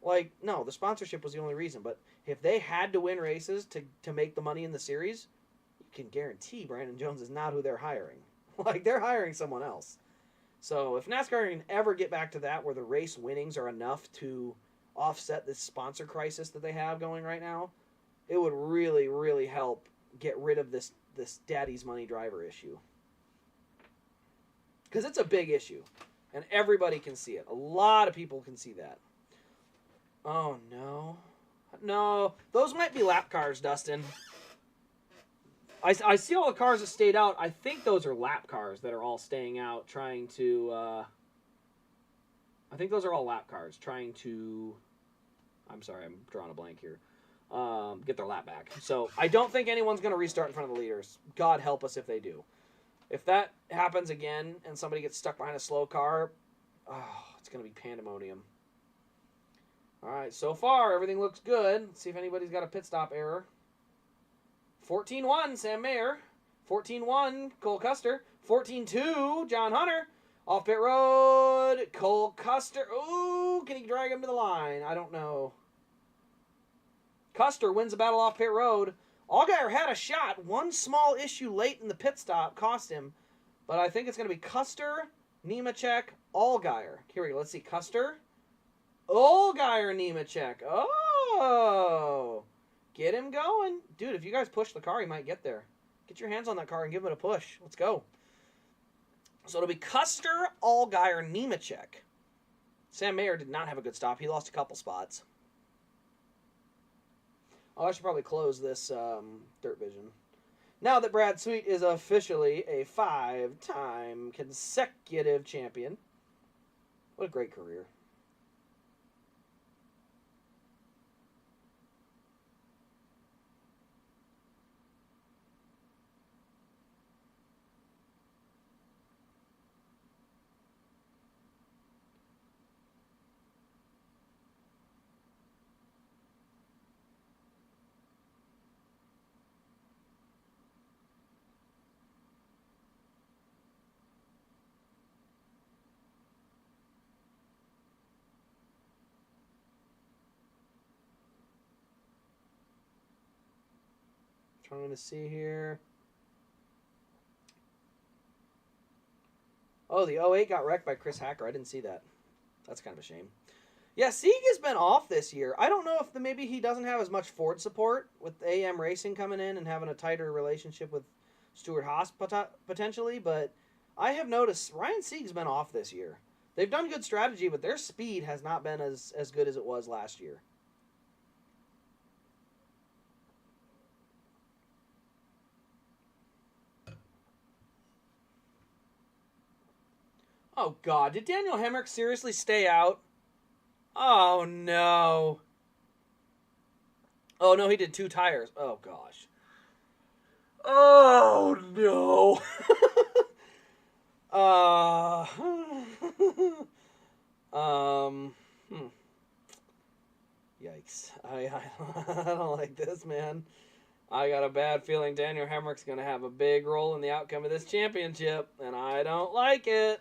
Like, no, the sponsorship was the only reason. But if they had to win races to make the money in the series, you can guarantee Brandon Jones is not who they're hiring. Like, they're hiring someone else. So if NASCAR can ever get back to that where the race winnings are enough to offset this sponsor crisis that they have going right now, it would really, really help get rid of this daddy's money driver issue. Because it's a big issue. And everybody can see it. A lot of people can see that. Oh, no. No. Those might be lap cars, Dustin. I see all the cars that stayed out. I think those are lap cars that are all staying out trying to... I think those are all lap cars trying to... I'm sorry, I'm drawing a blank here. Get their lap back. So I don't think anyone's going to restart in front of the leaders. God help us if they do. If that happens again and somebody gets stuck behind a slow car, it's going to be pandemonium. All right, so far everything looks good. Let's see if anybody's got a pit stop error. 14-1, Sam Mayer. 14-1, Cole Custer. 14-2, John Hunter. Off pit road, Cole Custer. Ooh, can he drag him to the line? I don't know. Custer wins the battle off pit road. Allgaier had a shot. One small issue late in the pit stop cost him. But I think it's going to be Custer, Nemechek, Allgaier. Here we go. Let's see. Custer, Allgaier, Nemechek. Oh! Get him going. Dude, if you guys push the car, he might get there. Get your hands on that car and give it a push. Let's go. So it'll be Custer, Allgaier, Nemechek. Sam Mayer did not have a good stop. He lost a couple spots. Oh, I should probably close this Dirt Vision. Now that Brad Sweet is officially a 5-time consecutive champion. What a great career. Trying to see here. Oh, the 08 got wrecked by Chris Hacker. I didn't see that. That's kind of a shame. Yeah, Sieg has been off this year. I don't know if maybe he doesn't have as much Ford support with AM Racing coming in and having a tighter relationship with Stuart Haas potentially, but I have noticed Ryan Sieg's been off this year. They've done good strategy, but their speed has not been as good as it was last year. Oh, God. Did Daniel Hemrick seriously stay out? Oh, no. Oh, no, he did 2 tires. Oh, gosh. Oh, no. um, hmm. Yikes. I don't like this, man. I got a bad feeling Daniel Hemrick's going to have a big role in the outcome of this championship, and I don't like it.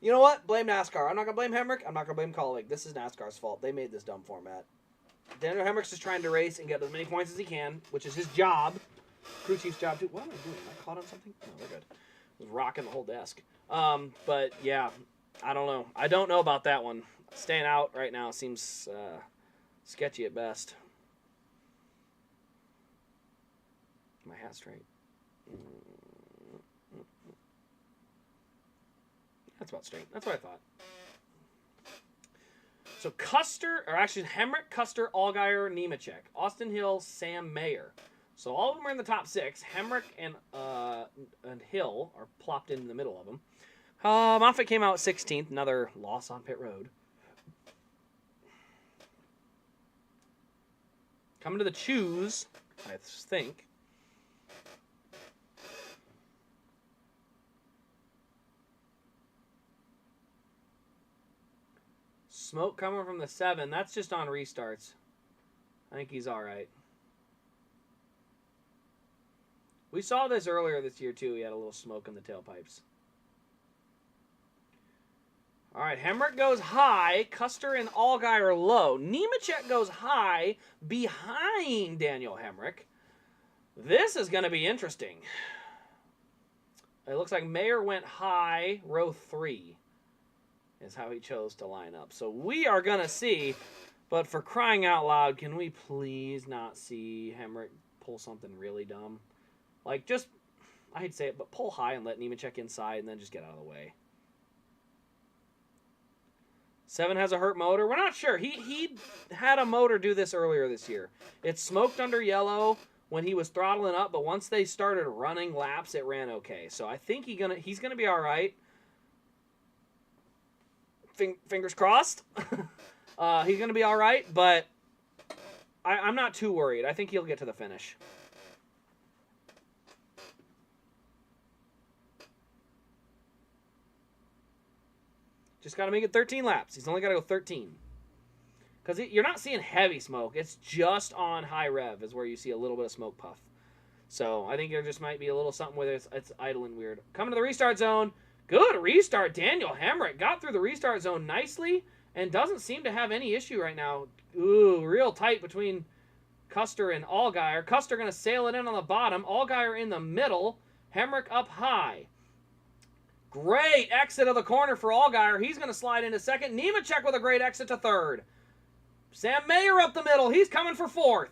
You know what? Blame NASCAR. I'm not going to blame Hemrick. I'm not going to blame Colleague. This is NASCAR's fault. They made this dumb format. Daniel Hemrick's just trying to race and get as many points as he can, which is his job. Crew chief's job, too. What am I doing? Am I caught on something? No, we're good. I was rocking the whole desk. But, yeah, I don't know. I don't know about that one. Staying out right now seems sketchy at best. My hat straight. That's about straight. That's what I thought. So Custer, or actually Hemrick, Custer, Allgaier, Nemechek, Austin Hill, Sam Mayer. So all of them are in the top 6. Hemrick and Hill are plopped in the middle of them. Moffitt came out 16th, another loss on pit road. Coming to the choose, I think. Smoke coming from the 7. That's just on restarts. I think he's all right. We saw this earlier this year, too. He had a little smoke in the tailpipes. All right, Hemrick goes high. Custer and Allgaier are low. Nemechek goes high behind Daniel Hemrick. This is going to be interesting. It looks like Mayer went high, row 3. Is how he chose to line up. So we are going to see, but for crying out loud, can we please not see Hemrick pull something really dumb? Like, just, I hate to say it, but pull high and let Nemechek inside and then just get out of the way. 7 has a hurt motor. We're not sure. He had a motor do this earlier this year. It smoked under yellow when he was throttling up, but once they started running laps, it ran okay. So I think he's gonna be all right. Fingers crossed. He's going to be all right, but I'm not too worried. I think he'll get to the finish. Just got to make it 13 laps. He's only got to go 13. Because you're not seeing heavy smoke. It's just on high rev is where you see a little bit of smoke puff. So I think there just might be a little something where it's idling weird. Coming to the restart zone. Good restart. Daniel Hemrick got through the restart zone nicely and doesn't seem to have any issue right now. Ooh, real tight between Custer and Allgaier. Custer going to sail it in on the bottom. Allgaier in the middle. Hemrick up high. Great exit of the corner for Allgaier. He's going to slide into second. Nemechek with a great exit to third. Sam Mayer up the middle. He's coming for 4th.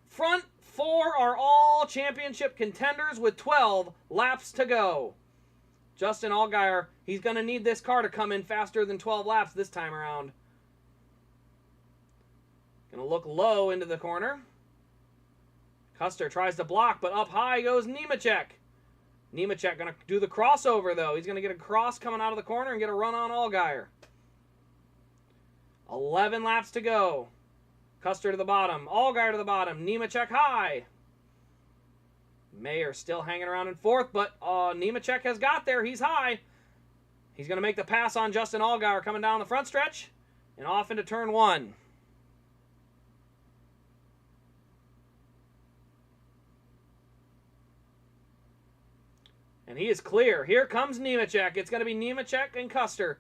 Front 4 are all championship contenders with 12 laps to go. Justin Allgaier, he's going to need this car to come in faster than 12 laps this time around. Going to look low into the corner. Custer tries to block, but up high goes Nemechek. Nemechek going to do the crossover, though. He's going to get a cross coming out of the corner and get a run on Allgaier. 11 laps to go. Custer to the bottom. Allgaier to the bottom. Nemechek high. Mayer still hanging around in 4th, but Nemechek has got there. He's high. He's going to make the pass on Justin Allgaier coming down the front stretch and off into turn 1. And he is clear. Here comes Nemechek. It's going to be Nemechek and Custer.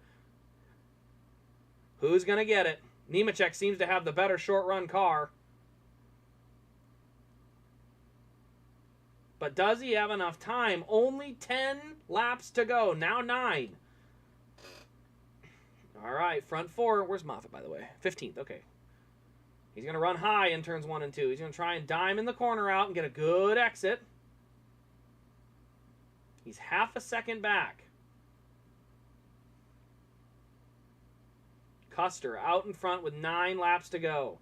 Who's going to get it? Nemechek seems to have the better short-run car. But does he have enough time? Only 10 laps to go. Now 9. All right, front 4. Where's Moffitt, by the way? 15th, okay. He's going to run high in turns 1 and 2. He's going to try and dime in the corner out and get a good exit. He's half a second back. Custer out in front with 9 laps to go.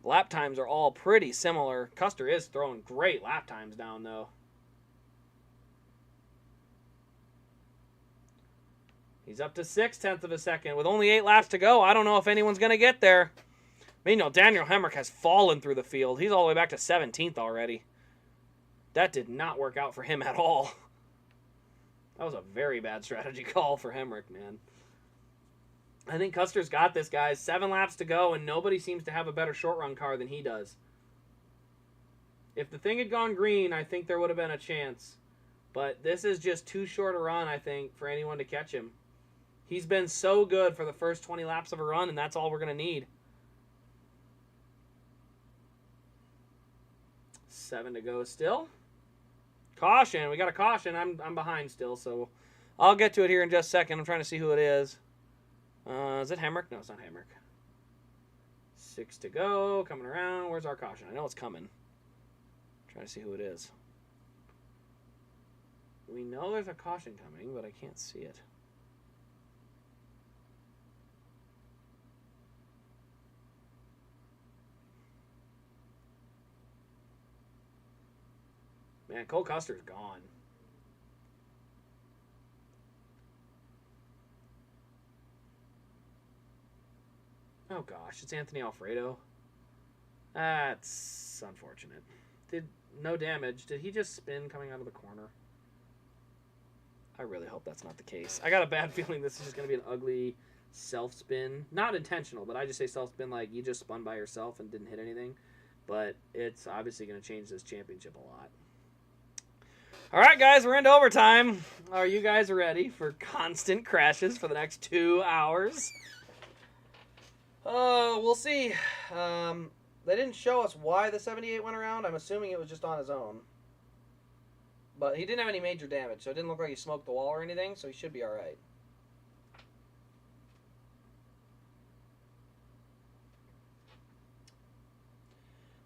Lap times are all pretty similar. Custer is throwing great lap times down, though. He's up to 0.6 of a second. With only 8 laps to go, I don't know if anyone's going to get there. Meanwhile, Daniel Hemrick has fallen through the field. He's all the way back to 17th already. That did not work out for him at all. That was a very bad strategy call for Hemrick, man. I think Custer's got this, guys. 7 laps to go, and nobody seems to have a better short-run car than he does. If the thing had gone green, I think there would have been a chance. But this is just too short a run, I think, for anyone to catch him. He's been so good for the first 20 laps of a run, and that's all we're going to need. 7 to go still. Caution. We got a caution. I'm behind still, so I'll get to it here in just a second. I'm trying to see who it is. Is it Hemrick? No, it's not Hemrick. 6 to go. Coming around. Where's our caution? I know it's coming. Trying to see who it is. We know there's a caution coming, but I can't see it. Man, Cole Custer's gone. Oh gosh, it's Anthony Alfredo. That's unfortunate. No damage. Did he just spin coming out of the corner? I really hope that's not the case. I got a bad feeling this is just going to be an ugly self-spin. Not intentional, but I just say self-spin like you just spun by yourself and didn't hit anything. But it's obviously going to change this championship a lot. All right, guys, we're into overtime. Are you guys ready for constant crashes for the next 2 hours? We'll see. They didn't show us why the 78 went around. I'm assuming it was just on his own. But he didn't have any major damage, so it didn't look like he smoked the wall or anything, so he should be all right.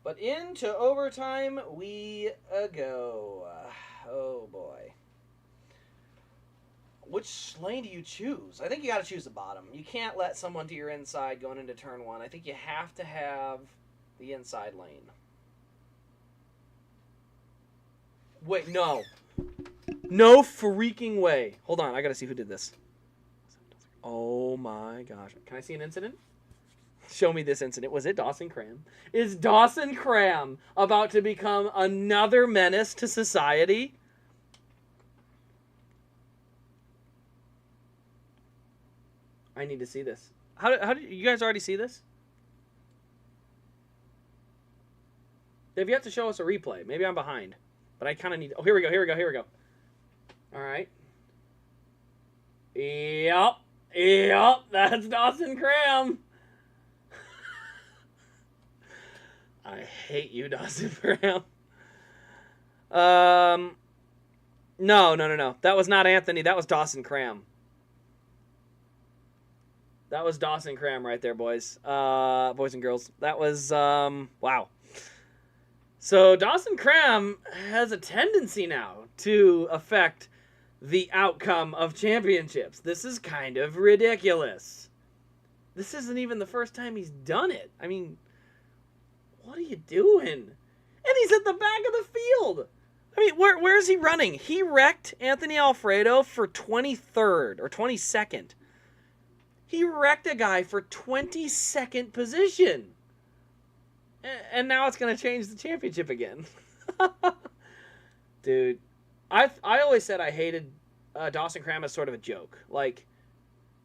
But into overtime we go. Oh, boy. Which lane do you choose? I think you got to choose the bottom. You can't let someone to your inside going into turn 1. I think you have to have the inside lane. Wait, no. No freaking way. Hold on, I got to see who did this. Oh, my gosh. Can I see an incident? Show me this incident. Was it Dawson Cram? Is Dawson Cram about to become another menace to society? I need to see this. How did you guys already see this? They've yet to show us a replay. Maybe I'm behind. But I kind of need... Oh, here we go. All right. Yep. That's Dawson Cram. I hate you, Dawson Cram. No. That was not Anthony. That was Dawson Cram. That was Dawson Cram right there, boys. Boys and girls. That was, wow. So Dawson Cram has a tendency now to affect the outcome of championships. This is kind of ridiculous. This isn't even the first time he's done it. I mean... What are you doing? And he's at the back of the field. I mean, where is he running? He wrecked Anthony Alfredo for 23rd or 22nd. He wrecked a guy for 22nd position. And now it's going to change the championship again. Dude, I always said I hated Dawson Cram as sort of a joke. Like,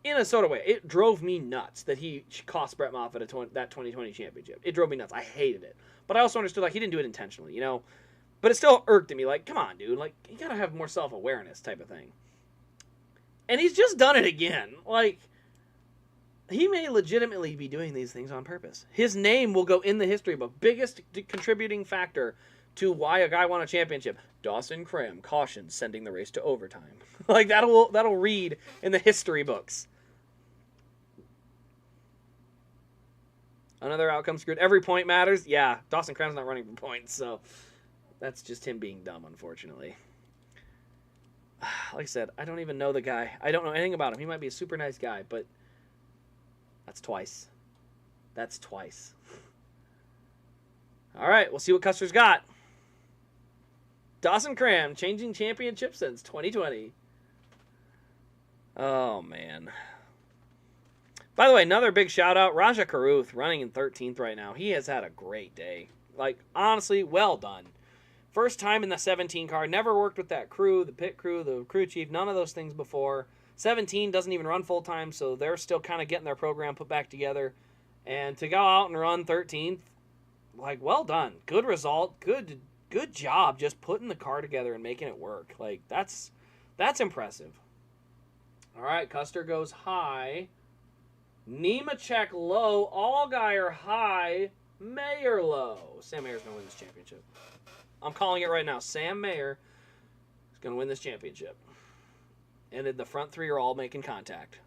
in a sort of way, it drove me nuts that he cost Brett Moffitt that 2020 championship. It drove me nuts. I hated it. But I also understood, like, he didn't do it intentionally, you know? But it still irked at me, like, come on, dude. Like, you gotta have more self-awareness type of thing. And he's just done it again. Like, he may legitimately be doing these things on purpose. His name will go in the history book. Biggest contributing factor to why a guy won a championship. Dawson Cram cautions sending the race to overtime. Like, that'll read in the history books. Another outcome screwed. Every point matters. Yeah, Dawson Cram's not running for points, so that's just him being dumb, unfortunately. Like I said, I don't even know the guy. I don't know anything about him. He might be a super nice guy, but that's twice. That's twice. All right, we'll see what Custer's got. Dawson Cram, changing championship since 2020. Oh, man. By the way, another big shout-out, Raja Karuth, running in 13th right now. He has had a great day. Like, honestly, well done. First time in the 17 car. Never worked with that crew, the pit crew, the crew chief, none of those things before. 17 doesn't even run full-time, so they're still kind of getting their program put back together. And to go out and run 13th, like, well done. Good result. Good job just putting the car together and making it work. Like, that's impressive. All right, Custer goes high. Nemechek low. Allgaier high. Mayer low. Sam Mayer's going to win this championship. I'm calling it right now. Sam Mayer is going to win this championship. And the front three are all making contact.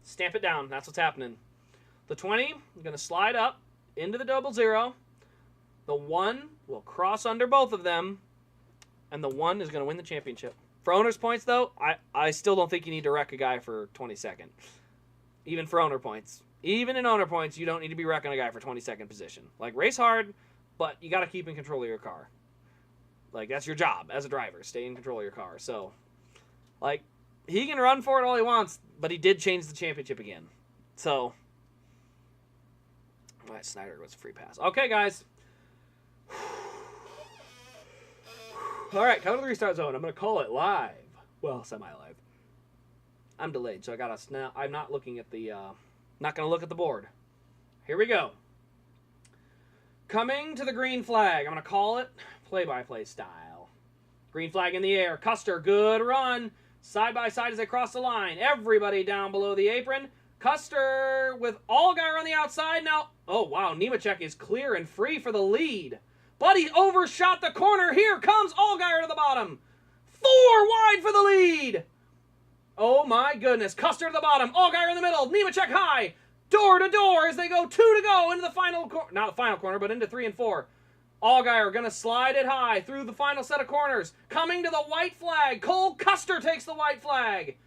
Stamp it down. That's what's happening. The 20 is going to slide up into the 00. The 1 will cross under both of them. And the 1 is going to win the championship. For owner's points, though, I still don't think you need to wreck a guy for 22nd. Even for owner points. Even in owner points, you don't need to be wrecking a guy for 22nd position. Like, race hard, but you got to keep in control of your car. Like, that's your job as a driver. Stay in control of your car. So, like, he can run for it all he wants, but he did change the championship again. So, all right, Snyder was a free pass. Okay, guys. All right, come to the restart zone. I'm going to call it live. Well, semi-live. I'm delayed, so I got to now. I'm not looking at the, not going to look at the board. Here we go. Coming to the green flag. I'm going to call it play-by-play style. Green flag in the air. Custer, good run. Side by side as they cross the line. Everybody down below the apron. Custer with Allgaier on the outside now. Oh, wow. Nemechek is clear and free for the lead. But he overshot the corner. Here comes Allgaier to the bottom. 4 wide for the lead. Oh, my goodness. Custer to the bottom. Allgaier in the middle. Nemechek high. Door to door as they go 2 to go into the final corner. Not the final corner, but into 3 and 4. Allgaier going to slide it high through the final set of corners. Coming to the white flag. Cole Custer takes the white flag.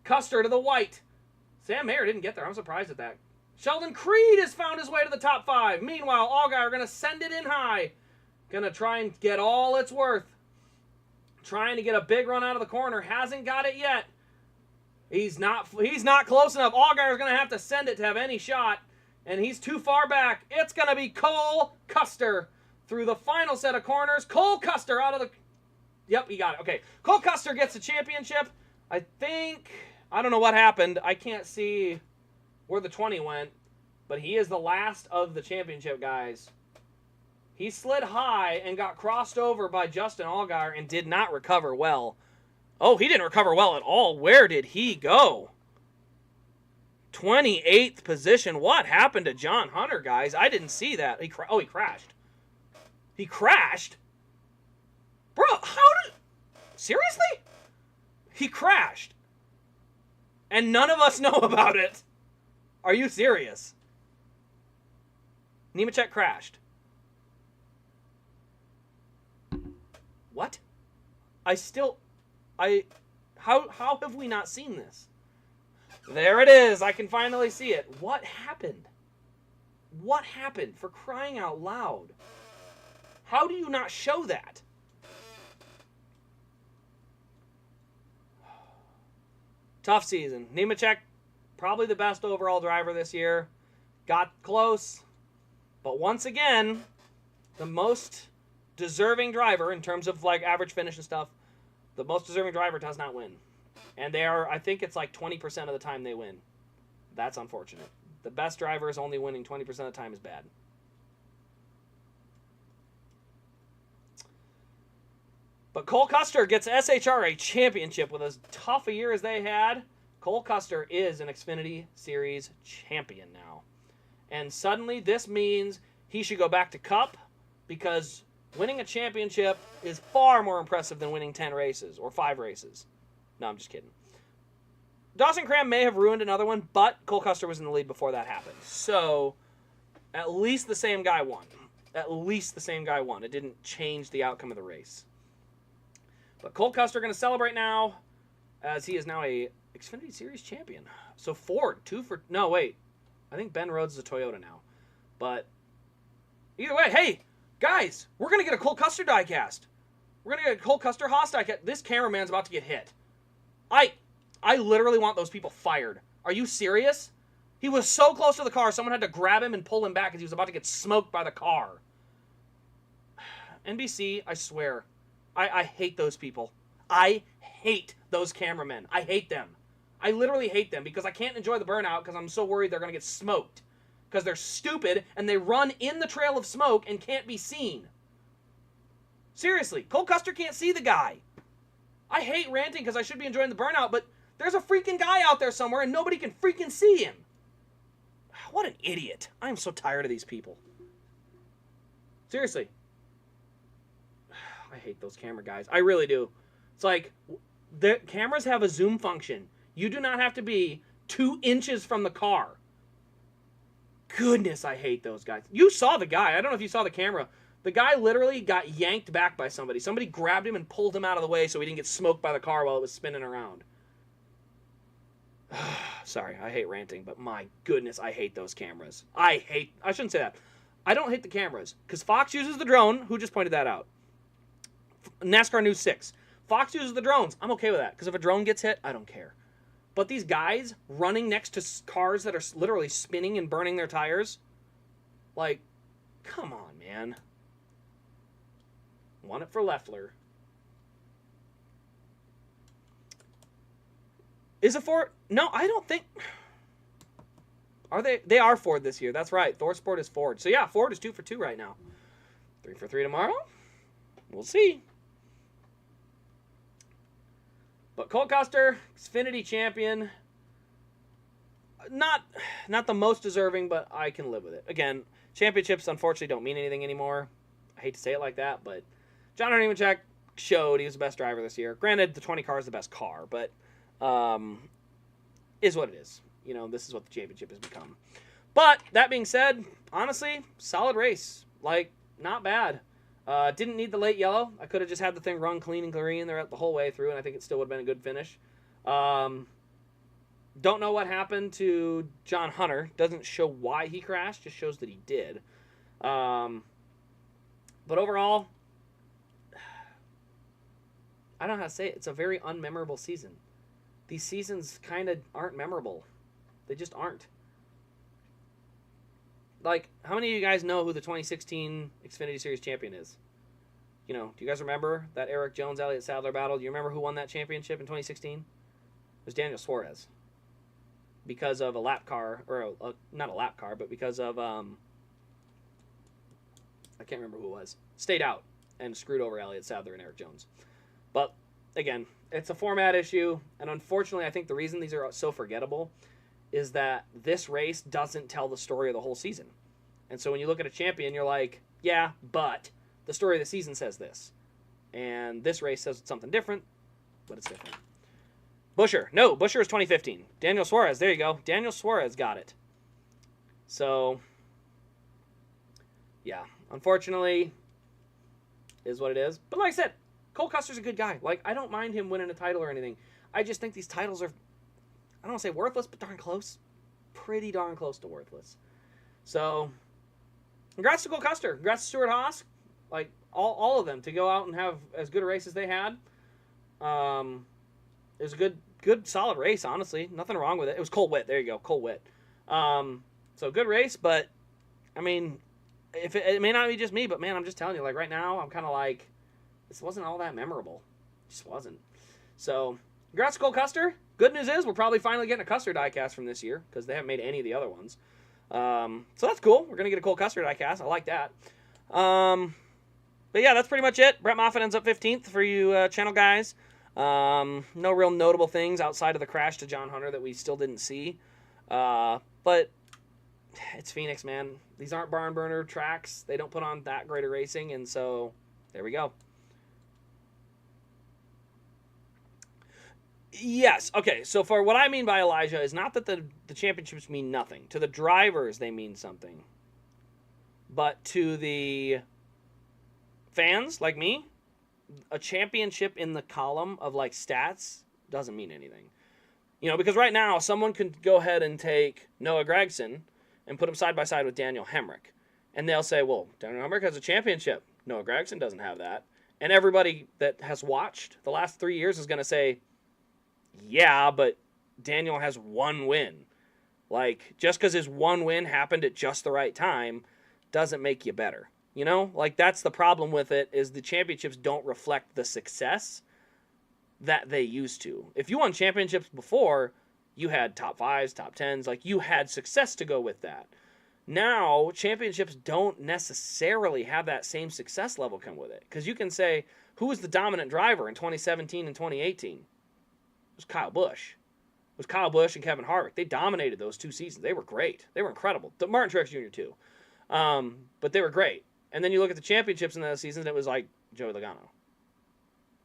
Custer to the white. Sam Mayer didn't get there. I'm surprised at that. Sheldon Creed has found his way to the top 5. Meanwhile, Allgaier going to send it in high. Going to try and get all it's worth. Trying to get a big run out of the corner. Hasn't got it yet. He's not close enough. Allgaier's going to have to send it to have any shot. And he's too far back. It's going to be Cole Custer through the final set of corners. Cole Custer out of the... Yep, he got it. Okay. Cole Custer gets the championship. I don't know what happened. I can't see where the 20 went. But he is the last of the championship guys. He slid high and got crossed over by Justin Allgaier and did not recover well. Oh, he didn't recover well at all. Where did he go? 28th position. What happened to John Hunter, guys? I didn't see that. He crashed. He crashed? Bro, seriously? He crashed. And none of us know about it. Are you serious? Nemechek crashed. What? How have we not seen this? There it is. I can finally see it. What happened? What happened? For crying out loud. How do you not show that? Tough season. Nemechek, probably the best overall driver this year. Got close. But once again, the most deserving driver in terms of like average finish and stuff, the most deserving driver does not win. And they are, I think it's like 20% of the time they win. That's unfortunate. The best driver is only winning 20% of the time is bad. But Cole Custer gets SHRA championship with as tough a year as they had. Cole Custer is an Xfinity Series champion now. And suddenly this means he should go back to Cup, because winning a championship is far more impressive than winning 10 races or 5 races. No, I'm just kidding. Dawson Cram may have ruined another one, but Cole Custer was in the lead before that happened. So at least the same guy won. At least the same guy won. It didn't change the outcome of the race. But Cole Custer going to celebrate now, as he is now a Xfinity Series champion. So Ford, no, wait. I think Ben Rhodes is a Toyota now. But either way, hey, guys, we're going to get a Cole Custer diecast. We're going to get a Cole Custer Haas diecast. This cameraman's about to get hit. I literally want those people fired. Are you serious? He was so close to the car, someone had to grab him and pull him back because he was about to get smoked by the car. NBC, I swear, I hate those people. I hate those cameramen. I hate them. I literally hate them because I can't enjoy the burnout because I'm so worried they're going to get smoked. Because they're stupid and they run in the trail of smoke and can't be seen. Seriously, Cole Custer can't see the guy. I hate ranting because I should be enjoying the burnout, but there's a freaking guy out there somewhere and nobody can freaking see him. What an idiot. I am so tired of these people. Seriously. I hate those camera guys. I really do. It's like, the cameras have a zoom function. You do not have to be 2 inches from the car. Goodness, I hate those guys. You saw the guy. I don't know if you saw the camera. The guy literally got yanked back by somebody. Somebody grabbed him and pulled him out of the way so he didn't get smoked by the car while it was spinning around. Sorry, I hate ranting, but my goodness, I hate those cameras. I shouldn't say that. I don't hate the cameras, because Fox uses the drone. Who just pointed that out? NASCAR News 6. Fox uses the drones. I'm okay with that, because if a drone gets hit, I don't care. But these guys running next to cars that are literally spinning and burning their tires, like, come on, man. Won it for Leffler. Is it Ford? No, I don't think. Are they? They are Ford this year. That's right. ThorSport is Ford. So yeah, Ford is 2 for 2 right now. 3 for 3 tomorrow. We'll see. But Cole Custer, Xfinity champion. Not the most deserving, but I can live with it. Again, championships unfortunately don't mean anything anymore. I hate to say it like that, but John Nemechek showed he was the best driver this year. Granted, the 20 car is the best car, but is what it is. You know, this is what the championship has become. But that being said, honestly, solid race. Like, not bad. Didn't need the late yellow. I could have just had the thing run clean and clean there the whole way through, and I think it still would have been a good finish. Don't know what happened to John Hunter. Doesn't show why he crashed, just shows that he did. But overall, I don't know how to say it. It's a very unmemorable season. These seasons kind of aren't memorable. They just aren't. Like, how many of you guys know who the 2016 Xfinity Series champion is? You know, do you guys remember that Eric Jones-Elliott Sadler battle? Do you remember who won that championship in 2016? It was Daniel Suarez. Because of a lap car, or not a lap car, but because of, I can't remember who it was. Stayed out and screwed over Elliott Sadler and Eric Jones. But, again, it's a format issue, and unfortunately I think the reason these are so forgettable is that this race doesn't tell the story of the whole season. And so when you look at a champion, you're like, yeah, but the story of the season says this. And this race says something different, but it's different. Buescher. No, Buescher is 2015. Daniel Suarez. There you go. Daniel Suarez got it. So, yeah, unfortunately, is what it is. But like I said, Cole Custer's a good guy. Like, I don't mind him winning a title or anything. I just think these titles are, I don't want to say worthless, but darn close. Pretty darn close to worthless. So, congrats to Cole Custer. Congrats to Stuart Haas. Like, all of them to go out and have as good a race as they had. It was a good, solid race, honestly. Nothing wrong with it. It was Cole Witt. There you go, Cole Witt. So, good race, but, I mean, it may not be just me, but, man, I'm just telling you, like, right now, I'm kind of like, this wasn't all that memorable. It just wasn't. So, congrats to Cole Custer. Good news is we're probably finally getting a Custer diecast from this year because they haven't made any of the other ones. So that's cool. We're going to get a Cole Custer diecast. I like that. But yeah, that's pretty much it. Brett Moffitt ends up 15th for you channel guys. No real notable things outside of the crash to John Hunter that we still didn't see. But it's Phoenix, man. These aren't barn burner tracks. They don't put on that great a racing, and so there we go. Yes. Okay. So for what I mean by Elijah is not that the championships mean nothing. To the drivers, they mean something. But to the fans like me, a championship in the column of like stats doesn't mean anything. You know, because right now someone could go ahead and take Noah Gragson and put him side by side with Daniel Hemrick. And they'll say, well, Daniel Hemrick has a championship. Noah Gragson doesn't have that. And everybody that has watched the last 3 years is going to say, yeah, but Daniel has one win. Like, just because his one win happened at just the right time doesn't make you better. You know? Like, that's the problem with it, is the championships don't reflect the success that they used to. If you won championships before, you had top 5s, top 10s. Like, you had success to go with that. Now, championships don't necessarily have that same success level come with it. Because you can say, who was the dominant driver in 2017 and 2018? It was Kyle Busch. It was Kyle Busch and Kevin Harvick. They dominated those 2 seasons. They were great. They were incredible. Martin Truex Jr. too. But they were great. And then you look at the championships in those seasons, it was like Joey Logano.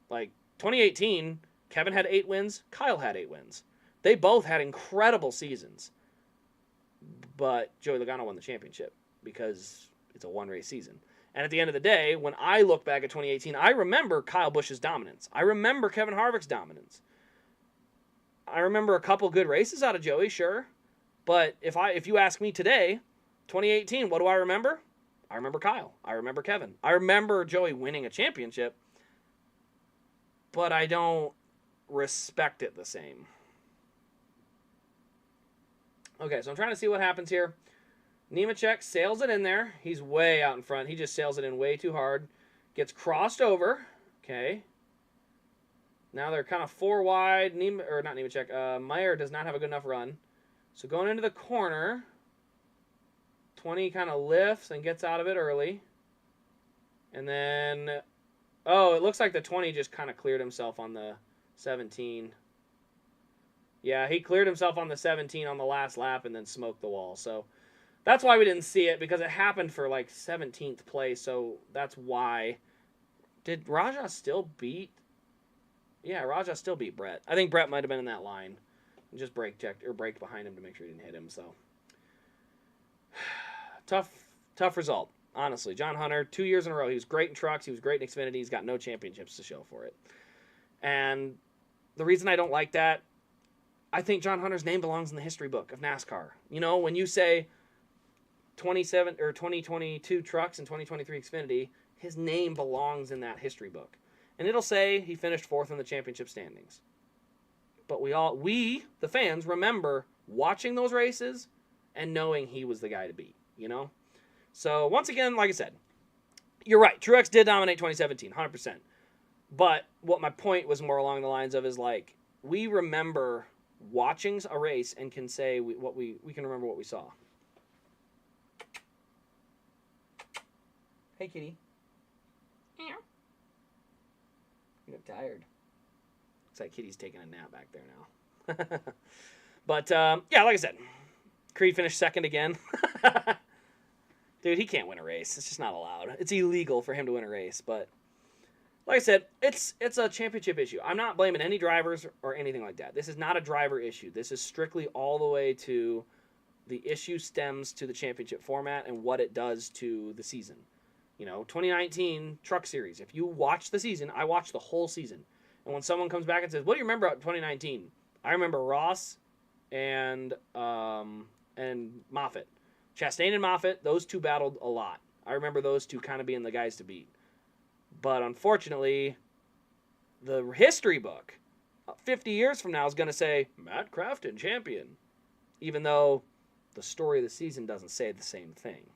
Like 2018, Kevin had 8 wins. Kyle had 8 wins. They both had incredible seasons. But Joey Logano won the championship because it's a one-race season. And at the end of the day, when I look back at 2018, I remember Kyle Busch's dominance. I remember Kevin Harvick's dominance. I remember a couple good races out of Joey, sure. But if you ask me today, 2018, what do I remember? I remember Kyle. I remember Kevin. I remember Joey winning a championship. But I don't respect it the same. Okay, so I'm trying to see what happens here. Nemechek sails it in there. He's way out in front. He just sails it in way too hard. Gets crossed over. Okay. Now they're kind of 4 wide. Meyer does not have a good enough run. So going into the corner, 20 kind of lifts and gets out of it early. And then, oh, it looks like the 20 just kind of cleared himself on the 17. Yeah, he cleared himself on the 17 on the last lap and then smoked the wall. So that's why we didn't see it, because it happened for like 17th place. So that's why. Did Raja still beat? Yeah, Raja still beat Brett. I think Brett might have been in that line. Just braked behind him to make sure he didn't hit him. So tough result, honestly. John Hunter, 2 years in a row. He was great in trucks. He was great in Xfinity. He's got no championships to show for it. And the reason I don't like that, I think John Hunter's name belongs in the history book of NASCAR. You know, when you say 2022 trucks and 2023 Xfinity, his name belongs in that history book. And it'll say he finished 4th in the championship standings. But we, the fans, remember watching those races and knowing he was the guy to beat, you know? So, once again, like I said, you're right. Truex did dominate 2017, 100%. But what my point was more along the lines of is, like, we remember watching a race and can say we can remember what we saw. Hey, kitty. Yeah. You look tired. Looks like Kitty's taking a nap back there now. But, yeah, like I said, Creed finished 2nd again. Dude, he can't win a race. It's just not allowed. It's illegal for him to win a race. But, like I said, it's a championship issue. I'm not blaming any drivers or anything like that. This is not a driver issue. This is strictly all the way to the issue stems to the championship format and what it does to the season. You know, 2019 Truck Series. If you watch the season, I watched the whole season. And when someone comes back and says, what do you remember about 2019? I remember Ross and Moffitt. Chastain and Moffitt, those two battled a lot. I remember those two kind of being the guys to beat. But unfortunately, the history book 50 years from now is going to say, Matt Crafton, champion. Even though the story of the season doesn't say the same thing.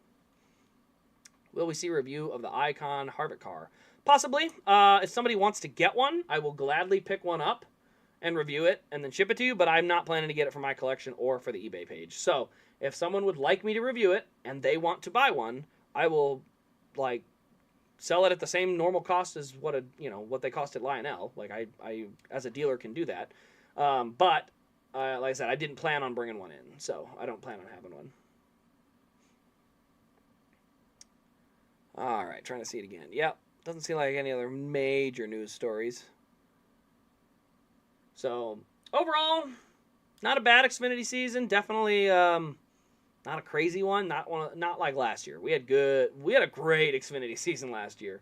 Will we see a review of the Icon Harvick car? Possibly. If somebody wants to get one, I will gladly pick one up and review it and then ship it to you, but I'm not planning to get it for my collection or for the eBay page. So, if someone would like me to review it and they want to buy one, I will, like, sell it at the same normal cost as what they cost at Lionel. Like I as a dealer can do that. But like I said, I didn't plan on bringing one in, so I don't plan on having one. All right, trying to see it again. Yep, doesn't seem like any other major news stories. So overall, not a bad Xfinity season. Definitely not a crazy one. Not like last year. We had a great Xfinity season last year.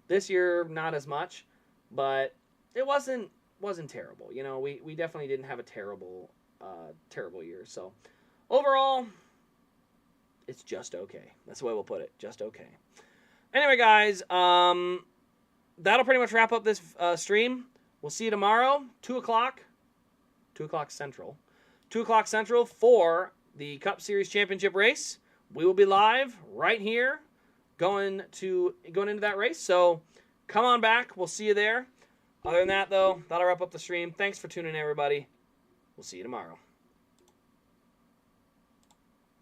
This year, not as much, but it wasn't terrible. You know, we definitely didn't have a terrible year. So overall, it's just okay. That's the way we'll put it. Just okay. Anyway, guys, that'll pretty much wrap up this stream. We'll see you tomorrow, 2 o'clock. 2 o'clock Central. 2 o'clock Central for the Cup Series Championship race. We will be live right here going into that race. So come on back. We'll see you there. Other than that, though, that'll wrap up the stream. Thanks for tuning in, everybody. We'll see you tomorrow.